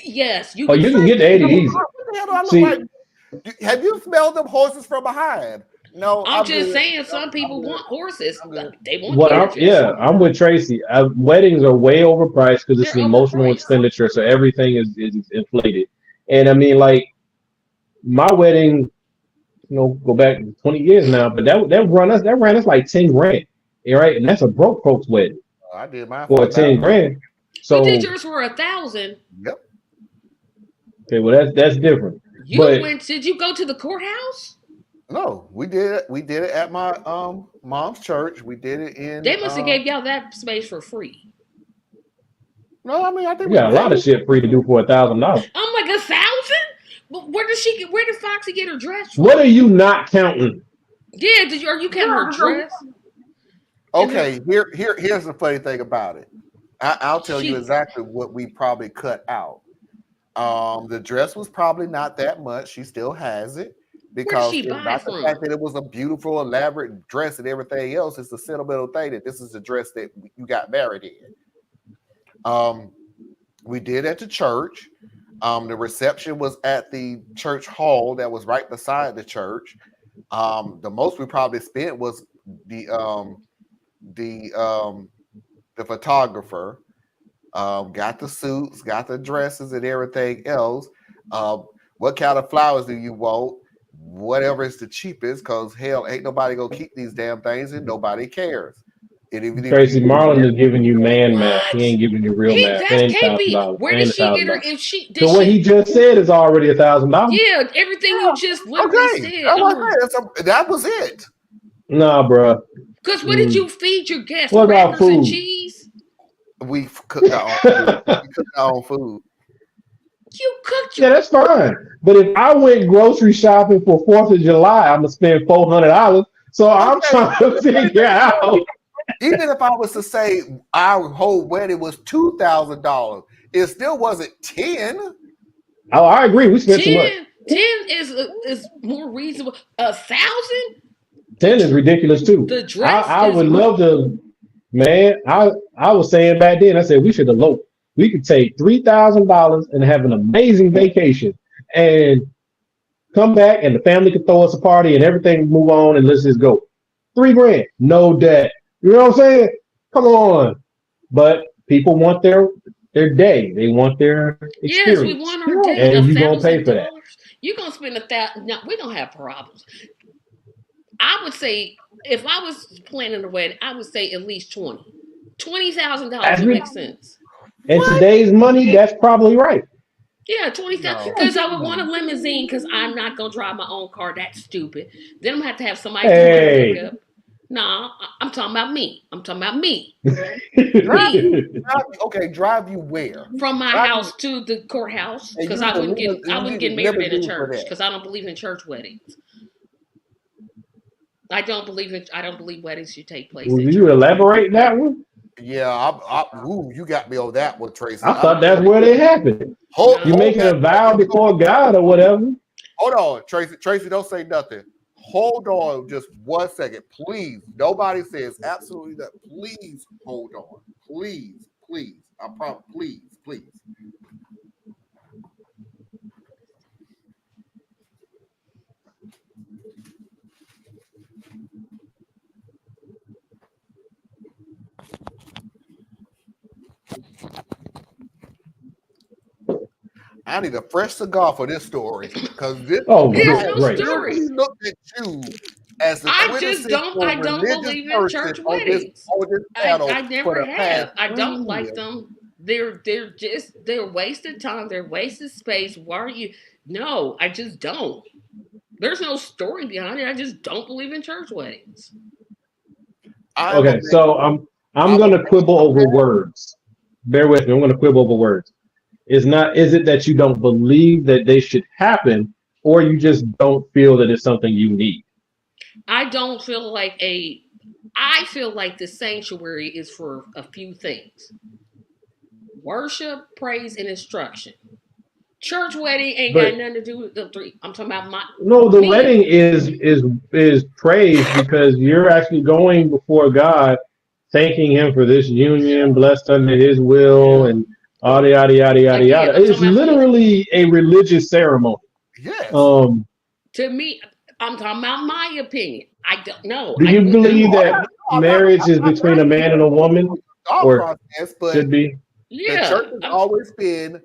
Yes, you Oh, can. you can get the 80 easy. What the hell do I look See, like? Have you smelled them horses from behind? No, I'm I'm just good. saying, some I'm people good. want horses. I'm good. They want carriages. I'm with Tracy. Weddings are way overpriced because it's They're an emotional overpriced. expenditure, so everything is inflated. And I mean, like my wedding, go back 20 years now, but that ran us like 10 grand, right? And that's a broke folks wedding I did mine for for 10 grand. You So did yours for 1,000. Yep. okay, well that's different. You went? Did you go to the courthouse? No, we did it at my mom's church. We did it in. They must have gave y'all that space for free. No, I mean I think we got a lot of shit free to do for $1,000. I'm like 1,000. But where did Foxy get her dress from? What are you not counting? Yeah, are you counting her dress? Okay, here's the funny thing about it. I'll tell you exactly what we probably cut out. The dress was probably not that much. She still has it because Where did she it's buy not from? the fact that it was a beautiful, elaborate dress and everything else. It's the sentimental thing that this is the dress that you got married in. We did at the church. The reception was at the church hall that was right beside the church. The most we probably spent was the photographer. Got the suits, got the dresses and everything else. What kind of flowers do you want? Whatever is the cheapest, because hell, ain't nobody gonna keep these damn things and nobody cares. Tracy Marlon is giving you man math. He ain't giving you real math. That It ain't can't be. $1,000. Where did she get her? If she did, so what he just said is already $1,000. Yeah, everything you just literally said. That was it. Nah, bro. Because what did you feed your guests? What about Crackers and food? cheese? We cooked our own food. We cooked our own food. You cooked Yeah, that's fine. But if I went grocery shopping for 4th of July, I'm gonna spend $400. So I'm trying to figure out. Even if I was to say our whole wedding was $2,000, it still wasn't 10. Oh, I agree. We spent too much. 10 is more reasonable. 1,000? 10 is ridiculous too. The dress I would love to, man. I was saying back then, I said we should elope. We could take $3,000 and have an amazing vacation and come back and the family could throw us a party and everything move on and let's just go. $3 grand, no debt. You know what I'm saying? Come on. But people want their day. They want their experience. Yes, we want our day. And you're going to pay for that. You're going to spend $1,000. No, we're going to have problems. I would say, if I was planning a wedding, I would say at least $20,000 would make sense. In today's money, that's probably right. Yeah, $20,000. Because I would want a limousine because I'm not going to drive my own car. That's stupid. Then I'm going to have to have somebody do my makeup. No, I'm talking about me. Drive you where? From my house to the courthouse, because I wouldn't get married in a church because I don't believe in church weddings. I don't believe weddings should take place. Will you elaborate that one? Yeah, you got me on that one, Tracy. I thought that's where they happen. You're making a vow before God or whatever. Hold on, Tracy. Tracy, don't say nothing. Hold on just 1 second, please. Nobody says absolutely that. Please hold on. Please. I promise. Please. I need a fresh cigar for this story because this. Great. Story looked at you as the I don't believe in church weddings. I never have. I don't like them. They're wasted time. They're wasted space. Why are you? No, I just don't. There's no story behind it. I just don't believe in church weddings. Okay, so I'm gonna quibble over words. Bear with me. I'm gonna quibble over words. Is it that you don't believe that they should happen, or you just don't feel that it's something you need? I don't feel like I feel like the sanctuary is for a few things: worship, praise, and instruction. Church wedding ain't got nothing to do with the three. I'm talking about the wedding is praise because you're actually going before God, thanking Him for this union, blessed under His will, and yada yada yada yada yada. It's literally a religious ceremony. Yes. To me, I'm talking about my opinion. I don't know. Do you believe that marriage is between a man and a woman, or should be? Yeah, the church has always been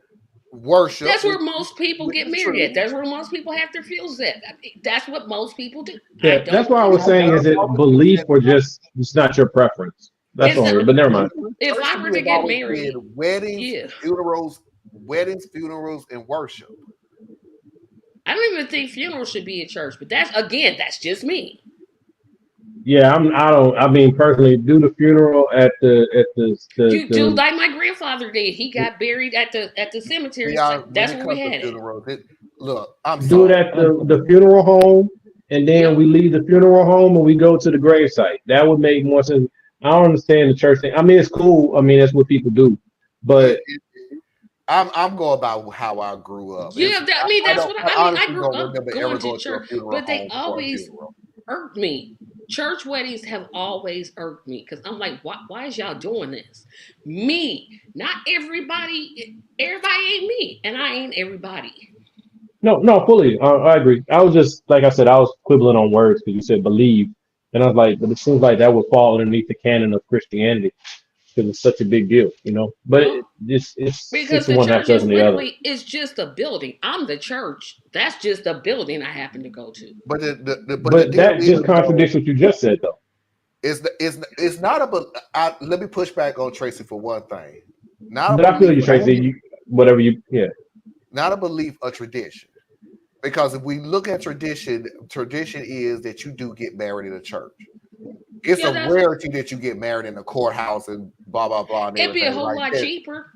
worship. That's where most people get married at. That's where most people have their feels at. I mean, that's what most people do. Yeah, that's why I was saying, is it belief or just it's not your preference? That's all. But never mind. If I were to get married, weddings, funerals, and worship. I don't even think funerals should be at church, but that's just me. Yeah, I mean, personally, do the funeral at the do like my grandfather did. He got buried at the cemetery. That's where we had it. Look, I'm do it at the funeral home, and then we leave the funeral home and we go to the gravesite. That would make more sense. I don't understand the church thing. I mean, it's cool. I mean, that's what people do, but. I'm going about how I grew up. Yeah, I grew up going to church, but they always irked me. Church weddings have always irked me because I'm like, why is y'all doing this? Me, not everybody. Everybody ain't me, and I ain't everybody. No, fully. I agree. I was just, like I said, I was quibbling on words because you said believe, and I was like, but it seems like that would fall underneath the canon of Christianity. Because it's such a big deal, you know. But it's because the church is literally it's just a building. I'm the church. That's just a building I happen to go to. But that just contradicts what you just said, though. It's not about. Let me push back on Tracy for one thing. But I feel you, Tracy. Not a belief, a tradition. Because if we look at tradition is that you do get married in a church. It's a rarity that you get married in a courthouse and blah blah blah. And it'd be a whole lot cheaper.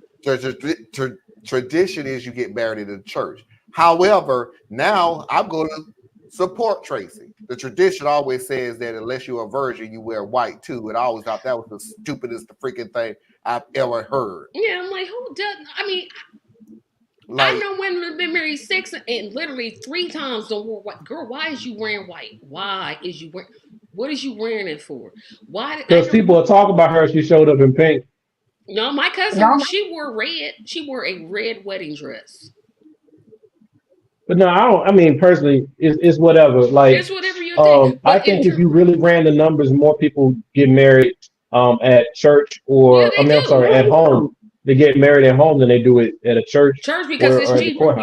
Tradition is you get married in a church. However, now I'm going to support Tracy. The tradition always says that unless you're a virgin, you wear white too. And I always thought that was the stupidest freaking thing I've ever heard. Yeah, I'm like, who does? I mean, I know women have been married 6 and literally 3 times don't wear white. Girl, why is you wearing white? Why is you wearing? What is you wearing it for? Why? Because people will talk about her. She showed up in pink. No, my cousin, she wore red. She wore a red wedding dress. But no, I don't. I mean, personally, it's whatever. Like, it's whatever you think. I think if you really ran the numbers, more people get married at church or at home. They get married at home than they do it at a church. Because it's cheaper.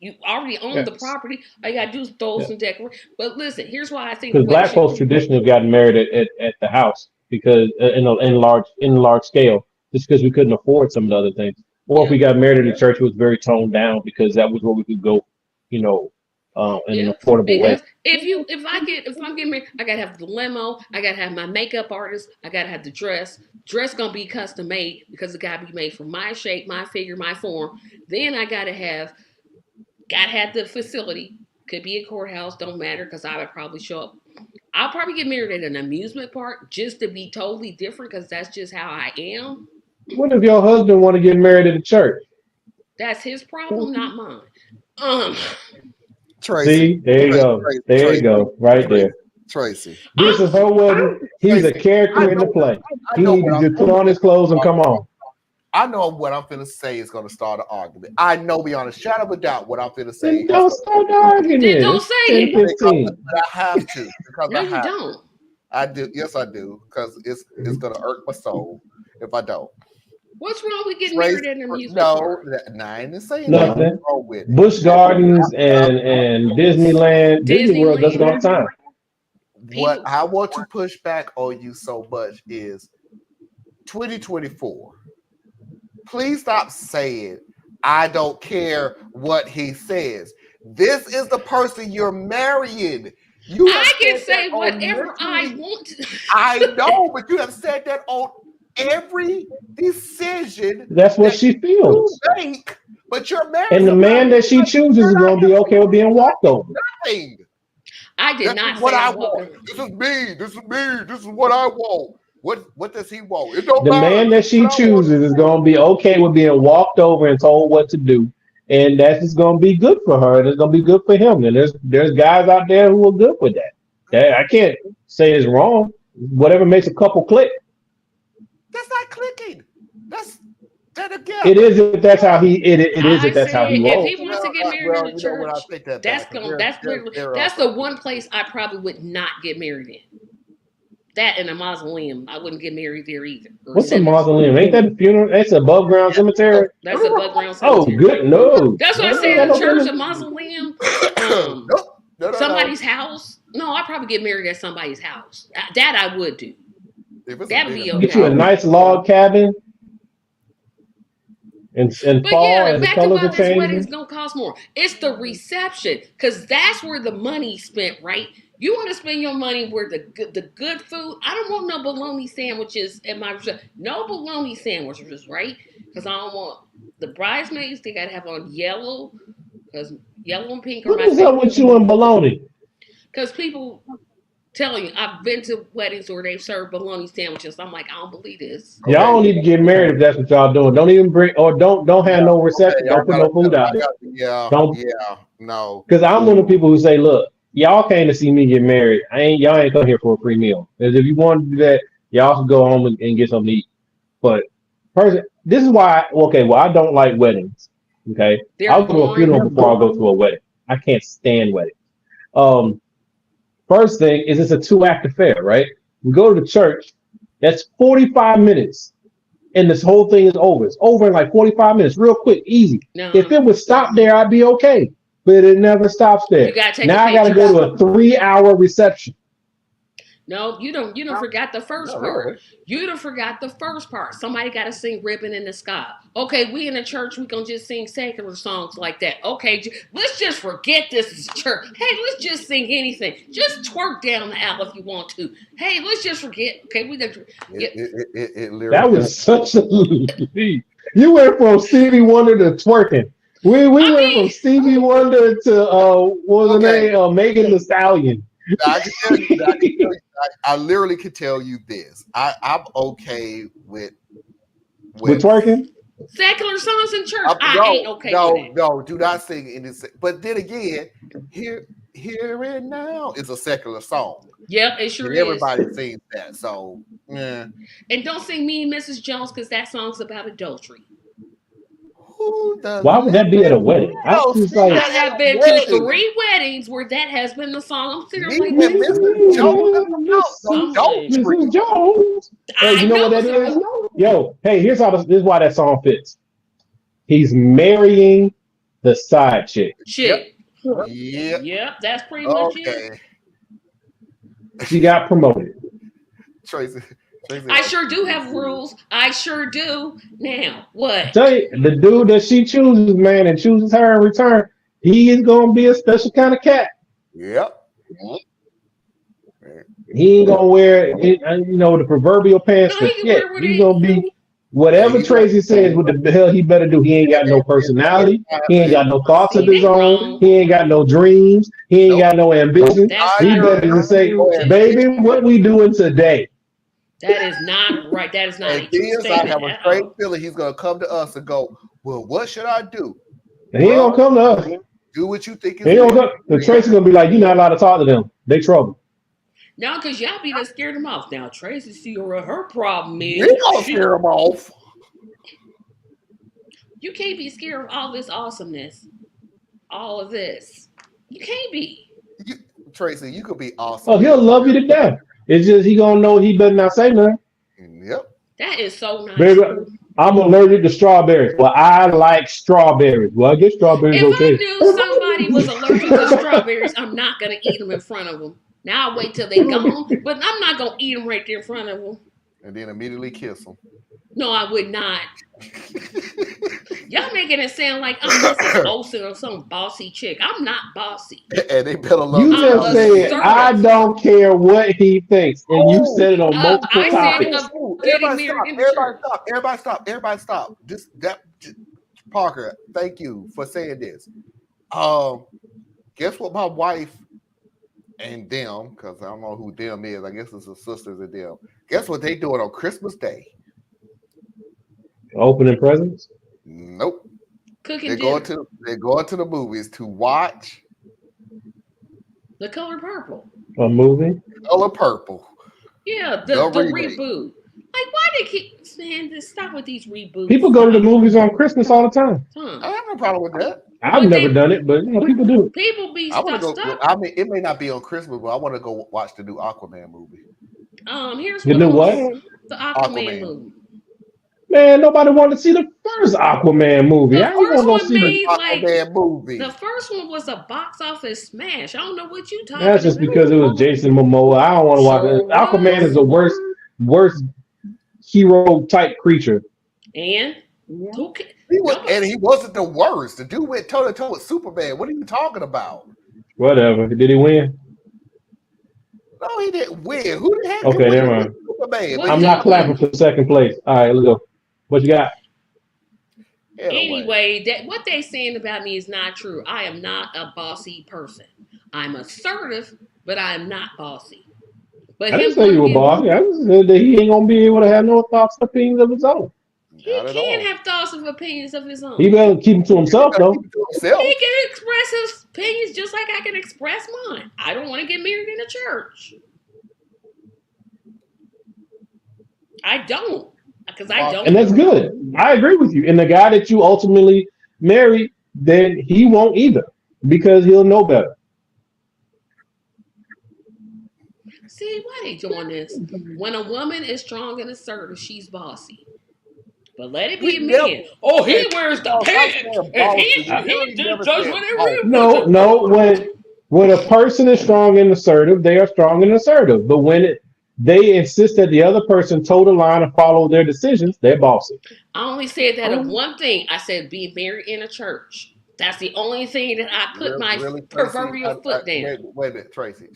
You already own the property. All you gotta do is throw some decoration. But listen, here's why I think because black folks traditionally gotten married at the house because in large scale, just because we couldn't afford some of the other things. Or if we got married at a church, it was very toned down because that was where we could go, in an affordable way. If I'm getting married, I gotta have the limo, I gotta have my makeup artist, I gotta have the dress. Dress gonna be custom made because it gotta be made for my shape, my figure, my form. Then I gotta have the facility. Could be a courthouse, don't matter because I would probably show up. I'll probably get married at an amusement park just to be totally different because that's just how I am. What if your husband want to get married at a church? That's his problem, not mine. Tracy. See, there you go. There you go. Right there. Tracy. This is her wedding. He's a character in the play. He needs to just put on his clothes and come on. I know what I'm finna say is gonna start an argument. I know beyond a shadow of a doubt what I'm finna say. Don't start the argument. Don't say it. But I have to because no, you don't. I do. Yes, I do because it's gonna irk my soul if I don't. What's wrong with getting married at an amusement park? No, I ain't saying nothing. Wrong with it. Busch Gardens and Disneyland, Disney World does it all the time. What I want to push back on you so much is 2024. Please stop saying I don't care what he says. This is the person you're marrying. I can say whatever I want. I know, but you have said that on every decision. That's what she feels. Make, but you're married. And the man that she chooses is going to be okay with being walked over. Nothing. I did not say what I want. This is me. This is what I want. What does he want? It don't the matter. Man that she chooses is going to be okay with being walked over and told what to do. and that's just gonna be good for her, and it's gonna be good for him. And there's guys out there who are good with that. That I can't say is wrong. Whatever makes a couple click. That's not clicking. That again. It is if that's how he if that's how he if rolls. he wants to get married in the church, that's the one place I probably would not get married in. That and a mausoleum, I wouldn't get married there either. What's a mausoleum? Ain't that a funeral? That's above ground cemetery. That's above ground Oh, cemetery. good. No. That's what I said. A church, a mausoleum, somebody's house. No, I'd probably get married at somebody's house. That I would do. That would be okay. Get you a nice log cabin. And but fall yeah, and the back to colors why are this changing. wedding's gonna cost more. It's the reception, because that's where the money's spent, right? You want to spend your money where the good food. I don't want no bologna sandwiches at my reception. No bologna sandwiches, right? Because I don't want the bridesmaids. They gotta have on yellow, because yellow and pink are What my is up with you and bologna? Because people tell you, I've been to weddings where they've served bologna sandwiches. I'm like, I don't believe this. Y'all don't need to get married if that's what y'all doing. Don't even bring or don't have no reception. Don't put no food out there. No. Because I'm one of the people who say, look, y'all came to see me get married. Y'all ain't come here for a free meal. Because if you want to do that, y'all can go home and get something to eat. But this is why. I don't like weddings. Okay, I'll go to a funeral before I go to a wedding. I can't stand weddings. First thing is it's a 2-act affair, right? We go to the church, that's 45 minutes, and this whole thing is over. It's over in like 45 minutes, real quick, easy. No. If it would stop there, I'd be okay, but it never stops there. You gotta take now I gotta go to a 3-hour reception. No, you don't forgot the first part. Really. You don't forgot the first part. Somebody got to sing "Ribbon in the Sky." Okay, we in the church, we gonna just sing secular songs like that. Okay, let's just forget this is church. Hey, let's just sing anything. Just twerk down the aisle if you want to. Hey, let's just forget. Okay, we done. That was such a leap. You went from Stevie Wonder to twerking. We went from Stevie Wonder to what was the name? Megan Thee Stallion. I literally could tell you this. I'm okay with twerking. Secular songs in church. I ain't okay with it. No, do not sing in this. But then again, here and now is a secular song. Yep, it sure is. Everybody sings that. So yeah. And don't sing Me and Mrs. Jones, because that song's about adultery. Why would that be at a wedding? I have been to 3 weddings where that has been the song. I'm sitting like, Mrs. Jones. Hey, you know what that is? Yo, hey, this is why that song fits. He's marrying the side chick. Yep, that's pretty much it. She got promoted. Tracy. I sure do have rules. I sure do. Now, what? Tell you, the dude that she chooses, man, and chooses her in return, he is going to be a special kind of cat. Yep. He ain't going to wear, the proverbial pants. He's going to be whatever Tracy says. What the hell he better do? He ain't got no personality. He ain't got no thoughts of his own. He ain't got no dreams. He ain't got no ambition. He better just say, baby, what we doing today? That is not right. That is not a true statement. I have a straight feeling he's going to come to us and go, well, what should I do? And he ain't going to come to us. Do what you think is right. The Tracy's going to be like, you're not allowed to talk to them. They trouble. No, because y'all be to scared them off. Now, Tracy, see her problem is. We don't scare them off. You can't be scared of all this awesomeness. All of this. You can't be. Tracy, you could be awesome. Oh, he'll love you to death. It's just he gonna know he better not say nothing. Yep. That is so nice. Baby, I'm allergic to strawberries. Well, I like strawberries. Well, I guess strawberries okay. If I knew somebody was allergic to strawberries, I'm not gonna eat them in front of them. Now I'll wait till they gone, but I'm not gonna eat them right there in front of them. And then immediately kiss them. No, I would not. Y'all making it sound like I'm Mrs. Olsen or some bossy chick. I'm not bossy. And they better love you. Just said I don't care what he thinks, and you said it on multiple topics. Everybody stop. Parker, thank you for saying this. Guess what my wife and them, because I don't know who them is. I guess it's the sisters of them. Guess what they doing on Christmas Day? Opening presents? Nope. cooking They dinner. go to the movies to watch The Color Purple. A movie? Color Purple. Yeah, The the remake. reboot. Like, why they keep saying this? Stop with these reboots. People go to the movies on Christmas all the time. I have no problem with that. I've never done it, but you know, people do it. People be I want to stuck. go. I mean, it may not be on Christmas, but I want to go watch the new Aquaman movie. Here's The what new I'm what? gonna- The Aquaman movie. Man, nobody wanted to see the first Aquaman movie. The How you first gonna go one see made the like Aquaman movie? the first one was a box office smash. I don't know what you talking That's just about. because it was Jason Momoa. I don't want to watch it. Aquaman is the worst hero type creature. And he wasn't the worst. The dude went toe to toe with Superman. What are you talking about? Whatever. Did he win? No, he didn't win. Who the heck? Okay, never mind. Superman. I'm not clapping for second place. All right, let's go. What you got? Anyway, that what they saying about me is not true. I am not a bossy person. I'm assertive, but I am not bossy. But I didn't him say you were wanting- bossy. I just said that he ain't gonna be able to have no thoughts or opinions of his own. He can have thoughts of opinions of his own. He better keep them to himself, though. He can express his opinions just like I can express mine. I don't want to get married in a church. I don't. Because I don't. And that's good. I agree with you. And the guy that you ultimately marry, then he won't either because he'll know better. See, why they doing this? When a woman is strong and assertive, she's bossy. But let it be a man. Oh, he wears the pants. And he does whatever. No. When a person is strong and assertive, they are strong and assertive. But when they insist that the other person toe the line and follow their decisions, they're bossy. I only said that of one thing. I said being married in a church. That's the only thing that I put my proverbial foot down. Wait a minute, Tracy.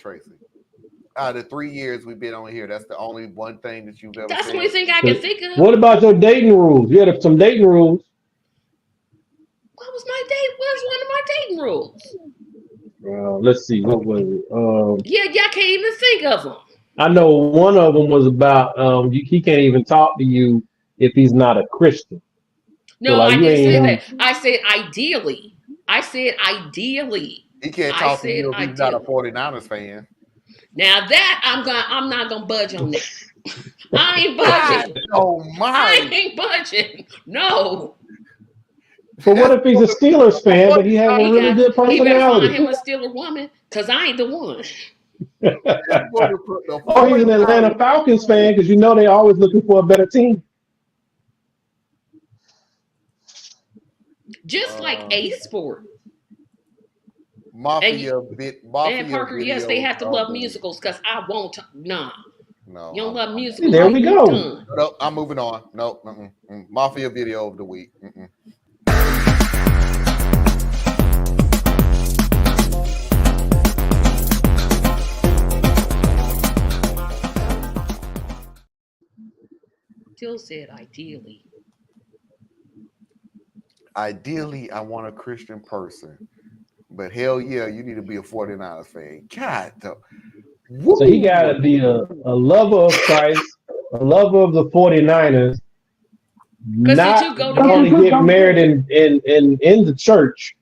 Out of the 3 years we've been on here, that's the only one thing that you've ever That's said. the only thing I can think of. What about your dating rules? You had some dating rules. What was one of my dating rules? Let's see. What was it? Yeah, y'all can't even think of them. I know one of them was about he can't even talk to you if he's not a Christian. No, So, like, I you didn't say ain't- that. I said ideally. He can't talk to you if he's not a 49ers fan. Now that I'm not gonna budge on that. I ain't budging. Oh my! I ain't budging. No. But what if he's a Steelers fan, but he has a really good He better find personality? him a Steeler woman, cause I ain't the one. Or he's an Atlanta Falcons fan because you know they're always looking for a better team. Just like a sport. Mafia And Parker, yes, they have to love musicals because I won't. Nah. No, you don't love musicals. There we go. No, I'm moving on. No, Mafia video of the week. Still said ideally. Ideally, I want a Christian person. But hell yeah, you need to be a 49ers fan. God, So he got to be a lover of Christ, a lover of the 49ers, not going to get married in the church.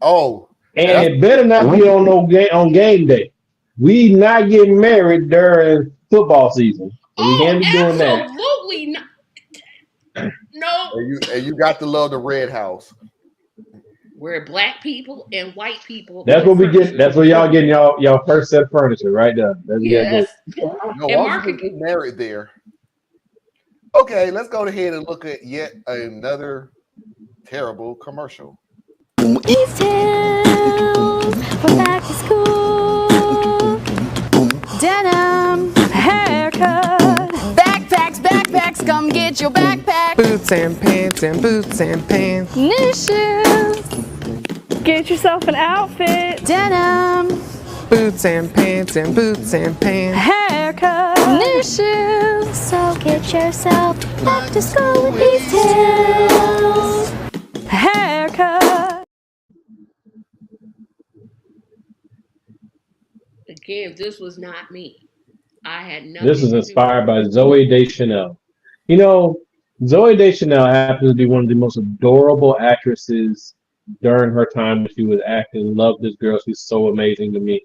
Oh. And it better not be on game day. We not getting married during football season. We can't be doing that. Absolutely not. No. And you got to love the Red House. Where black people and white people. That's what we get. That's where y'all getting y'all first set of furniture right there. Yes. No, why would you get married there? Okay, let's go ahead and look at yet another terrible commercial. These tales for back to school. Denim haircut. Backpacks, come get your backpack. Boots and pants and boots and pants. New shoes. Get yourself an outfit. Denim. Boots and pants and boots and pants. Haircut. New shoes. So get yourself back to school with these tales. Haircut. Again, this was not me. I had nothing. This is inspired by Zoe Deschanel. You know, Zoe Deschanel happens to be one of the most adorable actresses during her time that she was acting. Love this girl. She's so amazing to me.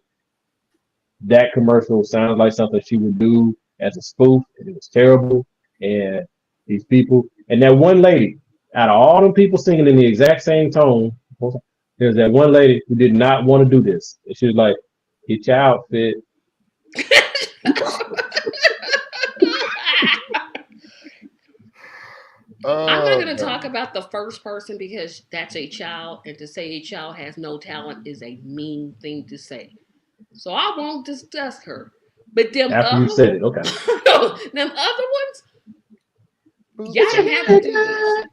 That commercial sounds like something she would do as a spoof, and it was terrible. And these people, and that one lady, out of all them people singing in the exact same tone, there's that one lady who did not want to do this. And she was like, "Get your outfit." I'm not going to no. talk about the first person because that's a child, and to say a child has no talent is a mean thing to say. So I won't discuss her. But them After you other, said it, okay. them other ones, Boots y'all and didn't have to do this.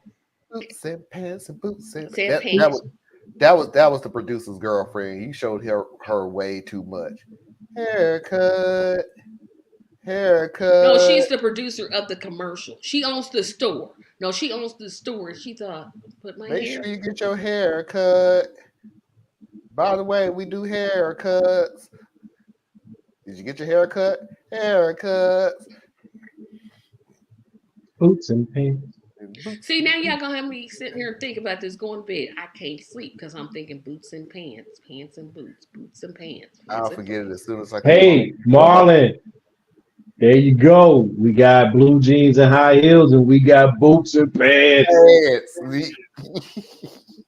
boots and pants and boots and Said that pants. was the producer's girlfriend. He showed her way too much. Haircut. No, she's Haircut. the producer of the commercial. She owns the store. No, she owns the store. And she thought, put my Make hair. sure you get your hair cut. By the way, we do haircuts. Did you get your hair cut? Haircuts. Boots and pants. See, now y'all gonna have me sitting here and think about this going to bed. I can't sleep because I'm thinking boots and pants, pants and boots, boots and pants. I'll forget it as soon as I come Hey, home. Marlon, there you go. We got blue jeans and high heels, and we got boots and pants.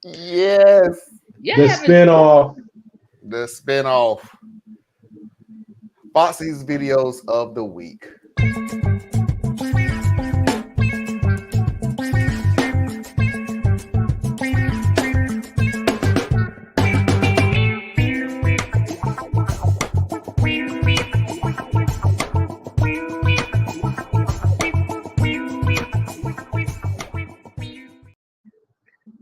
Yes. The spinoff. The spinoff. Foxy's videos of the week.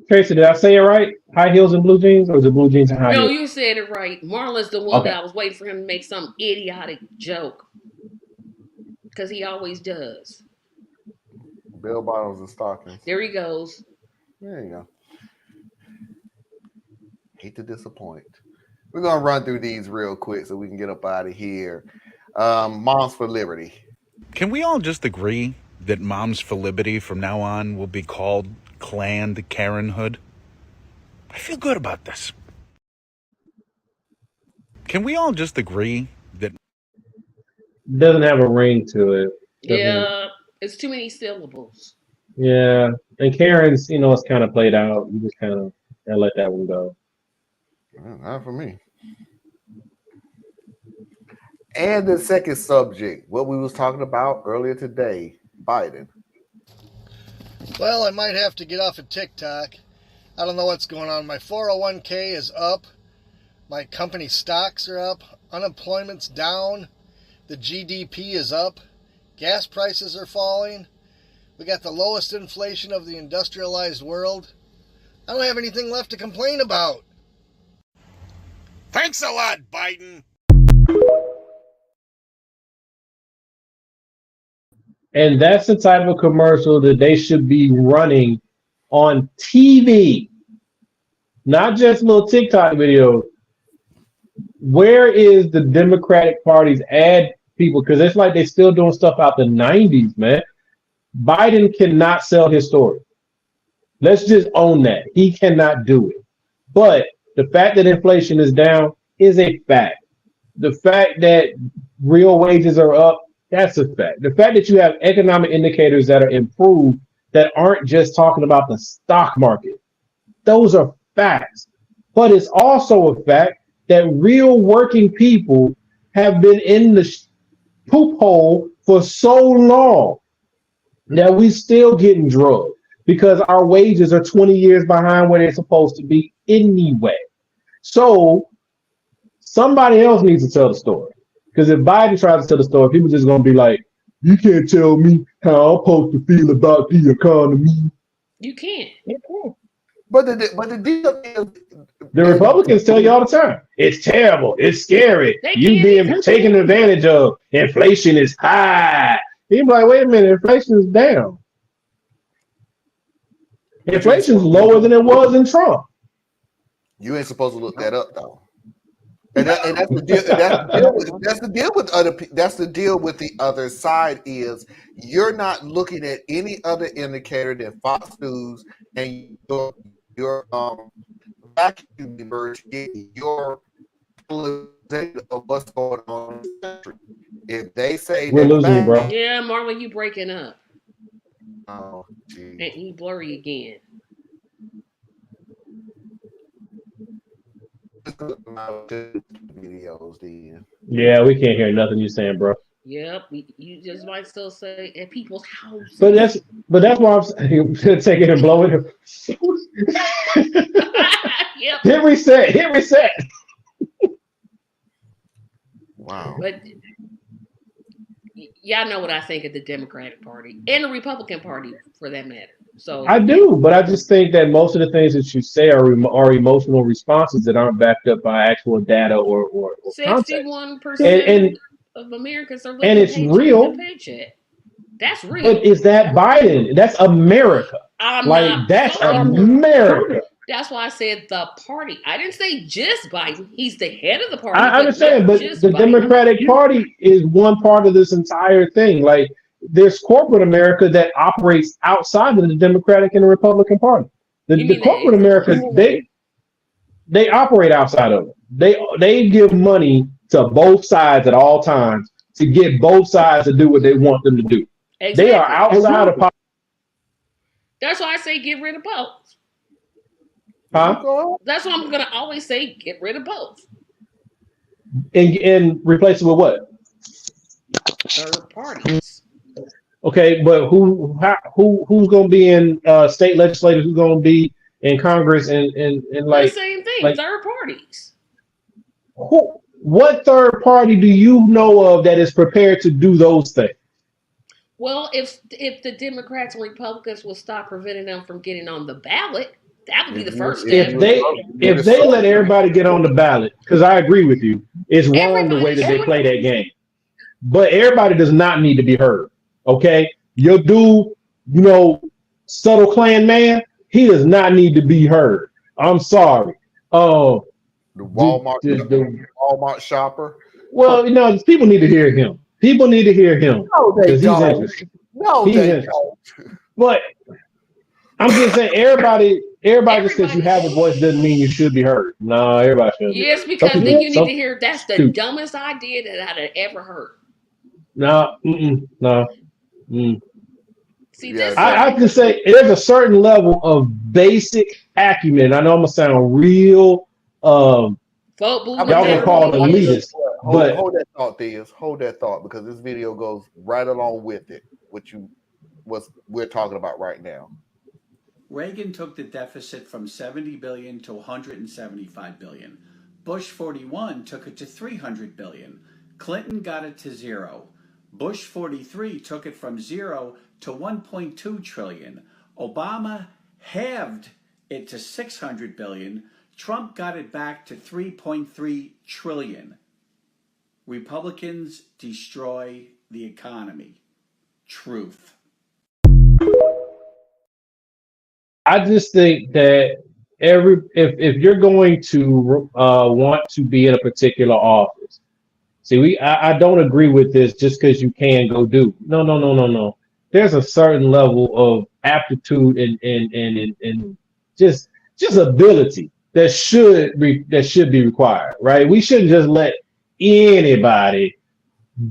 Tracy, did I say it right? High heels and blue jeans, or is it blue jeans and high No, heels? you said it right. Marlon's the one Okay. that I was waiting for him to make some idiotic joke. Because he always does. Bell bottoms and stockings. There he goes. There you go. Hate to disappoint. We're gonna run through these real quick so we can get up out of here. Moms for Liberty. Can we all just agree that Moms for Liberty from now on will be called Planned Karenhood? I feel good about this. Can we all just agree that Doesn't have a ring to it. Yeah, it's too many syllables. Yeah, and Karen's, it's kind of played out. You just kind of let that one go. Not for me. And the second subject, what we was talking about earlier today, Biden. Well, I might have to get off of TikTok. I don't know what's going on. My 401k is up. My company stocks are up. Unemployment's down. The GDP is up. Gas prices are falling. We got the lowest inflation of the industrialized world. I don't have anything left to complain about. Thanks a lot, Biden. And that's the type of commercial that they should be running on TV, not just little TikTok videos. Where is the Democratic Party's ad people? Because it's like they're still doing stuff out the 90s, man. Biden cannot sell his story. Let's just own that. He cannot do it. But the fact that inflation is down is a fact. The fact that real wages are up, that's a fact. The fact that you have economic indicators that are improved that aren't just talking about the stock market, those are facts. But it's also a fact that real working people have been in the poop hole for so long that we still getting drugged because our wages are 20 years behind where they're supposed to be anyway. So somebody else needs to tell the story. Because if Biden tries to tell the story, people just going to be like, you can't tell me how I'm supposed to feel about the economy. You can't. But the deal is, the Republicans tell you all the time, it's terrible, it's scary, you being taken advantage of, inflation is high. You're like, wait a minute, inflation is down. Inflation's lower than it was in Trump. You ain't supposed to look that up, though. And that's the deal. That's the deal with the other side is you're not looking at any other indicator than Fox News and your vacuum cleaner to get your realization of what's going on in the country. If they say We're that losing you, fact, bro. Yeah, Marlon, you breaking up. oh, geez. And you blurry again. Videos then. Yeah, we can't hear nothing you're saying, bro. Yep, you just might still say at people's houses. But that's why I'm saying take it and blow it. Yep. Hit reset. Wow. But y'all know what I think of the Democratic Party and the Republican Party, for that matter. So I do, but I just think that most of the things that you say are emotional responses that aren't backed up by actual data or context. 61% of Americans are living and it's paycheck real. to paycheck. That's real. But is that Biden? That's America. That's America. That's why I said the party. I didn't say just Biden. He's the head of the party. I understand, but the Biden. Democratic Party is one part of this entire thing. Like, there's corporate America that operates outside of the Democratic and the Republican Party. The corporate America, they operate outside of it. They give money to both sides at all times to get both sides to do what they want them to do. Exactly. They are outside of politics. That's why I say get rid of both. Huh? That's why I'm gonna always say get rid of both. And replace it with what? Third parties. Okay, but who's gonna be in state legislators? Who's gonna be in Congress and like the same thing? Like, third parties. What third party do you know of that is prepared to do those things? Well, if the Democrats and Republicans will stop preventing them from getting on the ballot, that would be the first step. If they let everybody get on the ballot, because I agree with you, it's wrong the way that they play that game. But everybody does not need to be heard. Okay, your dude, subtle clan man, he does not need to be heard. I'm sorry. The Walmart shopper. Well, people need to hear him. People need to hear him. No, they don't. But I'm just saying, everybody just because you have a voice doesn't mean you should be heard. No, everybody should. Yes, because then you need to hear that's the dumbest idea that I'd have ever heard. No. See, this I can say there's a certain level of basic acumen. I know I'm gonna sound real. Y'all gonna call it elitist. Hold that thought, Theus. Hold that thought, because this video goes right along with it. What we're talking about right now. Reagan took the deficit from 70 billion to 175 billion. Bush 41 took it to 300 billion. Clinton got it to zero. Bush 43 took it from zero to 1.2 trillion. Obama halved it to 600 billion. Trump got it back to 3.3 trillion. Republicans destroy the economy. Truth. I just think that if you're going to want to be in a particular office, I don't agree with this just because you can go do. No. There's a certain level of aptitude and just ability that should be required, right? We shouldn't just let anybody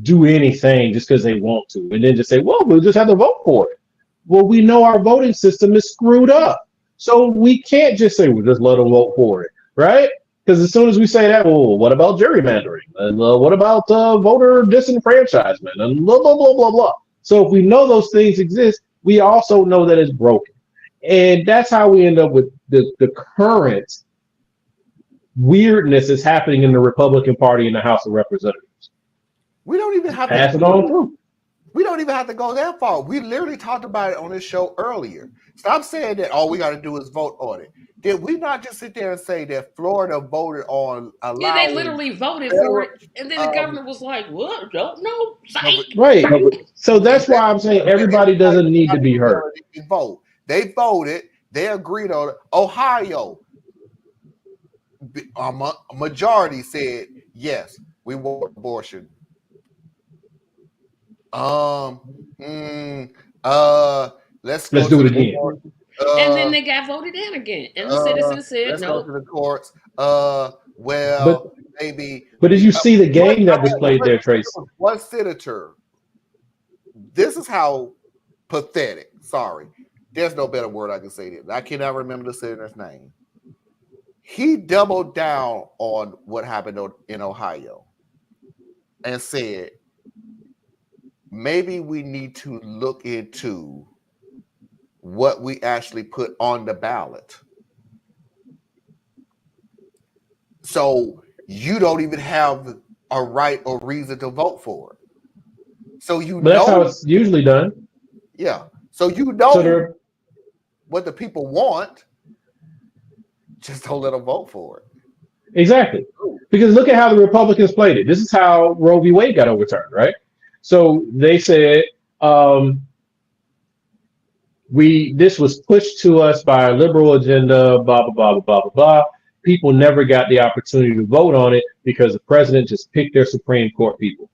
do anything just because they want to, and then just say, well, we'll just have to vote for it. Well, we know our voting system is screwed up, so we can't just say we'll just let them vote for it, right? Because as soon as we say that, well, what about gerrymandering? And what about voter disenfranchisement? And blah, blah, blah, blah, blah. So if we know those things exist, we also know that it's broken. And that's how we end up with the current weirdness that's happening in the Republican Party in the House of Representatives. We don't even have pass it on through. We don't even have to go that far. We literally talked about it on this show earlier. Stop saying that all we got to do is vote on it. Did we not just sit there and say that Florida voted on allowing? Yeah, they literally voted for it, and then the governor was like, "What? Don't know." Right. So that's why I'm saying everybody doesn't need to be heard. Vote. They voted. They agreed on it. Ohio. A majority said yes, we want abortion. Let's go Let's do to it the again. court. And then they got voted in again, and the citizens said Let's go no. to the courts. But Well, maybe. did you see the game that was played there, Trace? One senator. This is how pathetic. Sorry, there's no better word I can say. This. I cannot remember the senator's name. He doubled down on what happened in Ohio and said, maybe we need to look into what we actually put on the ballot. So you don't even have a right or reason to vote for it. So But that's how it's usually done. Yeah. So you know what the people want. Just don't let them vote for it. Exactly. Because look at how the Republicans played it. This is how Roe v. Wade got overturned, right? So they said this was pushed to us by a liberal agenda, blah, blah, blah, blah, blah, blah, blah. People never got the opportunity to vote on it because the president just picked their Supreme Court people.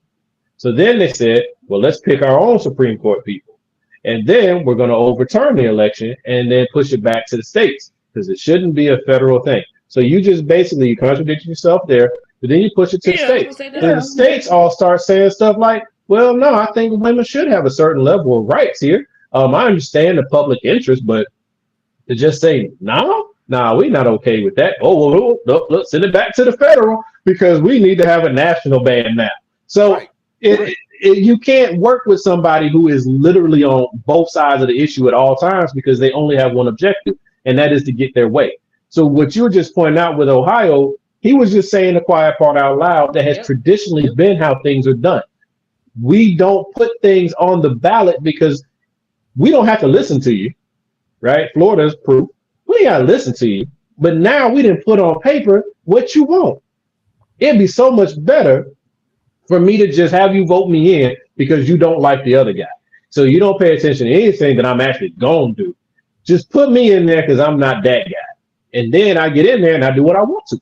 So then they said, well, let's pick our own Supreme Court people. And then we're going to overturn the election and then push it back to the states because it shouldn't be a federal thing. So you just basically contradict yourself there, but then you push it to the states. So the states all start saying stuff like, well, no, I think women should have a certain level of rights here. I understand the public interest, but to just say, no, we're not okay with that. Oh, well, look, send it back to the federal because we need to have a national ban now. So you can't work with somebody who is literally on both sides of the issue at all times because they only have one objective, and that is to get their way. So what you were just pointing out with Ohio, he was just saying the quiet part out loud. That has traditionally been how things are done. We don't put things on the ballot because we don't have to listen to you, right? Florida's proof. We ain't got to listen to you. But now we didn't put on paper what you want. It'd be so much better for me to just have you vote me in because you don't like the other guy. So you don't pay attention to anything that I'm actually going to do. Just put me in there because I'm not that guy. And then I get in there and I do what I want to.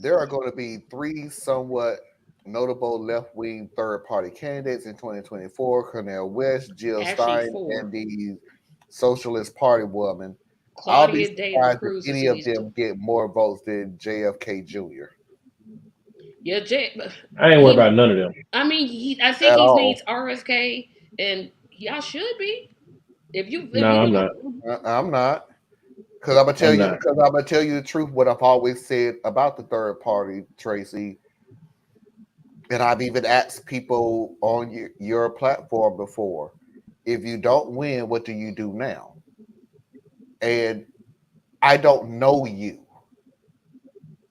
There are going to be 3 somewhat notable left-wing third-party candidates in 2024: Cornel West, Jill Stein, and the Socialist Party woman. I'll be surprised if any of them get more votes than JFK Jr. Yeah, I ain't worried about none of them. I mean, I think he needs RFK, and y'all should be. I'm not. I'm not. Because I'm gonna tell you the truth. What I've always said about the third party, Tracy, and I've even asked people on your platform before: if you don't win, what do you do now? And I don't know you.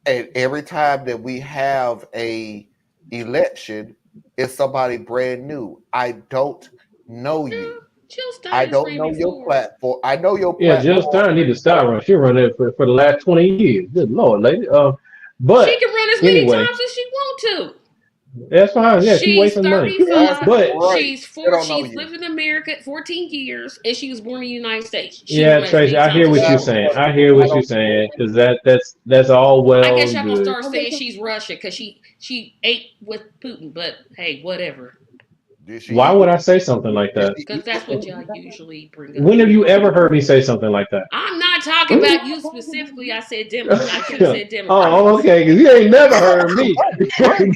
And every time that we have a election, it's somebody brand new. I don't know you. I don't know your platform. I know your platform. Yeah, Jill Stein need to stop running. She run it for the last 20 years. Good Lord, lady. But she can run as many times as she want to. That's fine. Yeah, she's wasting money. But she's lived in America 14 years, and she was born in the United States. Tracy, I hear what you're saying. I hear what you're saying because that's all well. I guess y'all gonna start saying she's Russian because she ate with Putin. But hey, whatever. Why would I say something like that? Because that's what y'all usually bring up. When have you ever heard me say something like that? I'm not talking about you specifically. I said Democrats. I should have said Democrats. Oh, okay, because you ain't never heard me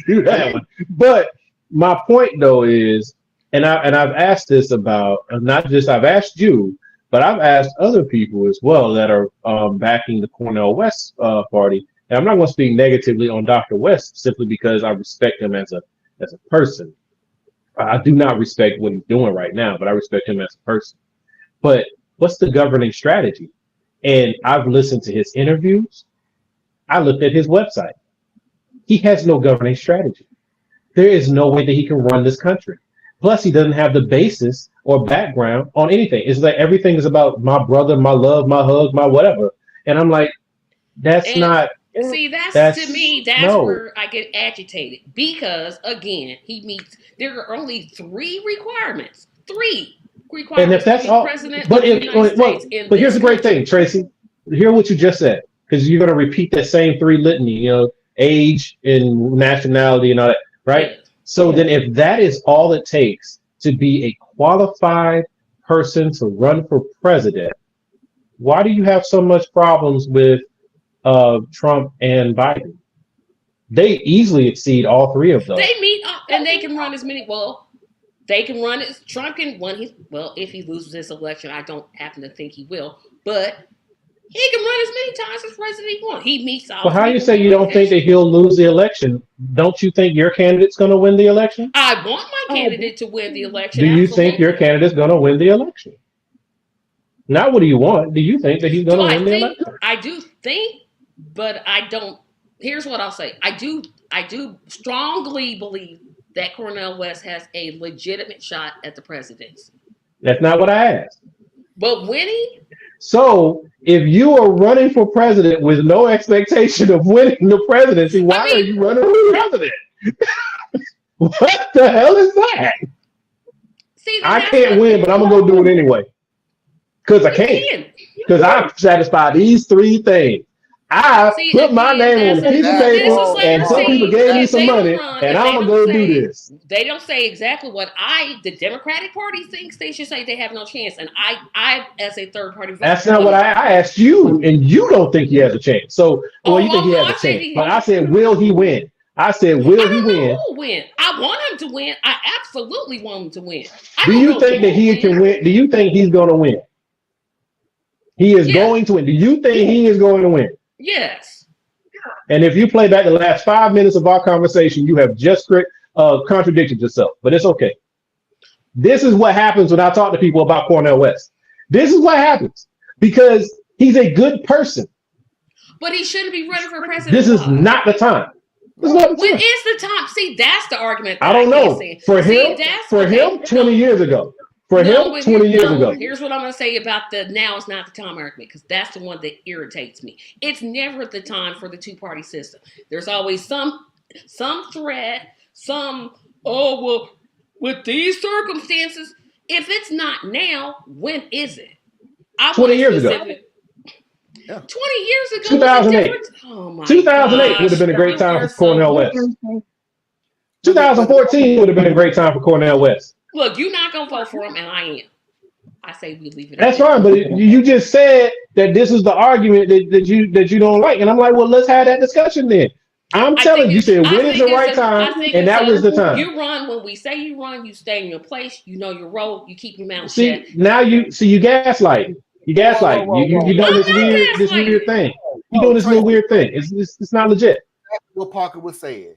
do that one. But my point though is, and I've asked this about not just I've asked you, but I've asked other people as well that are backing the Cornel West party. And I'm not going to speak negatively on Dr. West simply because I respect him as a person. I do not respect what he's doing right now, but I respect him as a person. But what's the governing strategy? And I've listened to his interviews. I looked at his website. He has no governing strategy. There is no way that he can run this country. Plus, he doesn't have the basis or background on anything. It's like everything is about my brother, my love, my hug, my whatever. And I'm like, that's not. See, that's to me, that's where I get agitated because again, there are only 3 requirements. 3 requirements. And if that's all, president but of the United States but here's the great thing, Tracy. hear what you just said, because you're going to repeat that same three litany, you know, age and nationality and all that, right? Yes. So then if that is all it takes to be a qualified person to run for president, why do you have so much problems with Trump and Biden? They easily exceed all three of those. They meet up and they can run as many. Well, they can run as Trump can run his. Well, if he loses this election, I don't happen to think he will, but he can run as many times as president he wants. He meets all. Well, how you say you don't think that he'll lose the election? Don't you think your candidate's going to win the election? I want my candidate to win the election. Do you think your candidate's going to win the election? Not what do you want? Do you think that he's going to win the election? I do think, but I don't. Here's what I'll say. I do strongly believe that Cornel West has a legitimate shot at the presidency. That's not what I asked. But winning? So if you are running for president with no expectation of winning the presidency, why are you running for president? What the hell is that? See, I can't win, but I'm going to go do it anyway. Because I can't. Because I've satisfied these three things. I put my name on a piece of paper and some people gave me some money and I'm going to go do this. They don't say exactly what the Democratic Party thinks they should say. They have no chance. And I as a third party voter. That's not what I asked you, and you don't think he has a chance. So, well, you think he has a chance. But I said, will he win? I said, will he win? Who will win? I want him to win. I absolutely want him to win. Do you think that he can win? Do you think he's going to win? He is going to win. Do you think he is going to win? Yes. And if you play back the last 5 minutes of our conversation, you have just contradicted yourself. But it's okay. This is what happens when I talk to people about Cornel West. This is what happens because he's a good person. But he shouldn't be running for president. This is not the time. When is the time? See, that's the argument. I don't know. For him, 20 years ago. For him, 20 years ago. Here's what I'm going to say about the now is not the time argument, because that's the one that irritates me. It's never the time for the two-party system. There's always some threat, with these circumstances. If it's not now, when is it? 20 years ago. 20 years ago. 2008. 2008 would have been a great time for Cornel West. 2014 would have been a great time for Cornel West. Look, you're not gonna vote for him, and I am. I say we leave it. That's fine, but you just said that this is the argument that you don't like, and I'm like, well, let's have that discussion then. I'm telling you, said when is the right time, and that was the time. You run when we say you run. You stay in your place. You know your role. You keep your mouth shut. See, now you gaslight. You gaslight. You doing this weird thing. You doing this little weird thing. It's not legit. What Parker was saying.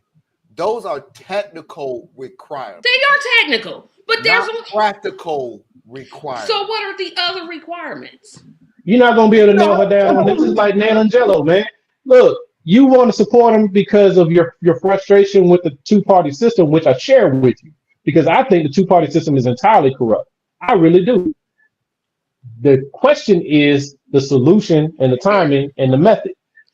Those are technical requirements. They are technical, but there's not practical requirements. So what are the other requirements? You're not gonna be able to nail her down. This is like nailing Jello, man. Look, you want to support him because of your frustration with the two-party system, which I share with you, because I think the two-party system is entirely corrupt. I really do. The question is the solution and the timing and the method.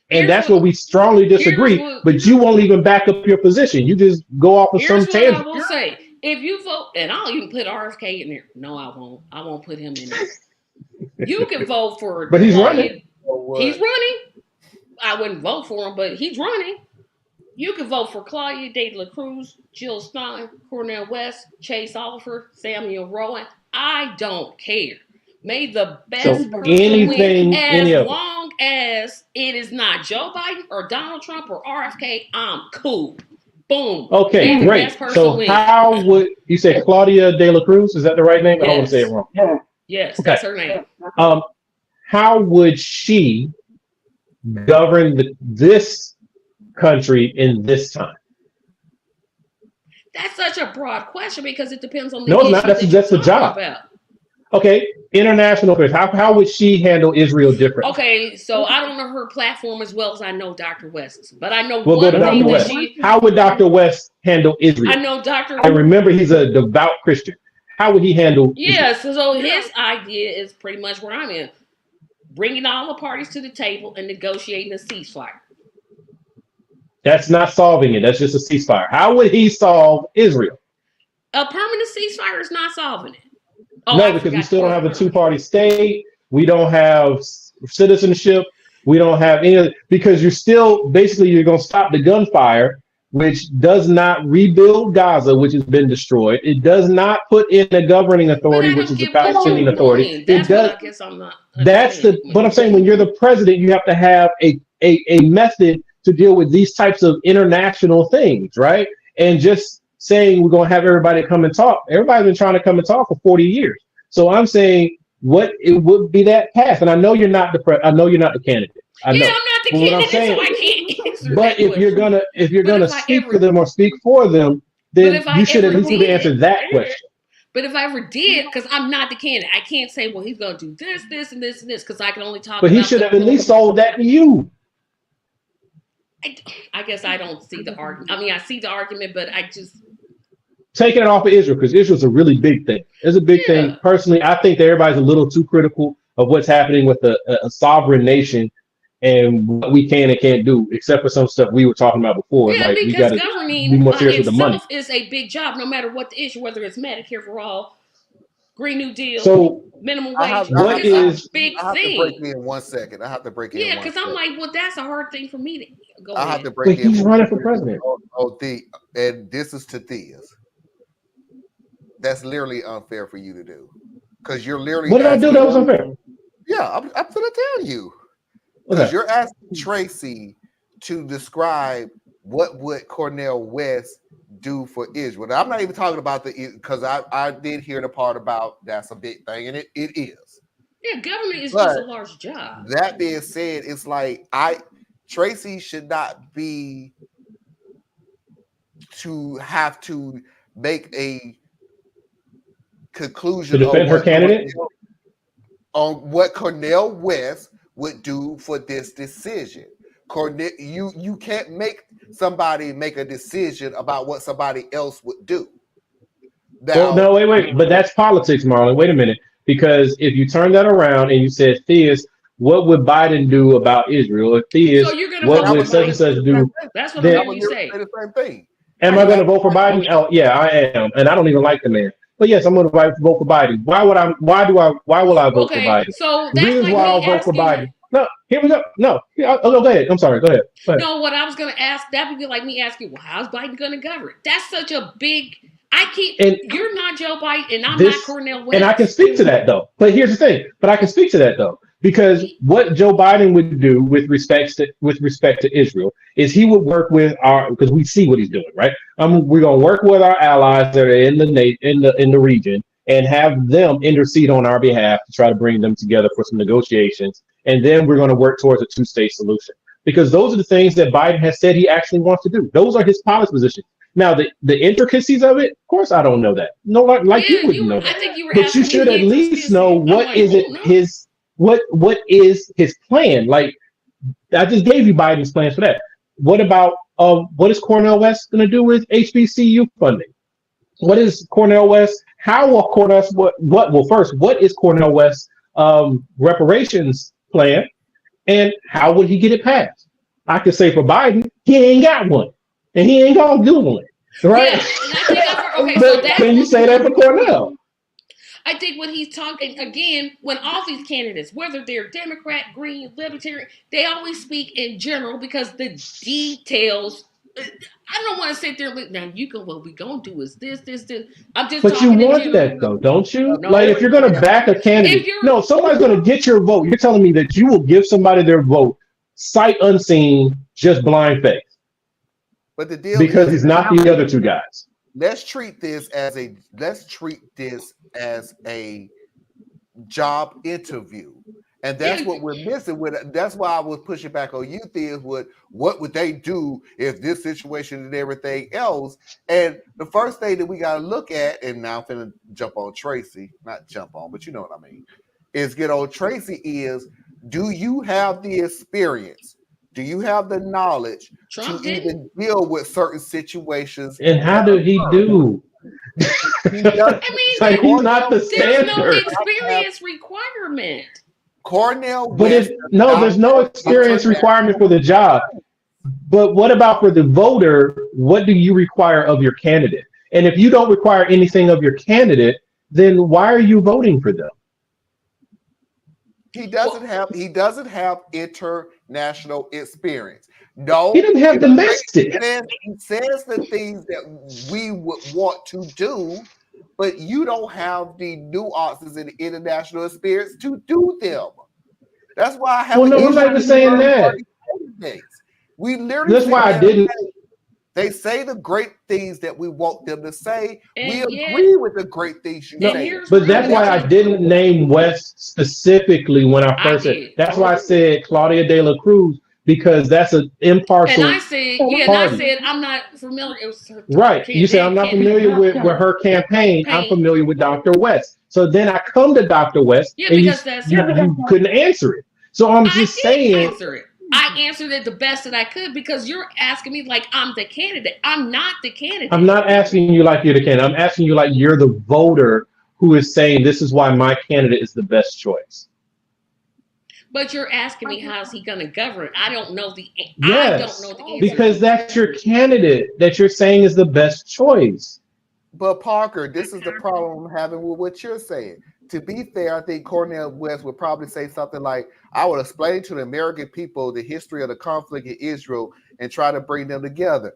And that's where we strongly disagree, but you won't even back up your position. You just go off of some tangent. I will say, if you vote, and I'll even put RFK in there. No, I won't. I won't put him in there. You can vote for, but he's running. He's running. I wouldn't vote for him, but he's running. You can vote for Claudia De La Cruz, Jill Stein, Cornel West, Chase Oliver, Samuel Rowan. I don't care. May the best person win, as long as it is not Joe Biden or Donald Trump or RFK. I'm cool. Boom. Okay, great. So how would you say Claudia De La Cruz? Is that the right name? Yes. I don't want to say it wrong. Yes, okay. That's her name. How would she govern this country in this time? That's such a broad question because it depends on the No, it's not. That's the job. About. Okay, international affairs. How would she handle Israel differently? Okay, so I don't know her platform as well as I know Dr. West's, but I know we'll go to Dr. West. How would Dr. West handle Israel? I know Dr. I remember he's a devout Christian. How would he handle Israel? So his idea is pretty much where I'm in. Bringing all the parties to the table and negotiating a ceasefire. That's not solving it. That's just a ceasefire. How would he solve Israel? A permanent ceasefire is not solving it. No, because we still don't have a two-party state. We don't have citizenship. We don't have any, because you're still basically you're going to stop the gunfire, which does not rebuild Gaza, which has been destroyed. It does not put in a governing authority, which is the Palestinian Authority. That's It does. what I guess I'm not. That's the. But I'm saying when you're the president, you have to have a method to deal with these types of international things, right? And just saying we're going to have everybody come and talk. Everybody's been trying to come and talk for 40 years. So I'm saying what it would be that path. And I know you're not the I know you're not the candidate. I know. I'm not the But what I'm candidate, saying, so I can't answer but that if you're gonna I speak ever- for them or speak for them, then if I you should at ever least be able to did- answer that question. But if I ever did, because I'm not the candidate, I can't say, well, he's going to do this, this, and this, and this, because I can only talk But about he should have at least sold that to you. I guess I don't see the argument. I mean, I see the argument, but I just... Taking it off of Israel, because Israel's a really big thing. It's a big thing. Personally, I think that everybody's a little too critical of what's happening with a sovereign nation and what we can and can't do, except for some stuff we were talking about before. Yeah, like, we because gotta governing be more serious with the money. itself is a big job, no matter what the issue, whether it's Medicare for all, Green New Deal, So, minimum I wage. have, It's I have, a big I have to thing. break in 1 second. I have to break in. Yeah, 1 because I'm second. like, well, that's a hard thing for me to go I in. have to break But in. he's running for president. And this is to Thea's. That's literally unfair for you to do, because you're literally. What did I do that was unfair? Yeah, I'm gonna tell you, because Okay. you're asking Tracy to describe what would Cornel West do for Israel. Now, I'm not even talking about because I did hear the part about that's a big thing, and it is. Yeah, government is But just a large job. That being said, it's like Tracy should not be to have to make a conclusion To defend her candidate on what Cornel West would do for this decision. Cornel, you can't make somebody make a decision about what somebody else would do. Well, no, wait. But that's politics, Marlon. Wait a minute. Because if you turn that around and you said, Theus, what would Biden do about Israel? If Theus, what would such and such do? That's what then I'm hearing you say. The same thing. Am I going to vote for Biden? Oh, yeah, I am. And I don't even like the man. But yes, I'm going to vote for Biden. Why will I vote for Biden? So The that's reasons like why I'll me vote for asking. Biden. No, here we go. No, go ahead. I'm sorry. Go ahead. No, what I was going to ask, that would be like me asking, well, how's Biden going to govern? That's such a big. You're not Joe Biden, and I'm not Cornel West. And I can speak to that though. But here's the thing. But I can speak to that though, because what Joe Biden would do with respect to Israel is he would work with because we see what he's doing, right? We're gonna work with our allies that are in the region and have them intercede on our behalf to try to bring them together for some negotiations, and then we're going to work towards a two-state solution. Because those are the things that Biden has said he actually wants to do. Those are his policy positions. Now, the intricacies of it, of course, I don't know that. No, like you wouldn't know that. But you should at least know what is his plan. Like, I just gave you Biden's plans for that. What about what is Cornel West going to do with HBCU funding? What is Cornel West? How will Cornel West? What is Cornel West's reparations plan, and how would he get it passed? I could say for Biden, he ain't got one. And he ain't gonna do one, right? Yeah, can you say that for Cornel? I think when he's talking again, when all these candidates, whether they're Democrat, Green, Libertarian, they always speak in general because the details. I don't want to sit there and look. Now you go. What we gonna do is this. I'm just. But you want that though, don't you? No, like if you're gonna back a candidate, no, somebody's gonna get your vote. You're telling me that you will give somebody their vote sight unseen, just blind faith. But the deal because he's not the other two guys. Let's treat this as a job interview, and that's what we're missing with it. That's why I was pushing back on you, Theo. What would they do if this situation and everything else? And the first thing that we got to look at, and now I'm finna jump on Tracy, not jump on, but you know what I mean, is get on Tracy. Is do you have the experience? Do you have the knowledge to even deal with certain situations? And how did he do? I mean, like he's not the standard. There's no experience requirement. Cornel, but there's no experience requirement for the job. But what about for the voter? What do you require of your candidate? And if you don't require anything of your candidate, then why are you voting for them? He doesn't have international experience. No, He doesn't have domestic. He says the things that we would want to do, but you don't have the nuances in the international experience to do them. That's why I have. Well, no, I'm not even saying that. We literally. That's why I didn't. They say the great things that we want them to say. And we yet- agree with the great things you say. But that's why I didn't name West specifically when I first said. That's why I said Claudia De La Cruz, because that's an impartial. And I said, I'm not familiar. It was her Right. You said I'm not familiar with her campaign. I'm familiar with Dr. West. So then I come to Dr. West, and you couldn't answer it. So I'm just saying. Answer it. I answered it the best that I could because you're asking me like I'm the candidate. I'm not the candidate. I'm not asking you like you're the candidate. I'm asking you like you're the voter who is saying this is why my candidate is the best choice. But you're asking me how's he going to govern? I don't know the. Yes, I don't know the answer. because that's your candidate that you're saying is the best choice. But Parker, this is the problem I'm having with what you're saying. To be fair, I think Cornel West would probably say something like, I would explain to the American people the history of the conflict in Israel and try to bring them together.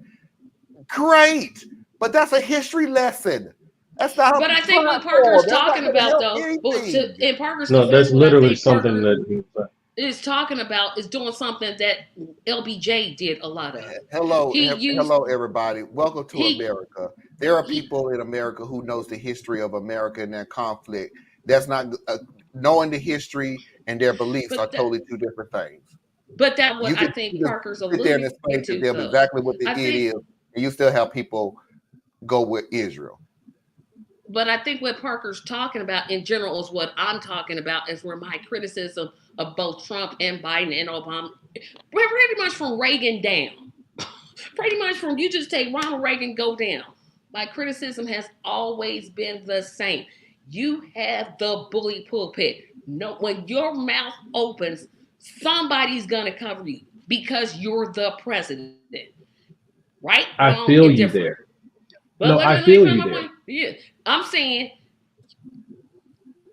Great, but that's a history lesson. That's not. But I think what Parker's talking about, though, in Parker's that's literally something that is talking about is doing something that LBJ did a lot of. Hello, hello, everybody. Welcome to America. There are people in America who knows the history of America and their conflict. That's not knowing the history and their beliefs are totally two different things. But that's what I think Parker's alluding there and explain to them exactly what it is, and you still have people go with Israel. But I think what Parker's talking about in general is what I'm talking about is where my criticism of both Trump and Biden and Obama, pretty much from Reagan down, pretty much from you just take Ronald Reagan, go down. My criticism has always been the same. You have the bully pulpit. No, when your mouth opens, somebody's gonna cover you because you're the president, right? I feel you there. But I feel you there. Yeah, I'm saying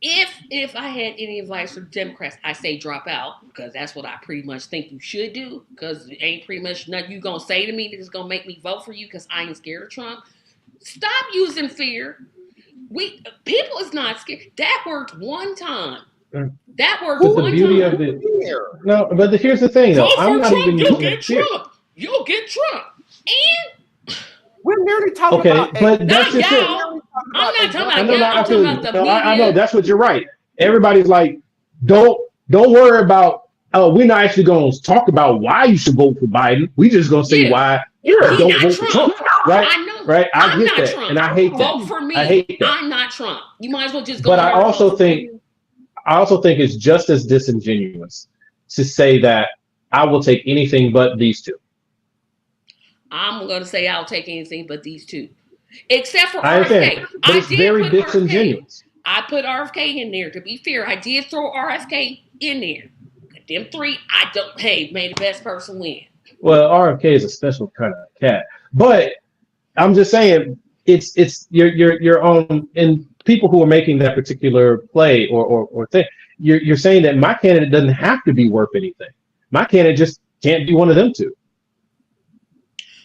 if I had any advice for Democrats, I say drop out because that's what I pretty much think you should do. Because it ain't pretty much nothing you gonna say to me that's gonna make me vote for you because I ain't scared of Trump. Stop using fear. People is not scared. That worked one time. That worked but one the beauty time. Of it, no, but here's the thing, though. I'm not even You'll using get fear. Trump. You'll get Trump. And we're nearly talking about. Okay, but that's just it. I'm not talking about y'all. I'm talking about the media. I know that's what you're right. Everybody's like, don't worry about. We're not actually going to talk about why you should vote for Biden. We just going to say why don't vote for Trump. Right? I know. Right? I get that, Trump. and I hate that. Vote for me. I hate that. I'm not Trump. You might as well just go. But I also think it's just as disingenuous to say that I will take anything but these two. I'm going to say I'll take anything but these two, except for I RFK. But it's very disingenuous. I put RFK in there. To be fair, I did throw RFK in there. Them three, I don't. Hey, may the best person win. Well, RFK is a special kind of cat, but I'm just saying it's your own, and people who are making that particular play or thing. You're saying that my candidate doesn't have to be worth anything. My candidate just can't be one of them two.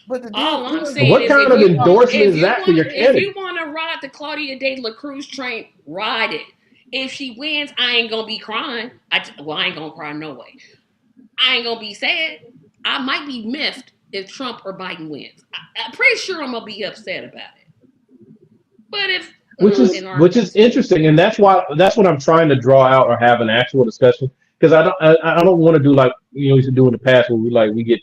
But all I'm saying what is kind of endorsement is that for your candidate? If you want to ride the Claudia De La Cruz train, ride it. If she wins, I ain't gonna be crying. I ain't gonna cry no way. I ain't gonna be sad. I might be miffed if Trump or Biden wins. I'm pretty sure I'm gonna be upset about it. But if which is interesting, and that's what I'm trying to draw out or have an actual discussion, because I don't want to do like we used to do in the past where we get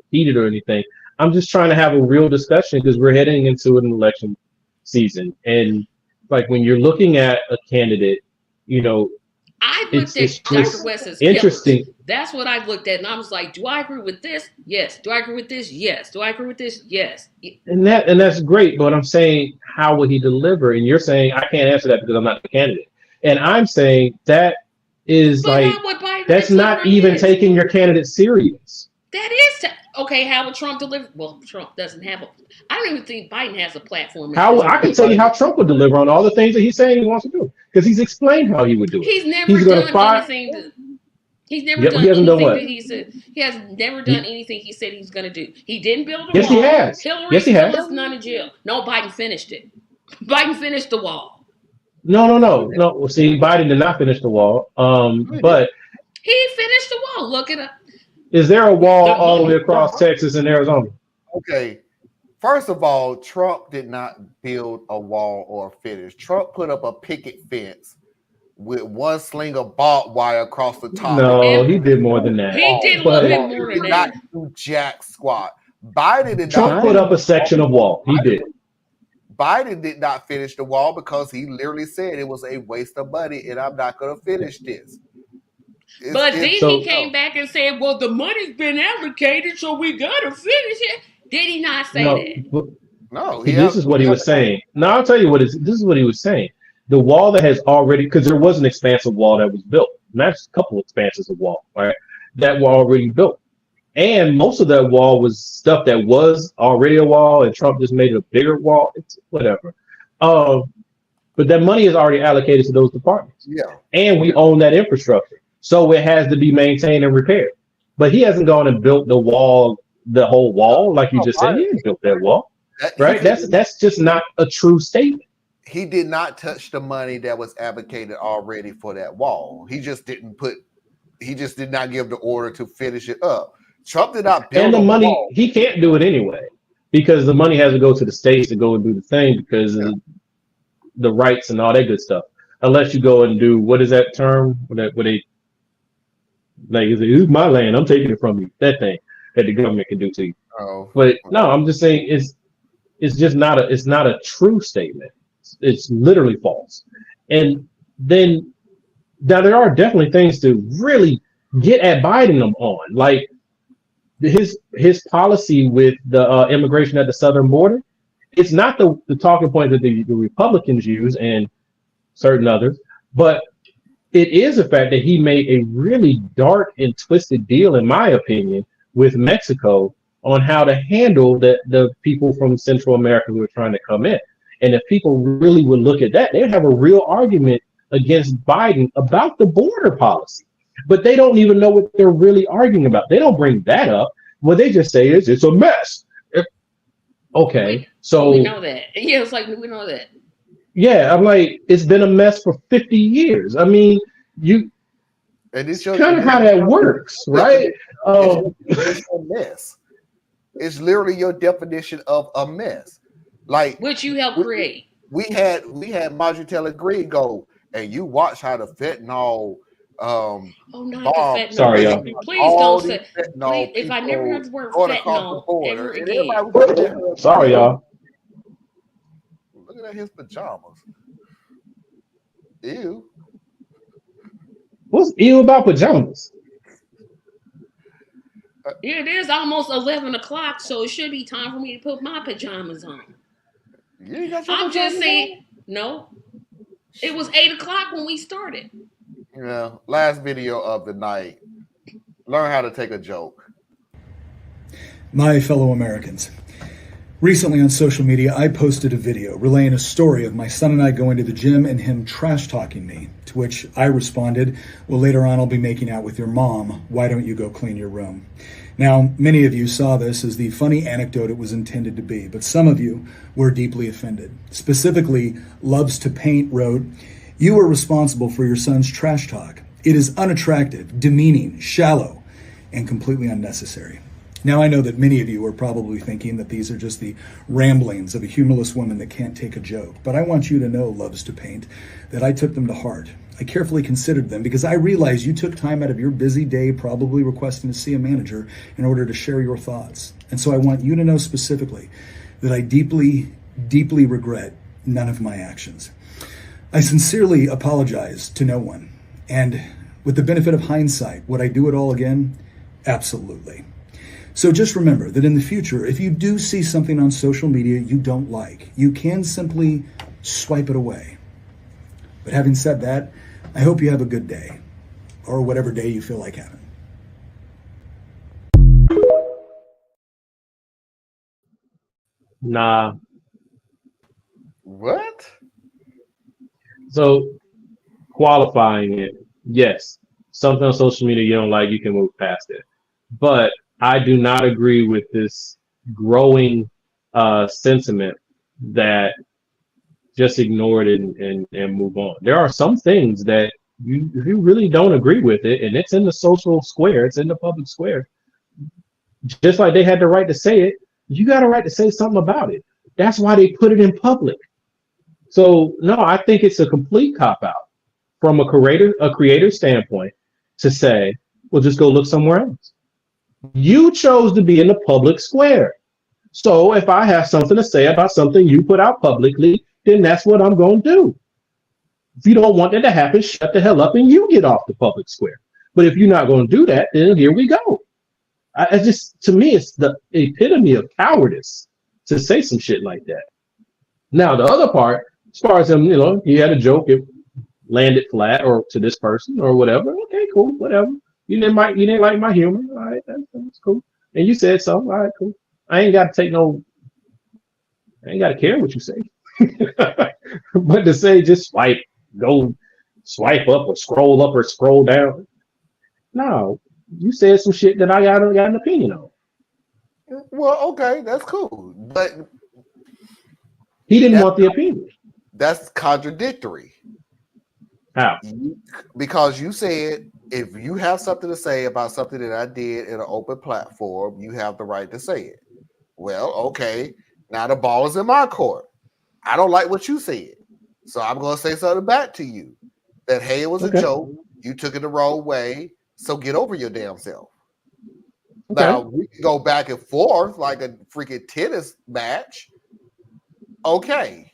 heated or anything. I'm just trying to have a real discussion because we're heading into an election season, and like when you're looking at a candidate, I looked at Dr. West's interesting. Killers. That's what I looked at, and I was like, do I agree with this? Yes. Do I agree with this? Yes. Do I agree with this? Yes. And that's great, but I'm saying, how will he deliver? And you're saying I can't answer that because I'm not the candidate. And I'm saying that is that's not even taking your candidate serious. That is okay. How would Trump deliver? Well, Trump doesn't have I don't even think Biden has a platform. I can tell you how Trump would deliver on all the things that he's saying he wants to do because he's explained how he would do it. He's never done anything. He's never Yep, done he hasn't done anything what? that he said. He has never done anything he said he's going to do. He didn't build a Yes, he wall. has. Hillary Yes, he still has. is not in jail. No, Biden finished it. Biden finished the wall. No. Well, see, Biden did not finish the wall. But He finished the wall. Look it up. is there a wall all the way across Texas and Arizona? Okay. First of all, Trump did not build a wall or finish. Trump put up a picket fence with one sling of barbed wire across the top. No, he did more than that. He did a little bit more than Not that. do jack squat. Biden did Trump not put up a section of wall. He did. Biden did not finish the wall because he literally said it was a waste of money and I'm not going to finish this. But then he came back and said, well, the money's been allocated, so we got to finish it. Did he not say that? No. This is what he was saying. No, I'll tell you this is what he was saying. The wall that has already, because there was an expansive wall that was built, not just a couple expanses of wall, right? That were already built. And most of that wall was stuff that was already a wall, and Trump just made it a bigger wall. It's whatever. But that money is already allocated to those departments. Yeah. And we own that infrastructure. So it has to be maintained and repaired. But he hasn't gone and built the wall, the whole wall, like you just said. He didn't build that wall. Right? That's just not a true statement. He did not touch the money that was advocated already for that wall. He just did not give the order to finish it up. Trump did not build the money wall. He can't do it anyway because the money has to go to the states to go and do the thing because of the rights and all that good stuff. Unless you go and do, what is that term? Where they like, it's my land, I'm taking it from you. That thing that the government can do to you. Oh. But no, I'm just saying it's just not a true statement. It's literally false. And then now there are definitely things to really get at Biden on, like his policy with the immigration at the southern border. It's not the talking point that the Republicans use and certain others, but it is the fact that he made a really dark and twisted deal, in my opinion, with Mexico on how to handle the people from Central America who are trying to come in. And if people really would look at that, they'd have a real argument against Biden about the border policy. But they don't even know what they're really arguing about. They don't bring that up. What they just say is it's a mess. Okay, so we know that. Yeah, it's like we know that. Yeah, I'm like, it's been a mess for 50 years. I mean, it's kind of how that works, right? It's a mess. It's literally your definition of a mess. Like which you helped create. We had Marjorie Taylor Greene go, and you watch how the fentanyl not the fentanyl. Sorry, y'all. Please don't say please, if I never heard the word fentanyl ever again. Sorry, y'all. Look at his pajamas. Ew. What's ew about pajamas? It is almost 11 o'clock, so it should be time for me to put my pajamas on. I'm just saying, no. It was 8 o'clock when we started. Last video of the night. Learn how to take a joke. My fellow Americans, recently on social media, I posted a video relaying a story of my son and I going to the gym and him trash talking me, to which I responded, well, later on I'll be making out with your mom. Why don't you go clean your room? Now, many of you saw this as the funny anecdote it was intended to be, but some of you were deeply offended. Specifically, Loves to Paint wrote, you were responsible for your son's trash talk. It is unattractive, demeaning, shallow, and completely unnecessary. Now, I know that many of you are probably thinking that these are just the ramblings of a humorless woman that can't take a joke, but I want you to know, Loves to Paint, that I took them to heart. I carefully considered them because I realize you took time out of your busy day, probably requesting to see a manager, in order to share your thoughts. And so I want you to know specifically that I deeply, deeply regret none of my actions. I sincerely apologize to no one. And with the benefit of hindsight, would I do it all again? Absolutely. So just remember that in the future, if you do see something on social media you don't like, you can simply swipe it away. But having said that, I hope you have a good day, or whatever day you feel like having. Nah. What? So qualifying it, yes. something on social media you don't like, you can move past it. But I do not agree with this growing sentiment that just ignore it and move on. There are some things that if you really don't agree with it, and it's in the social square, it's in the public square, just like they had the right to say it, you got a right to say something about it. That's why they put it in public. So no, I think it's a complete cop-out from a creator standpoint to say, well, just go look somewhere else. You chose to be in the public square. So if I have something to say about something you put out publicly, then that's what I'm going to do. If you don't want that to happen, shut the hell up and you get off the public square. But if you're not going to do that, then here we go. To me, it's the epitome of cowardice to say some shit like that. Now, the other part, as far as him, he had a joke, it landed flat or to this person or whatever. Okay, cool, whatever. You didn't like my humor. All right, that's cool. And you said so. All right, cool. I ain't got to care what you say. But to say just go swipe up or scroll down. No, you said some shit that I got an opinion on. Well, okay, that's cool. But he didn't want the opinion. That's contradictory. How? Because you said if you have something to say about something that I did in an open platform, you have the right to say it. Well, okay, now the ball is in my court. I don't like what you said. So I'm going to say something back to you. That, hey, it was a joke. You took it the wrong way. So get over your damn self. Okay. Now, we can go back and forth like a freaking tennis match. Okay.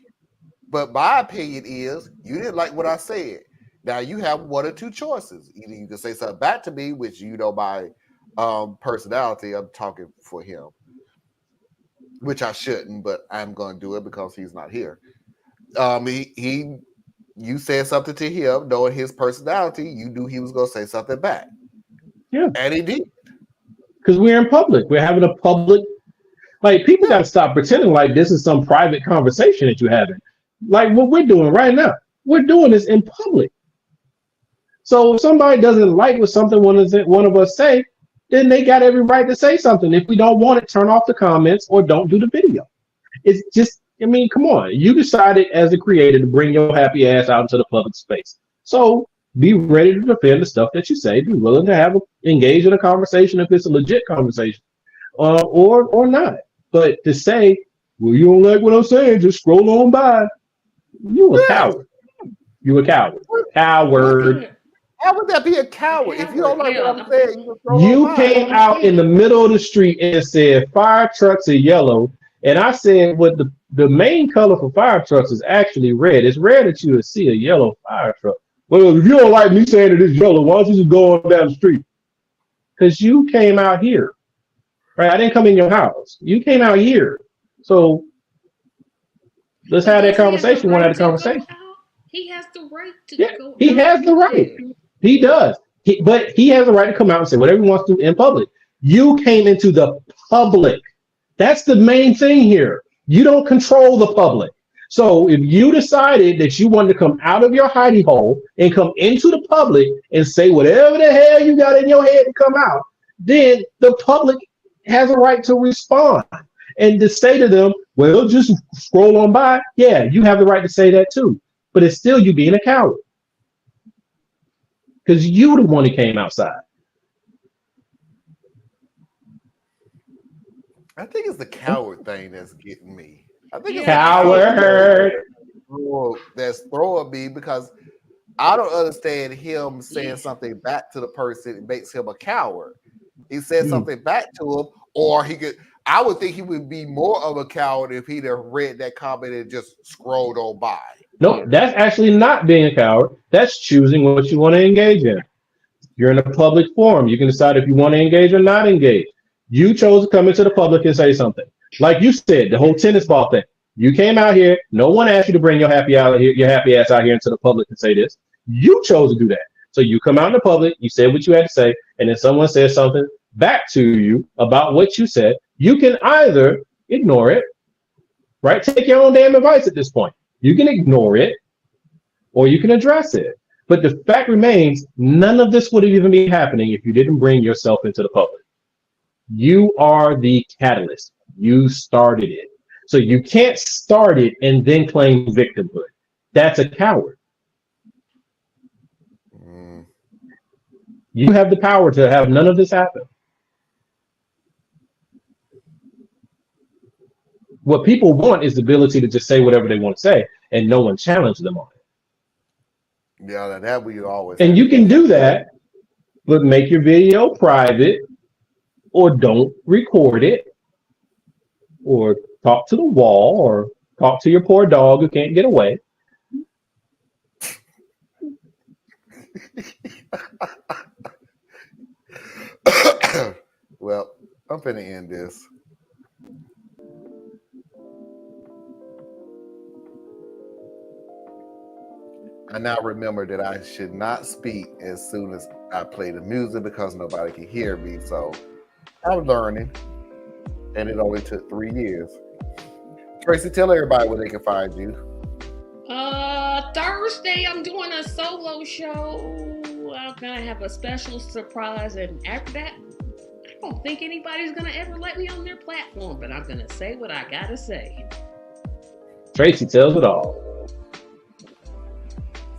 But my opinion is you didn't like what I said. Now, you have one or two choices. Either you can say something back to me, which my personality, I'm talking for him, which I shouldn't, but I'm going to do it because he's not here. You said something to him, knowing his personality, you knew he was going to say something back. Yeah. And he did. Because we're in public. We're having a public, people got to stop pretending like this is some private conversation that you're having. Like what we're doing right now. We're doing this in public. So if somebody doesn't like what something one of us say, then they got every right to say something. If we don't want it, turn off the comments or don't do the video. It's just, come on. You decided as a creator to bring your happy ass out into the public space. So be ready to defend the stuff that you say. Be willing to engage in a conversation if it's a legit conversation, or not. But to say, well, you don't like what I'm saying, just scroll on by. You a coward. You a coward. Coward. How would that be a coward? If you don't like what I'm saying, you came out in the middle of the street and said fire trucks are yellow. And I said, what the main color for fire trucks is actually red. It's rare that you would see a yellow fire truck. Well, if you don't like me saying that it's yellow, why don't you just go on down the street? Because you came out here, right? I didn't come in your house. You came out here. So let's have that conversation. We want to have a conversation. He has the right to go. He has the right. He does. But he has the right to come out and say whatever he wants to in public. You came into the public. That's the main thing here. You don't control the public. So if you decided that you wanted to come out of your hidey hole and come into the public and say whatever the hell you got in your head to come out, then the public has a right to respond and to say to them, well, just scroll on by. Yeah, you have the right to say that too. But it's still you being a coward. Because you the one who came outside. I think it's the coward thing that's getting me. I think it's coward that's throwing me because I don't understand him saying something back to the person. It makes him a coward. He said something back to him, or he could. I would think he would be more of a coward if he'd have read that comment and just scrolled on by. No, that's actually not being a coward. That's choosing what you want to engage in. You're in a public forum. You can decide if you want to engage or not engage. You chose to come into the public and say something. Like you said, the whole tennis ball thing. You came out here. No one asked you to bring your happy ass out here into the public and say this. You chose to do that. So you come out in the public. You said what you had to say, and then someone says something back to you about what you said. You can either ignore it, right? Take your own damn advice at this point. You can ignore it, or you can address it. But the fact remains, none of this would even be happening if you didn't bring yourself into the public. You are the catalyst. You started it. So you can't start it and then claim victimhood. That's a coward. You have the power to have none of this happen. What people want is the ability to just say whatever they want to say and no one challenge them on it. Yeah, that we always. And you can do that, but make your video private or don't record it or talk to the wall or talk to your poor dog who can't get away. Well, I'm finna end this. I now remember that I should not speak as soon as I play the music because nobody can hear me. So I'm learning, and it only took 3 years. Tracy, tell everybody where they can find you. Thursday, I'm doing a solo show. I'm gonna have a special surprise, and after that, I don't think anybody's gonna ever let me on their platform, but I'm gonna say what I gotta say. Tracy tells it all.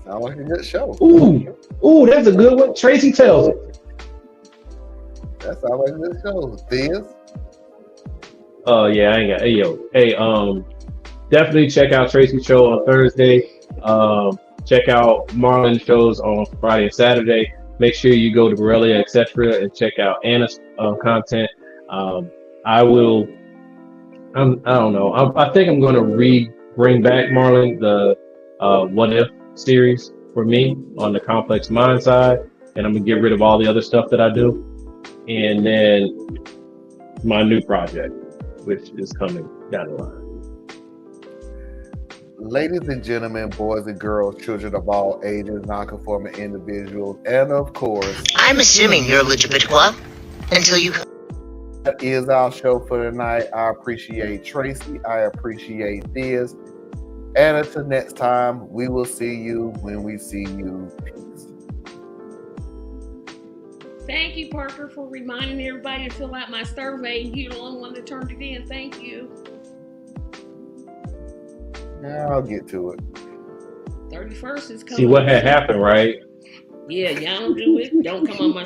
Sounds like a good show. Ooh, that's a good one. Tracy tells it. That sounds like a good show. Theas? Yeah, I ain't got. Hey, definitely check out Tracy's show on Thursday. Check out Marlon's shows on Friday and Saturday. Make sure you go to Borrelia, etc., and check out Anna's content. I don't know. I think I'm going to bring back Marlon the What If series for me on the complex mind side, and I'm gonna get rid of all the other stuff that I do, and then my new project, which is coming down the line. Ladies and gentlemen, boys and girls, children of all ages, non-conforming individuals, and of course, I'm assuming you're LGBTQ until you. That is our show for tonight. I appreciate Tracy. I appreciate Theas. And until next time, we will see you when we see you. Peace. Thank you, Parker, for reminding everybody to fill out my survey. You're the only one that turned it in. Thank you. Yeah, I'll get to it. 31st is coming. See what had happened, right? Yeah, y'all don't do it. Don't come on my